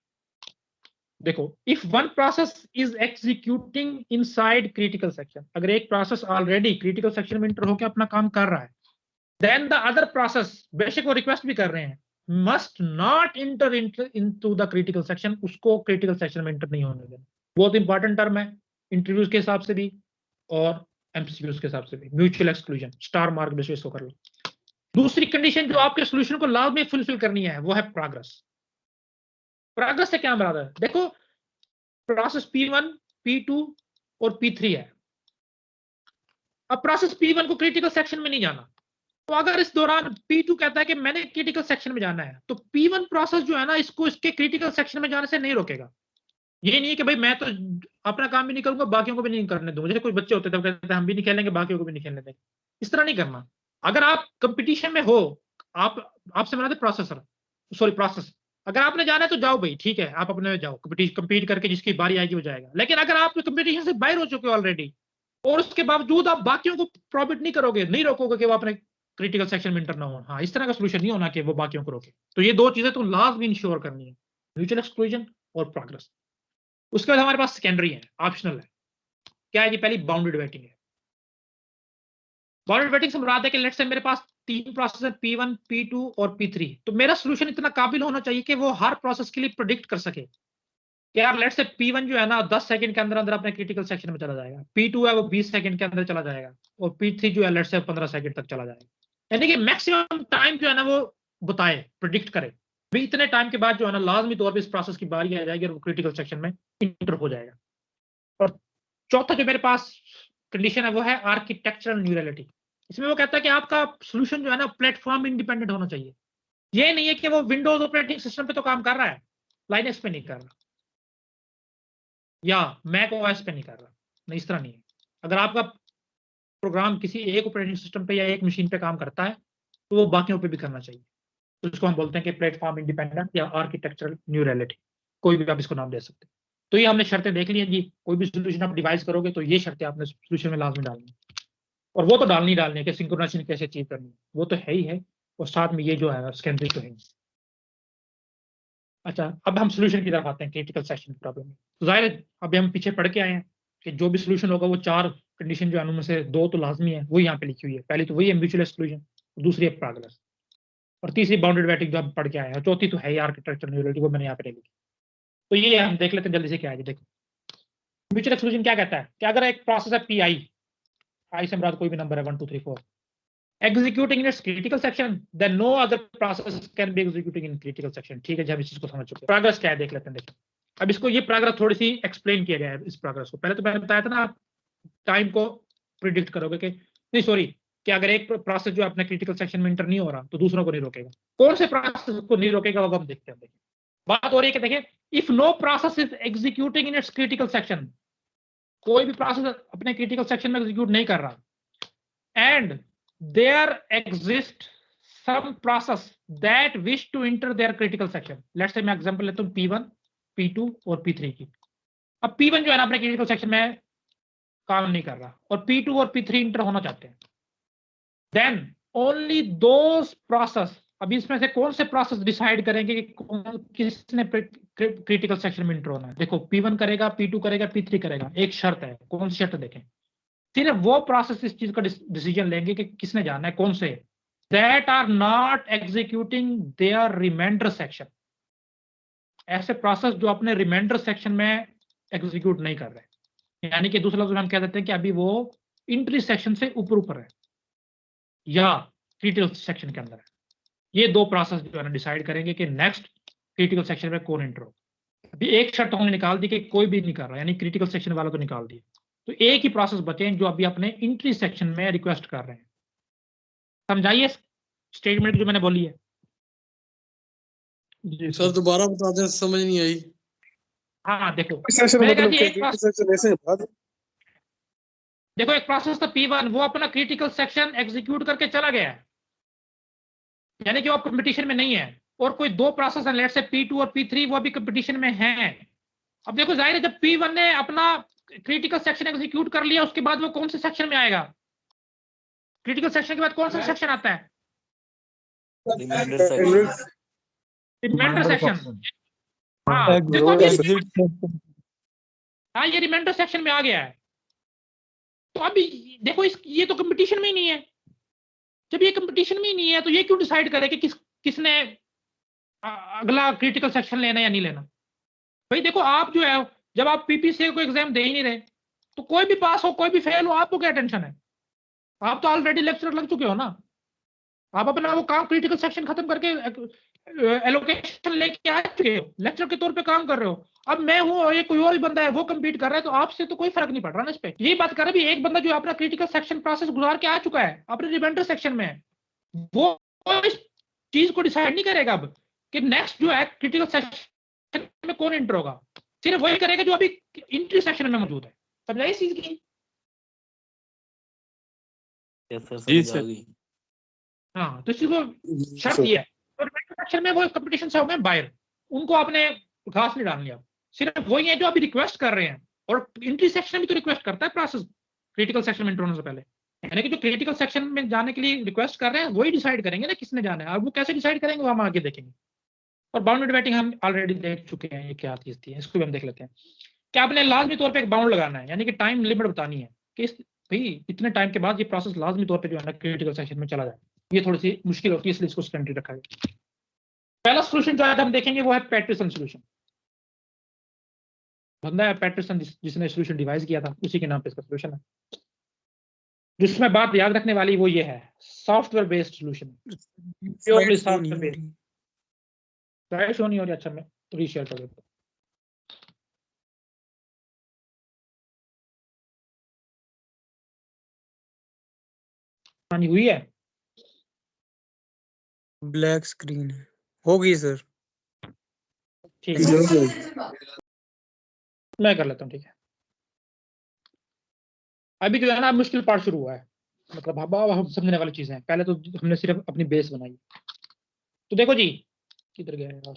A: देखो, if one process is executing inside critical section, अगर एक प्रोसेस ऑलरेडी क्रिटिकल सेक्शन में इंटर होकर अपना काम कर रहा है, देन द अदर प्रोसेस, बेशक वो रिक्वेस्ट भी कर रहे हैं, must not inter into the critical section, उसको क्रिटिकल सेक्शन में इंटर नहीं होने देना। बहुत इंपॉर्टेंट टर्म है इंटरव्यूज के हिसाब से भी और एमसीक्यूज के हिसाब से भी। Mutual exclusion, star mark basis को कर लो। दूसरी कंडीशन जो आपके सोल्यूशन को लाजमी फुलफिल करनी है वो है प्रोग्रेस। प्रोग्रेस से क्या मुराद है? देखो, प्रोसेस P1, P2 और P3 है। अब प्रोसेस P1 को क्रिटिकल सेक्शन में नहीं जाना, तो अगर इस दौरान P2 कहता है कि मैंने क्रिटिकल सेक्शन में जाना है, तो P1 प्रोसेस जो है ना इसको इसके क्रिटिकल सेक्शन में जाने से नहीं रोकेगा। ये नहीं है कि भाई मैं तो अपना काम भी नहीं करूंगा, बाकियों को भी नहीं करने दूंगा। जैसे कोई बच्चे होते थे कहते हैं हम भी नहीं खेलेंगे, बाकियों को भी नहीं खेलने देंगे। इस तरह नहीं करना। अगर आप कंपटीशन में हो, आपसे बना दे प्रोसेसर, सॉरी प्रोसेस, अगर आपने जाना है तो जाओ भाई, ठीक है, आप अपने में जाओ, कंपीट करके जिसकी बारी आएगी वो जाएगा। लेकिन अगर आप कंपटीशन से बाहर हो चुके हो ऑलरेडी और उसके बावजूद आप बाकियों को प्रॉफिट नहीं करोगे, नहीं रोकोगे कि वो अपने क्रिटिकल सेक्शन में इंटर ना हो, हाँ, इस तरह का सोल्यूशन नहीं होना कि वो बाकियों को रोके। तो ये दो चीजें तो लाजमी इंश्योर करनी है, म्यूचुअल एक्सक्लूजन और प्रोग्रेस। उसके बाद हमारे पास सेकेंडरी है, ऑप्शनल है। क्या है? ये पहली बाउंडेड वेटिंग है। बाउंडेड वेटिंग से मुराद है कि लेट्स से मेरे पास तीन प्रोसेस है, P1, P2 और P3, तो मेरा सोल्यूशन इतना काबिल होना चाहिए कि वो हर प्रोसेस के लिए प्रेडिक्ट कर सके कि यार लेट्स से P1 जो है ना 10 सेकंड के अंदर अंदर अपने क्रिटिकल सेक्शन में चला जाएगा, P2 है वो 20 सेकंड के अंदर चला जाएगा, और P3 जो है लेट्स से 15 सेकंड तक चला जाएगा। यानी कि मैक्सिमम टाइम जो है ना वो बताए, प्रेडिक्ट करे भाई इतने टाइम के बाद जो है ना लाजमी तौर पर इस प्रोसेस की बारी आ जाएगी और वो क्रिटिकल सेक्शन में इंटर हो जाएगा। और चौथा जो मेरे पास कंडीशन है वो है आर्किटेक्चरल न्यूरलिटी। इसमें वो कहता है कि आपका सोल्यूशन जो है ना प्लेटफॉर्म इंडिपेंडेंट होना चाहिए। ये नहीं है कि वो विंडोज ऑपरेटिंग सिस्टम पे तो काम कर रहा है, लाइनक्स पे नहीं कर रहा, या मैक ओएस पे नहीं कर रहा, नहीं, इस तरह नहीं है। अगर आपका प्रोग्राम किसी एक ऑपरेटिंग सिस्टम पे या एक मशीन पे काम करता है तो वो बाकियों पे भी करना चाहिए। तो इसको हम बोलते हैं कि प्लेटफॉर्म इंडिपेंडेंट या आर्किटेक्चरल न्यूरलिटी, कोई भी आप इसको नाम दे सकते हैं। तो ये हमने शर्तें देख ली हैं जी। कोई भी सोल्यूशन आप डिवाइस करोगे तो ये शर्तें आपने सोल्यूशन में लाजमी डालनी है, और वो तो डालनी है कि सिंक्रोनाइजेशन कैसे अचीव करनी है, वो तो है ही है, और साथ में ये जो है सेकेंडरी तो है। अच्छा, अब हम सोल्यूशन की तरफ आते हैं क्रिटिकल सेक्शन प्रॉब्लम में। तो जाहिर है अभी हम पीछे पढ़ के आए हैं कि जो भी सोल्यूशन होगा वो 4 कंडीशन जो है उनमें से 2 तो लाजमी है, वो यहाँ पे लिखी हुई है। पहली तो वही है म्यूचुअल एक्सक्लूजन, दूसरी है प्रोग्रेस, और तीसरी बाउंडेड वेटिंग जो हम पढ़ के आए हैं, चौथी तो है ही आर्किटेक्चर न्यूरलिटी, वो मैंने यहाँ पे नहीं लिखी। तो ये हम देख लेते हैं जल्दी से क्या है जी। देखो म्यूचुअल एक्सक्लूजन क्या कहता है कि अगर एक प्रोसेस है पी आई से मुराद कोई भी नंबर है 1 2 3 4 executing in its critical section, then no other process can be executing in critical section। ठीक है जब इस चीज को समझ चुके हैं। प्रोग्रेस क्या है देख लेते हैं। देखो अब इसको ये प्रोग्रेस थोड़ी सी एक्सप्लेन किया गया है। इस प्रोग्रेस को पहले तो मैंने बताया था ना, आप टाइम को प्रिडिक्ट करोगे कि नहीं, सॉरी, कि अगर एक प्रोसेस जो अपने क्रिटिकल सेक्शन में इंटर नहीं हो रहा तो दूसरों को नहीं रोकेगा। कौन से प्रोसेस को नहीं रोकेगा वो हम देखते हैं। देखिए बात हो रही है कि देखिए if no process is executing in its critical section, कोई भी प्रोसेस अपने क्रिटिकल सेक्शन में एग्जीक्यूट नहीं कर रहा, and there exists some process that wish to enter their critical section। let's say मैं एग्जांपल लेता हूं P1, P2 और P3 की। अब P1 जो है ना अपने क्रिटिकल सेक्शन में काम नहीं कर रहा और P2 और P3 इंटर होना चाहते हैं, then only those process, अभी इसमें से कौन से प्रोसेस डिसाइड करेंगे कि किसने क्रिटिकल सेक्शन में इंटर होना है। देखो P1 करेगा, P2 करेगा, P3 करेगा। एक शर्त है, कौन सी शर्त देखें, सिर्फ वो प्रोसेस इस चीज का डिसीजन लेंगे कि किसने जाना है, कौन से, that are not executing their remainder section. ऐसे प्रोसेस जो अपने रिमाइंडर सेक्शन में एग्जीक्यूट नहीं कर रहे, यानी कि दूसरा हम कह देते हैं कि अभी वो इंट्री सेक्शन से ऊपर है या क्रिटिकल सेक्शन के अंदर है। ये 2 प्रोसेस जो है ना डिसाइड करेंगे कि नेक्स्ट क्रिटिकल सेक्शन में कौन एंटर हो। अभी एक शर्त हमने निकाल दी कि कोई भी नहीं कर रहा, यानी क्रिटिकल सेक्शन वालों को निकाल दिया, तो एक ही प्रोसेस बचे हैं जो अभी अपने इंट्री सेक्शन में रिक्वेस्ट कर रहे हैं। समझाइए स्टेटमेंट जो मैंने बोली है
G: जी सर, दोबारा बता दें, समझ नहीं आई।
A: हाँ देखो
B: मतलब
A: देखो एक प्रोसेस था P1, वो अपना क्रिटिकल सेक्शन एग्जीक्यूट करके चला गया है, यानी कि वो कंपटीशन में नहीं है, और कोई 2 प्रोसेस हैं लेट्स से P2 और P3, वो अभी कंपटीशन में हैं। अब देखो जाहिर है जब P1 ने अपना क्रिटिकल सेक्शन एग्जीक्यूट कर लिया, उसके बाद वो कौन से सेक्शन में आएगा, क्रिटिकल सेक्शन के बाद कौन सा सेक्शन आता है, रिमाइंडर सेक्शन। हाँ देखो हाँ ये रिमाइंडर सेक्शन में आ गया है। तो अभी देखो ये तो कंपटीशन में ही नहीं है। जब ये कंपटीशन में ही नहीं है तो ये क्यों डिसाइड करे कि किसने अगला क्रिटिकल सेक्शन लेना या नहीं लेना। भाई देखो आप जो है जब आप पीपीसीए को एग्जाम दे ही नहीं रहे तो कोई भी पास हो कोई भी फेल हो आपको क्या टेंशन है, आप तो ऑलरेडी लेक्चर लग चुके हो ना, आप अपना वो काम क्रिटिकल सेक्शन खत्म करके एलोकेशन लेके आ चुके हो, लेक्चर के तौर पे काम कर रहे हो। अब मैं हूं और ये कोई और बंदा है वो कंपीट कर रहा है, तो आपसे तो कोई फर्क नहीं पड़ रहा ना इस पे। यही बात कर रहे भी एक बंदा जो अपना क्रिटिकल सेक्शन प्रोसेस गुजार के आ चुका है अपने रिमाइंडर सेक्शन में, वो इस चीज को डिसाइड नहीं करेगा अब कि नेक्स्ट जो है क्रिटिकल सेक्शन में कौन एंटर होगा, सिर्फ वही करेगा जो अभी इंट्री सेक्शन में मौजूद है। समझाइए इस चीज की।
B: जी सर।
A: हाँ तो इसी को शर्त ये है, तो रिमाइंडर सेक्शन में वो कंपटीशन से हो गए बाहर, उनको आपने घास नहीं डालनी, आप सिर्फ वही है जो अभी रिक्वेस्ट कर रहे हैं। और इंट्री सेक्शन भी तो रिक्वेस्ट करता है प्रोसेस क्रिटिकल सेक्शन में एंटर होने से पहले, यानी कि जो क्रिटिकल सेक्शन में जाने के लिए रिक्वेस्ट कर रहे हैं वही डिसाइड करेंगे ना किसने जाना है। अब वो कैसे डिसाइड करेंगे वो हम आगे देखेंगे। और बाउंडेड वेटिंग हम ऑलरेडी देख चुके हैं ये क्या चीज थी, इसको भी हम देख लेते हैं। कि आपने लाजमी तौर पे एक बाउंड लगाना है, यानी कि टाइम लिमिट बतानी है कि भाई इतने टाइम के बाद ये प्रोसेस लाजमी तौर पे जो है ना क्रिटिकल सेक्शन में चला जाए। ये थोड़ी सी मुश्किल होती है इसलिए इसको सेकेंडरी रखा गया। पहला सोल्यूशन जो आज हम देखेंगे वो है पैटरसन सोल्यूशन। बंदा है पैटरसन जिसने सोल्यूशन डिवाइस किया था, उसी के नाम पे इसका सोल्यूशन है। जिसमें बात याद रखने वाली वो ये है software based solution, purely software based. Slide show नहीं हो रही, अच्छा मैं रीशेयर कर देता हूं। हुई है,
I: ब्लैक स्क्रीन है, होगी सर।
A: ठीक है मैं कर लेता हूँ, ठीक है। अभी जो है ना मुश्किल पार्ट शुरू हुआ है, मतलब अब हम समझने वाली चीजें हैं। पहले तो हमने सिर्फ अपनी बेस बनाई। तो देखो जी, किधर गया है यार,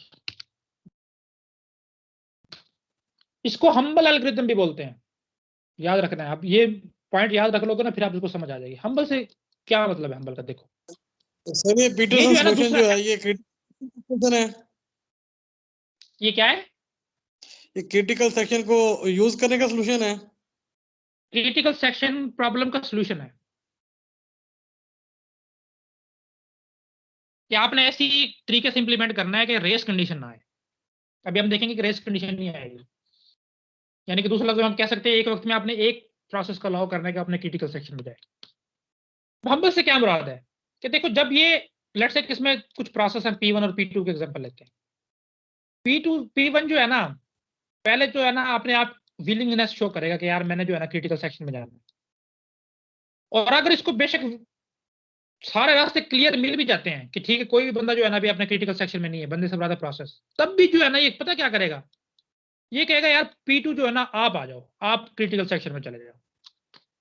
A: इसको हम्बल एल्गोरिथम भी बोलते हैं, याद रखना है। आप ये पॉइंट याद रख लोगे ना, फिर आप इसको समझ आ जाएगी। हम्बल से क्या मतलब है हम्बल का? देखो
G: सर ये
A: ये
G: पीटरसन
A: जो है ना
G: सॉल्यूशन
A: दूसरा,
G: जो है ये क्रिटिकल है,
A: ये क्या है?
G: ये क्रिटिकल सेक्शन को यूज करने का सॉल्यूशन है।
A: क्रिटिकल सेक्शन प्रॉब्लम का सॉल्यूशन है कि आपने ऐसी तरीके से इंप्लीमेंट करना है कि रेस कंडीशन ना आए। अभी हम देखेंगे कि रेस कंडीशन नहीं आएगी, यानी कि दूसरा लफ्ज में हम कह सकते हैं एक वक्त में आपने एक प्रोसेस को अलाउ करना है कि अपने क्रिटिकल सेक्शन में जाए। हम्बल से क्या मुराद है कि देखो, जब ये लेट्स से किसमें कुछ प्रोसेस है P1 और P2 के एग्जांपल लेते हैं। P1 जो है ना, पहले जो है ना अपने आप विलिंगनेस शो करेगा कि यार मैंने जो है ना क्रिटिकल सेक्शन में जाना है, और अगर इसको बेशक सारे रास्ते क्लियर मिल भी जाते हैं कि ठीक है कोई भी बंदा जो है ना अभी अपने क्रिटिकल सेक्शन में नहीं है, बंदे से बड़ा प्रोसेस, तब भी जो है ना ये पता क्या करेगा, ये कहेगा यार P2 जो है ना आप आ जाओ, आप क्रिटिकल सेक्शन में चले जाओ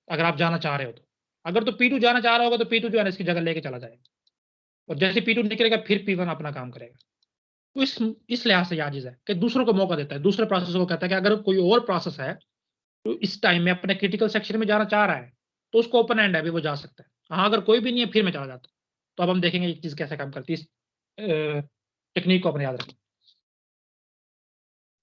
A: अगर आप जाना चाह रहे हो तो। अगर तो P2 जाना चाह रहा होगा तो P2 जो है ना इसकी जगह लेके चला जाएगा, और जैसे P2 निकलेगा फिर P1 अपना काम करेगा। तो इस लिहाज से याजिज है कि दूसरों को मौका देता है, दूसरे प्रोसेस को कहता है कि अगर कोई और प्रोसेस है तो इस टाइम में अपने क्रिटिकल सेक्शन में जाना चाह रहा है तो उसको ओपन एंड है, अभी वो जा सकता है। हाँ अगर कोई भी नहीं है फिर मैं चला जाता हूँ। तो अब हम देखेंगे ये चीज कैसे काम करती है, इस टेक्निक को अपने याद रखें।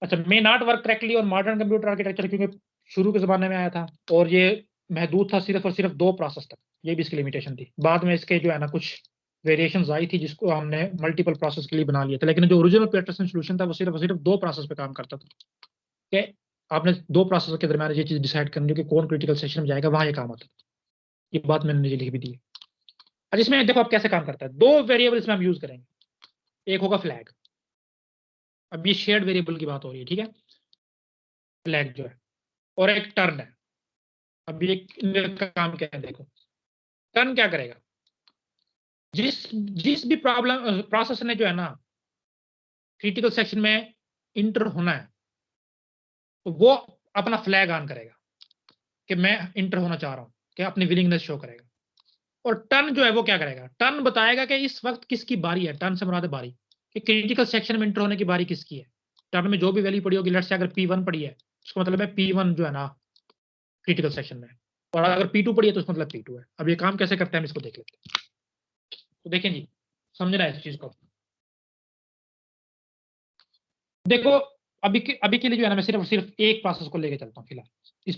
A: अच्छा, मे नॉट वर्क करेक्टली और मॉडर्न कंप्यूटर आर्किटेक्चर, क्योंकि शुरू के जमाने में आया था और ये महदूद था सिर्फ और सिर्फ 2 प्रोसेस तक, ये भी इसकी लिमिटेशन थी। बाद में इसके जो है ना कुछ वेरिएशंस आई थी जिसको हमने मल्टीपल प्रोसेस के लिए बना लिया था, लेकिन जो ओरिजिनल पीटरसन सॉल्यूशन था वो सिर्फ और सिर्फ 2 प्रोसेस पे काम करता था कि आपने 2 प्रोसेसर के दरमियान ये चीज डिसाइड करनी है कि कौन क्रिटिकल सेक्शन में जाएगा, वहां ये काम आता है। ये बात मैंने नीचे लिख भी दी है। अब इसमें देखो आप कैसे काम करता है, 2 वेरिएबल इसमें हम यूज करेंगे, एक होगा फ्लैग। अब ये शेयर्ड वेरिएबल की बात हो रही है, ठीक है, फ्लैग जो है, और एक टर्न है। अब ये इनका काम क्या है देखो, टर्न क्या करेगा, जिस जिस भी प्रॉब्लम प्रोसेस ने जो है ना क्रिटिकल सेक्शन में इंटर होना है तो वो अपना फ्लैग ऑन करेगा कि मैं इंटर होना चाह रहा हूं, कि अपनी विलिंगनेस शो करेगा। और टर्न जो है वो क्या करेगा, टर्न बताएगा कि इस वक्त किसकी बारी है, टर्न से मुराद है बारी, कि क्रिटिकल सेक्शन में इंटर होने की बारी किसकी है। टर्न में जो भी वैल्यू पड़ी होगी, लेट्स से अगर P1 पड़ी है उसका मतलब है P1 जो है ना क्रिटिकल सेक्शन में, और अगर P2 पड़ी है तो उसका मतलब P2 है। अब ये काम कैसे करते हैं हम इसको देख लेते हैं। तो देखें जी, समझना है इस चीज को। देखो अभी के लिए जो है ना मैं सिर्फ सिर्फ एक प्रोसेस को लेके चलता हूँ फिलहाल, इस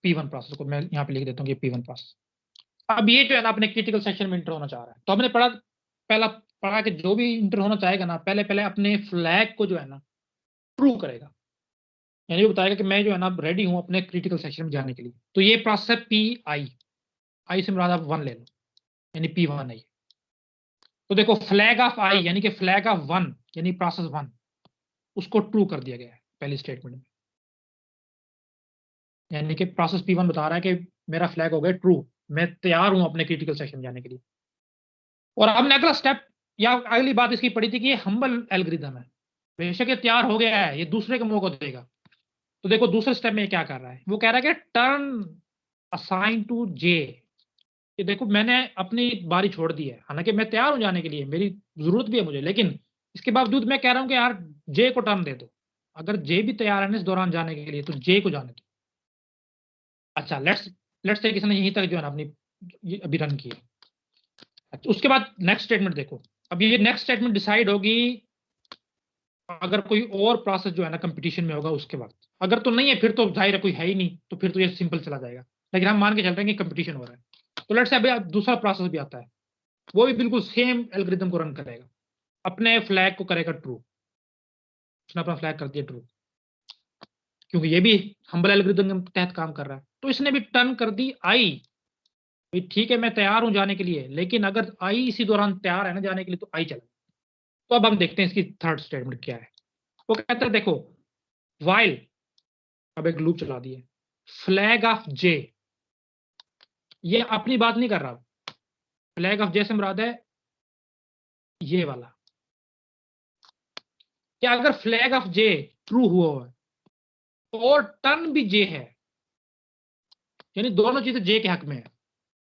A: P1 प्रोसेस को मैं यहाँ पे लिख देता हूँ कि P1 प्रोसेस। अब ये जो है ना अपने क्रिटिकल सेक्शन में इंटर होना चाह रहा है, तो हमने पहला पढ़ा कि जो भी इंटर होना चाहेगा ना पहले पहले अपने फ्लैग को जो है ना ट्रू करेगा, यानी वो बताएगा कि मैं जो है ना रेडी हूं अपने क्रिटिकल सेक्शन में जाने के लिए। तो ये प्रोसेस है P आई से मुराद आप 1 ले लो, यानी P1 है ये। तो देखो फ्लैग ऑफ आई यानी कि फ्लैग ऑफ 1 यानी प्रोसेस 1 उसको ट्रू कर दिया गया है पहली स्टेटमेंट में, यानी कि प्रोसेस P1 बता रहा है कि मेरा फ्लैग हो गया ट्रू, मैं तैयार हूं अपने क्रिटिकल सेक्शन जाने के लिए। और हमने अगला स्टेप या अगली बात इसकी पड़ी थी कि ये हम्बल एल्गोरिथम है, बेशक ये तैयार हो गया है, ये दूसरे को मौका देगा। तो देखो दूसरे स्टेप में ये क्या कर रहा है, वो कह रहा है कि टर्न असाइन टू जे। ये देखो मैंने अपनी बारी छोड़ दी है, हालांकि मैं तैयार हूं जाने के लिए, मेरी जरूरत भी है मुझे, लेकिन इसके बावजूद मैं कह रहा हूं कि यार जे को टर्न दे दो। अगर जे भी तैयार है ना इस दौरान जाने के लिए तो जे को जाने दो। अच्छा, लेट्स लेट्स से किसी ने यहीं तक जो है ना अपनी अभी रन की है। अच्छा, उसके बाद नेक्स्ट स्टेटमेंट देखो, अब ये नेक्स्ट स्टेटमेंट डिसाइड होगी अगर कोई और प्रोसेस जो है ना कंपटीशन में होगा उसके वक्त। अगर तो नहीं है फिर तो जाहिर है कोई है ही नहीं, तो फिर तो ये सिंपल चला जाएगा। लेकिन हम मान के चल रहे हैं कि कंपटीशन हो रहा है, तो लेट्स से अभी दूसरा प्रोसेस भी आता है, वो भी बिल्कुल सेम एल्गोरिथम को रन करेगा, अपने फ्लैग को करेगा ट्रू। उसने अपना फ्लैग कर दिया ट्रू, क्योंकि ये भी हम्बल एल्गोरिथम के तहत काम कर रहा है। तो इसने भी टर्न कर दी आई, ठीक है मैं तैयार हूं जाने के लिए, लेकिन अगर आई इसी दौरान तैयार है ना जाने के लिए तो आई चला। तो अब हम देखते हैं इसकी थर्ड स्टेटमेंट क्या है। वो कहता है देखो वाइल, अब एक लूप चला दिए, फ्लैग ऑफ जे, ये अपनी बात नहीं कर रहा, फ्लैग ऑफ जे से मुराद है ये वाला, कि अगर फ्लैग ऑफ जे ट्रू हुआ है और टर्न भी जे है यानी दोनों चीजें जे के हक में है।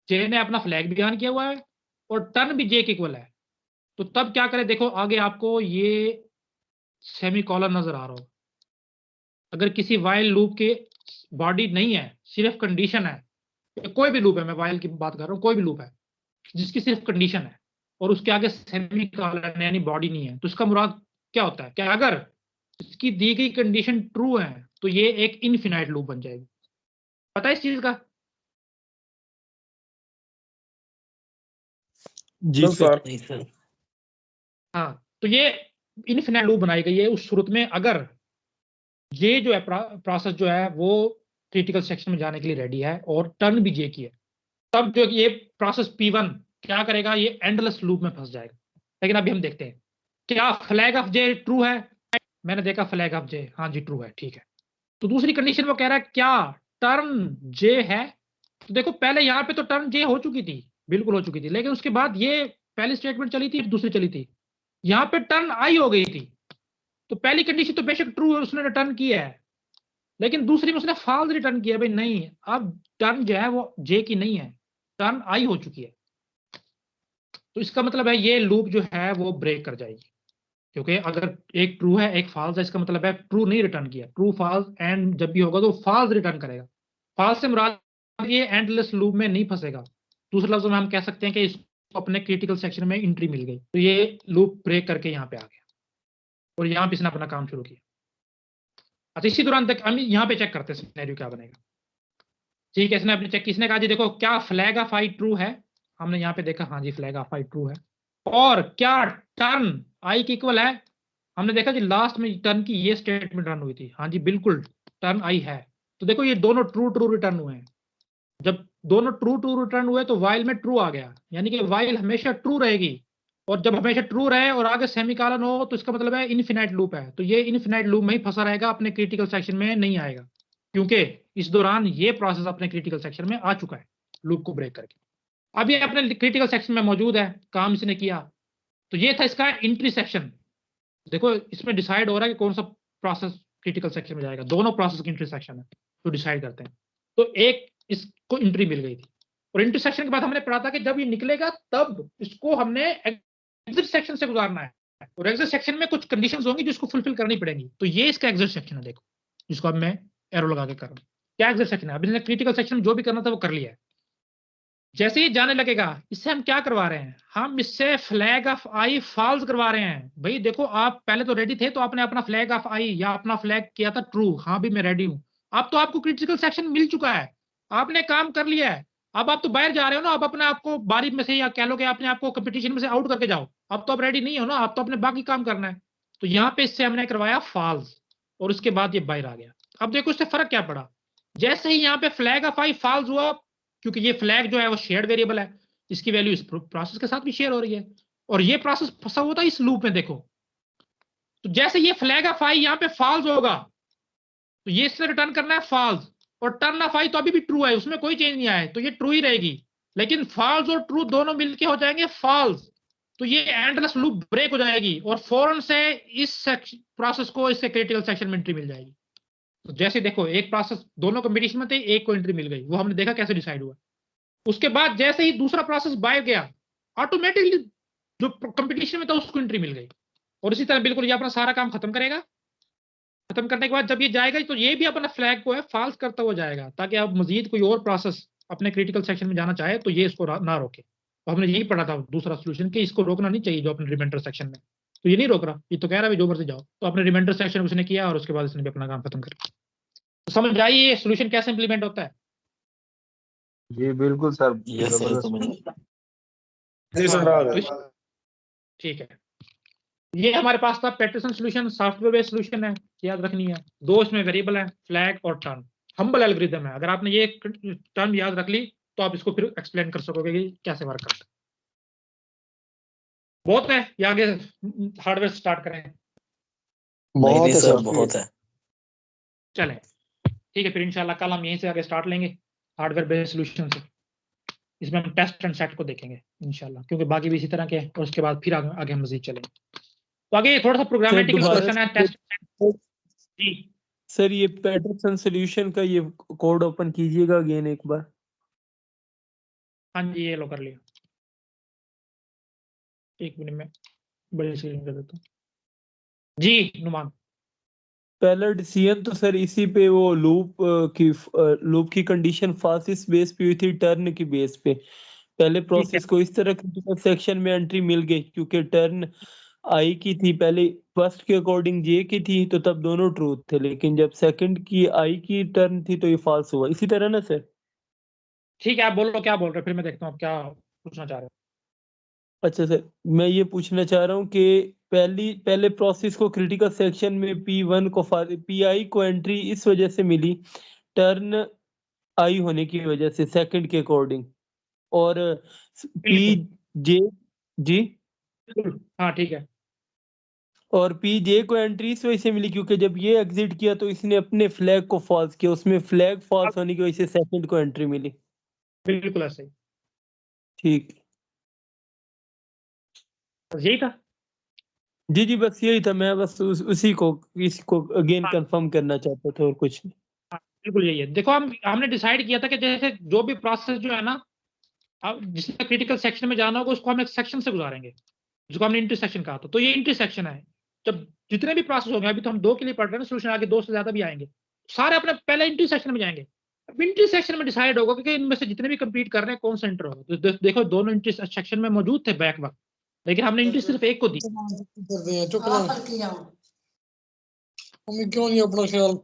A: जे ने अपना फ्लैग भी ऑन किया हुआ है और टर्न भी जे के इक्वल है। तो तब क्या करें, देखो आगे आपको ये सेमीकोलन नजर आ रहा हो। अगर किसी वाइल लूप के बॉडी नहीं है, सिर्फ कंडीशन है, कोई भी लूप है, मैं वाइल की बात कर रहा हूँ, कोई भी लूप है जिसकी सिर्फ कंडीशन है और उसके आगे सेमीकोलन यानी बॉडी नहीं है, तो इसका मुराद क्या होता है कि अगर इसकी दी गई कंडीशन ट्रू है तो ये एक इनफिनाइट लूप बन जाएगी। पता है इस चीज का?
B: जी सर।
A: हाँ, तो ये इनफिनाइट लूप बनाई गई है उस सूरत में अगर ये जो है प्रोसेस जो है वो क्रिटिकल सेक्शन में जाने के लिए रेडी है और टर्न भी जे की है, तब जो ये प्रोसेस P1 क्या करेगा, ये एंडलेस लूप में फंस जाएगा। लेकिन अभी हम देखते हैं क्या फ्लैग ऑफ जे ट्रू है। मैंने देखा फ्लैग ऑफ जे, हाँ जी ट्रू है, ठीक है। तो दूसरी कंडीशन वो कह रहा है क्या टर्न जे है। तो देखो पहले यहाँ पे तो टर्न जे हो चुकी थी, बिल्कुल हो चुकी थी, लेकिन उसके बाद ये पहली स्टेटमेंट चली थी, दूसरी चली थी, यहाँ पे टर्न आई हो गई थी। तो पहली कंडीशन तो बेशक ट्रू है, उसने रिटर्न किया है, लेकिन दूसरी में उसने फॉल्स रिटर्न किया। भाई नहीं, अब टर्न जो है वो जे की नहीं है, टर्न आई हो चुकी है। तो इसका मतलब है ये लूप जो है वो ब्रेक कर जाएगी, क्योंकि अगर एक ट्रू है एक फॉल्स है, इसका मतलब है ट्रू नहीं रिटर्न किया, ट्रू फॉल्स एंड जब भी होगा तो फॉल्स रिटर्न करेगा। फॉल्स से मुराद ये एंडलेस लूप में नहीं फंसेगा। दूसरे लफ्जों में हम कह सकते हैं कि इसको अपने क्रिटिकल सेक्शन में एंट्री मिल गई, तो ये लूप ब्रेक करके यहाँ पे आ गया और यहाँ पे इसने अपना काम शुरू किया। अच्छा, इसी दौरान तक हम यहाँ पे चेक करते हैं सिनेरियो क्या बनेगा। ठीक है, इसने अपने चेक, किसने कहा जी देखो क्या फ्लैग ऑफ आई ट्रू है, हमने यहाँ पे देखा हाँ G flag of I true है। और क्या टर्न आई के इक्वल है, हमने देखा जी लास्ट में टर्न की ये स्टेटमेंट रन हुई थी, हाँ जी बिल्कुल टर्न आई है। तो देखो ये दोनों ट्रू ट्रू रिटर्न हुए हैं। जब दोनों ट्रू ट्रू रिटर्न हुए तो वाइल में ट्रू आ गया, यानी कि वाइल हमेशा ट्रू रहेगी। और जब हमेशा ट्रू रहे और आगे सेमीकोलन हो तो इसका मतलब है इनफिनाइट लूप है, तो ये इनफिनाइट लूप में ही फंसा रहेगा, अपने क्रिटिकल सेक्शन में नहीं आएगा, क्योंकि इस दौरान ये प्रोसेस अपने क्रिटिकल सेक्शन में आ चुका है लूप को ब्रेक करके। अब ये अपने क्रिटिकल सेक्शन में मौजूद है, काम इसने किया। तो ये था इसका एंट्री सेक्शन। देखो इसमें डिसाइड हो रहा है कि कौन सा प्रोसेस क्रिटिकल सेक्शन में जाएगा, दोनों प्रोसेस की एंट्री सेक्शन है तो डिसाइड करते हैं। तो एक इसको एंट्री मिल गई थी और एंट्री सेक्शन के बाद हमने पढ़ा था कि जब ये निकलेगा तब इसको हमने एग्जिट सेक्शन से गुजारना है, और एग्जिट सेक्शन में कुछ कंडीशंस होंगी जिसको फुलफिल करनी पड़ेंगी। तो ये इसका एग्जिट सेक्शन है, देखो जिसको अब मैं एरो लगा के कर रहा हूँ। क्या एग्जिट सेक्शन है, अब इसने क्रिटिकल सेक्शन में जो भी करना था वो कर लिया है। जैसे ही जाने लगेगा इससे हम क्या करवा रहे हैं, हम इससे फ्लैग ऑफ आई फॉल्स करवा रहे हैं। भाई देखो आप पहले तो रेडी थे तो आपने अपना फ्लैग ऑफ आई या अपना फ्लैग किया था ट्रू, हाँ भी मैं रेडी हूं। अब तो आपको क्रिटिकल सेक्शन मिल चुका है, आपने काम कर लिया है, अब आप तो बाहर जा रहे हो ना, अब अपने आपको बारी में से या कह लो कि अपने आपको कंपटीशन में से आउट करके जाओ। अब तो आप रेडी नहीं हो ना, अब तो अपने बाकी काम करना है। तो यहाँ पे इससे हमने करवाया फॉल्स और उसके बाद ये बाहर आ गया। अब देखो इससे फर्क क्या पड़ा, जैसे ही यहाँ पे फ्लैग ऑफ आई फॉल्स हुआ, क्योंकि ये फ्लैग जो है वो शेयर्ड वेरिएबल है, इसकी वैल्यू इस प्रोसेस के साथ भी शेयर हो रही है और ये प्रोसेस फंसा हुआ था इस लूप में। देखो तो जैसे ये फ्लैग ऑफ आई यहाँ पे फॉल्स होगा तो ये इसने रिटर्न करना है फॉल्स, और टर्न ऑफ आई तो अभी भी ट्रू है, उसमें कोई चेंज नहीं आया है, तो ये ट्रू ही रहेगी। लेकिन फॉल्स और ट्रू दोनों मिलके हो जाएंगे फॉल्स, तो ये एंडलेस लूप ब्रेक हो जाएगी और फौरन से इस प्रोसेस को इससे क्रिटिकल सेक्शन में एंट्री मिल जाएगी। तो जैसे देखो एक प्रोसेस दोनों कंपटीशन में थे, एक को एंट्री मिल गई, वो हमने देखा कैसे डिसाइड हुआ। उसके बाद जैसे ही दूसरा प्रोसेस बाहर गया ऑटोमेटिकली जो कंपटीशन में था उसको एंट्री मिल गई। और इसी तरह बिल्कुल ये अपना सारा काम खत्म करेगा। खत्म करने के बाद जब ये जाएगा तो ये भी अपना फ्लैग को है फॉल्स करता हुआ जाएगा, ताकि अब मजीद कोई और प्रोसेस अपने क्रिटिकल सेक्शन में जाना चाहे तो ये इसको ना रोके। तो हमने यही पढ़ा था दूसरा सोल्यूशन कि इसको रोकना नहीं चाहिए जो अपने रिमाइंडर सेक्शन में, तो ये नहीं रोक रहा, ये तो कह रहा है जो मर्जी जाओ। तो अपने रिमाइंडर सेक्शन उसने किया और उसके बाद इसने भी अपना काम खत्म कर दिया। तो समझ आई ये सोल्यूशन कैसे इंप्लीमेंट होता है?
E: जी बिल्कुल सर,
A: ठीक है। ये हमारे पास था Patterson solution, software based solution है, याद रखनी है। दो इसमें वेरिएबल है, फ्लैग और टर्न। हम्बल एल्गोरिथम है, अगर आपने ये टर्म याद रख ली तो आप इसको फिर एक्सप्लेन कर सकोगे कि कैसे वर्क करता है। बहुत है, ये आगे हार्डवेयर स्टार्ट करें।
B: बहुत है सर, बहुत है।
A: चलें ठीक है, फिर इंशाल्लाह कल हम यहीं से आगे स्टार्ट लेंगे हार्डवेयर बेस्ड सॉल्यूशन से। इसमें हम टेस्ट एंड सेट को देखेंगे इंशाल्लाह, क्योंकि बाकी भी इसी तरह के हैं और उसके बाद फिर आगे हम मजीद चलेंगे। तो आगे थोड़ा सा प्रोग्रामेटिक क्वेश्चन है, टेस्ट जी
B: सर ये पैटर्सन सॉल्यूशन का ये कोड ओपन कीजिएगा अगेन एक बार।
A: हाँ जी, ये लो कर लिया। एक मिनट में बड़ी स्क्रीन कर देता हूँ जी। नुमान,
B: पहला डिसीजन तो सर इसी पे वो लूप की कंडीशन फासिस बेस पे हुई थी टर्न की बेस पे। पहले प्रोसेस को इस तरह क्रिटिकल सेक्शन में एंट्री मिल गई क्योंकि टर्न आई की थी, पहले फर्स्ट के अकॉर्डिंग जे की थी तो तब दोनों ट्रूथ थे, लेकिन जब सेकंड की आई की टर्न थी तो ये फॉल्स हुआ। इसी तरह ना सर?
A: ठीक है, आप बोलो क्या बोल रहे हो, फिर मैं देखता हूँ आप क्या पूछना चाह रहे हो।
B: अच्छा सर, मैं ये पूछना चाह रहा हूँ कि पहले प्रोसेस को क्रिटिकल सेक्शन में P1 को PI को एंट्री इस वजह से मिली टर्न आई होने की वजह से सेकंड के अकॉर्डिंग, और PJ जी
A: हाँ ठीक है,
B: और PJ को एंट्री इस वजह से मिली क्योंकि जब ये एग्जिट किया तो इसने अपने फ्लैग को फॉल्स किया, उसमें फ्लैग फॉल्स होने की वजह से सेकंड को एंट्री मिली।
A: बिल्कुल ऐसे ही,
B: ठीक,
A: बस यही था।
B: जी जी बस यही था, मैं बस उसी को इसको अगेन
A: हाँ।
B: कंफर्म करना चाहता था और कुछ नहीं।
A: हाँ, बिल्कुल यही है। देखो हमने डिसाइड किया था कि जैसे जो भी प्रोसेस जो है ना, अब जिसने क्रिटिकल सेक्शन में जाना होगा उसको हम एक सेक्शन से गुजारेंगे, जिसको हमने इंटरसेक्शन कहा था। तो ये इंटरसेक्शन है। जब जितने भी प्रोसेस होंगे, अभी तो हम 2 के लिए पढ़ रहे हैं, सोल्यूशन आगे 2 से ज्यादा भी आएंगे, सारे अपने पहले इंटरसेक्शन में जाएंगे। अब इंटरसेक्शन में डिसाइड होगा कि इनमें से जितने भी कंप्लीट कर रहे हैं कौन सा इंटर होगा। तो देखो दोनों इंटरसेक्शन में मौजूद थे बैक वक्त, लेकिन हमने इंटर सिर्फ एक को दी।
G: कर दिया चुप रहो। हमें क्यों नहीं अपना ख्याल